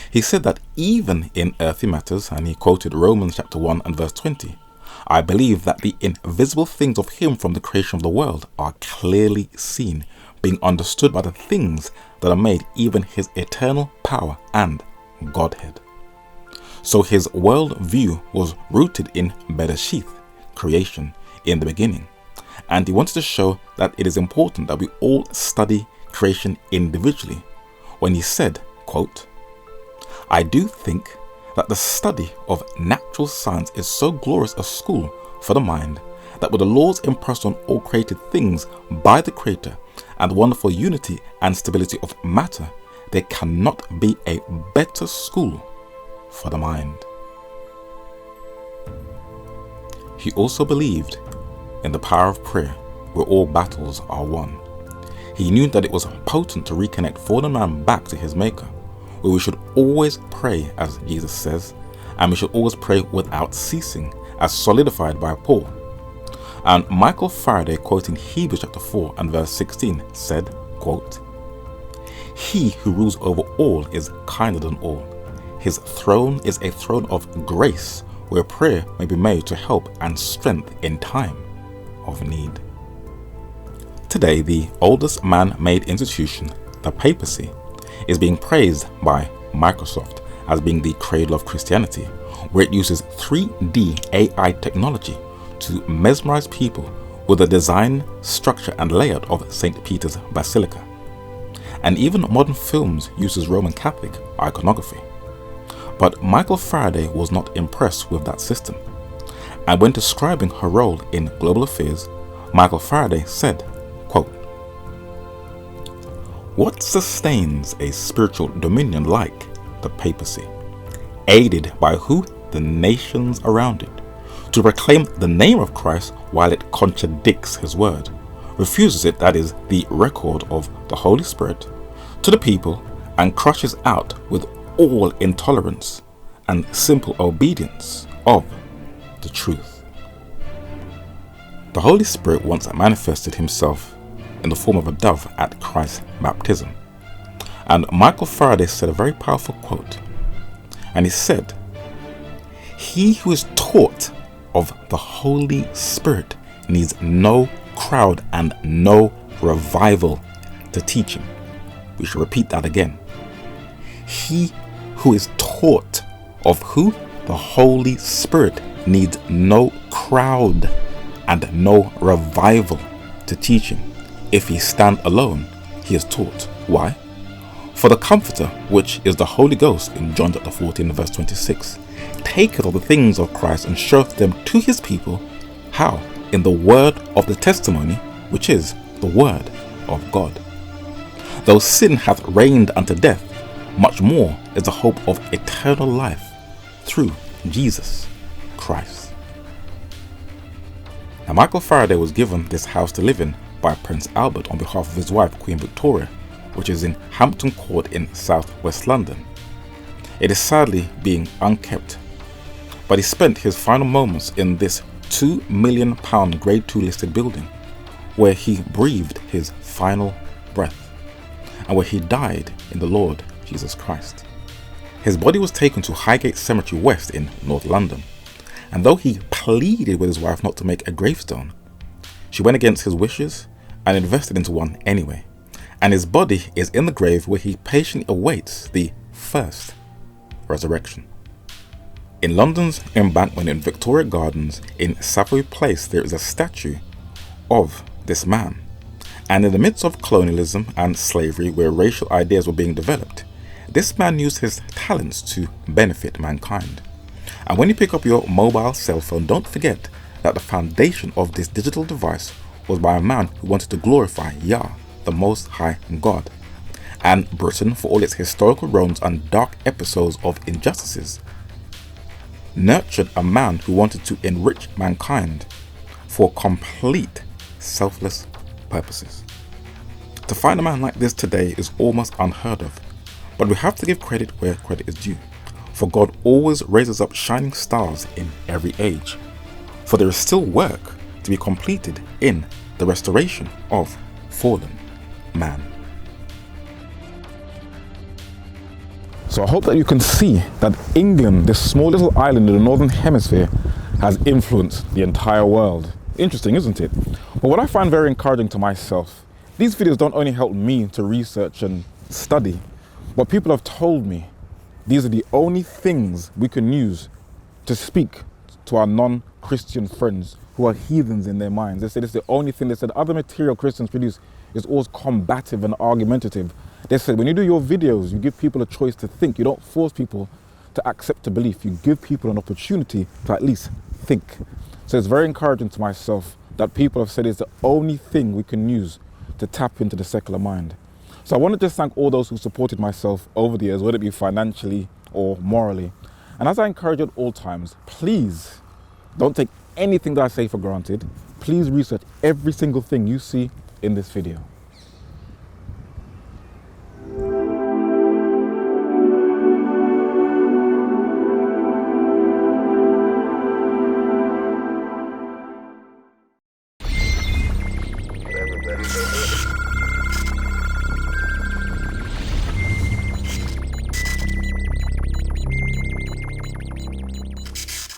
He said that even in earthly matters, and he quoted Romans chapter 1 and verse 20, "I believe that the invisible things of him from the creation of the world are clearly seen, being understood by the things that are made, even his eternal power and Godhead." So his world view was rooted in Bereshith, creation, in the beginning. And he wanted to show that it is important that we all study creation individually, when he said, quote, "I do think that the study of natural science is so glorious a school for the mind, that with the laws impressed on all created things by the Creator and the wonderful unity and stability of matter, there cannot be a better school for the mind." He also believed in the power of prayer, where all battles are won. He knew that it was potent to reconnect fallen man back to his Maker, where we should always pray, as Jesus says, and we should always pray without ceasing, as solidified by Paul. And Michael Faraday, quoting Hebrews chapter 4 and verse 16, said, quote, "He who rules over all is kinder than all. His throne is a throne of grace, where prayer may be made to help and strength in time of need." Today, the oldest man-made institution, the papacy, is being praised by Microsoft as being the cradle of Christianity, where it uses 3D AI technology to mesmerize people with the design, structure, and layout of St. Peter's Basilica. And even modern films uses Roman Catholic iconography. But Michael Faraday was not impressed with that system. And when describing her role in global affairs, Michael Faraday said, quote, "What sustains a spiritual dominion like the papacy, aided by who? The nations around it, to proclaim the name of Christ while it contradicts his word, refuses it, that is, the record of the Holy Spirit, to the people, and crushes out with all intolerance and simple obedience of the truth." The Holy Spirit once manifested himself in the form of a dove at Christ's baptism. And Michael Faraday said a very powerful quote, And he said, "He who is taught of the Holy Spirit needs no crowd and no revival to teach him." We should repeat that again. He who is taught of who? The Holy Spirit needs no crowd and no revival to teach him. If he stand alone, he is taught. Why? For the Comforter, which is the Holy Ghost, in John chapter 14 verse 26, taketh of the things of Christ and showeth them to his people. How? In the word of the testimony, which is the word of God. Though sin hath reigned unto death, much more is the hope of eternal life through Jesus Christ. Now, Michael Faraday was given this house to live in by Prince Albert on behalf of his wife, Queen Victoria, which is in Hampton Court in southwest London. It is sadly being unkept, but he spent his final moments in this £2 million Grade 2 listed building, where he breathed his final breath, and where he died in the Lord Jesus Christ. His body was taken to Highgate Cemetery West in North London, and though he pleaded with his wife not to make a gravestone, she went against his wishes and invested into one anyway, and his body is in the grave where he patiently awaits the first resurrection. In London's Embankment in Victoria Gardens in Savoy Place, there is a statue of this man, and in the midst of colonialism and slavery, where racial ideas were being developed, this man used his talents to benefit mankind. And when you pick up your mobile cell phone, don't forget that the foundation of this digital device was by a man who wanted to glorify Yah, the Most High God. And Britain, for all its historical wrongs and dark episodes of injustices, nurtured a man who wanted to enrich mankind for complete selfless purposes. To find a man like this today is almost unheard of, but we have to give credit where credit is due, for God always raises up shining stars in every age, for there is still work to be completed in the restoration of fallen man. So I hope that you can see that England, this small little island in the northern hemisphere, has influenced the entire world. Interesting, isn't it? But what I find very encouraging to myself, these videos don't only help me to research and study, but people have told me these are the only things we can use to speak to our non-Christian friends who are heathens in their minds. They said it's the only thing. They said other material Christians produce is always combative and argumentative. They said when you do your videos, you give people a choice to think. You don't force people to accept a belief. You give people an opportunity to at least think. So it's very encouraging to myself that people have said it's the only thing we can use to tap into the secular mind. So I want to just thank all those who supported myself over the years, whether it be financially or morally. And as I encourage at all times, please don't take anything that I say for granted. Please research every single thing you see in this video.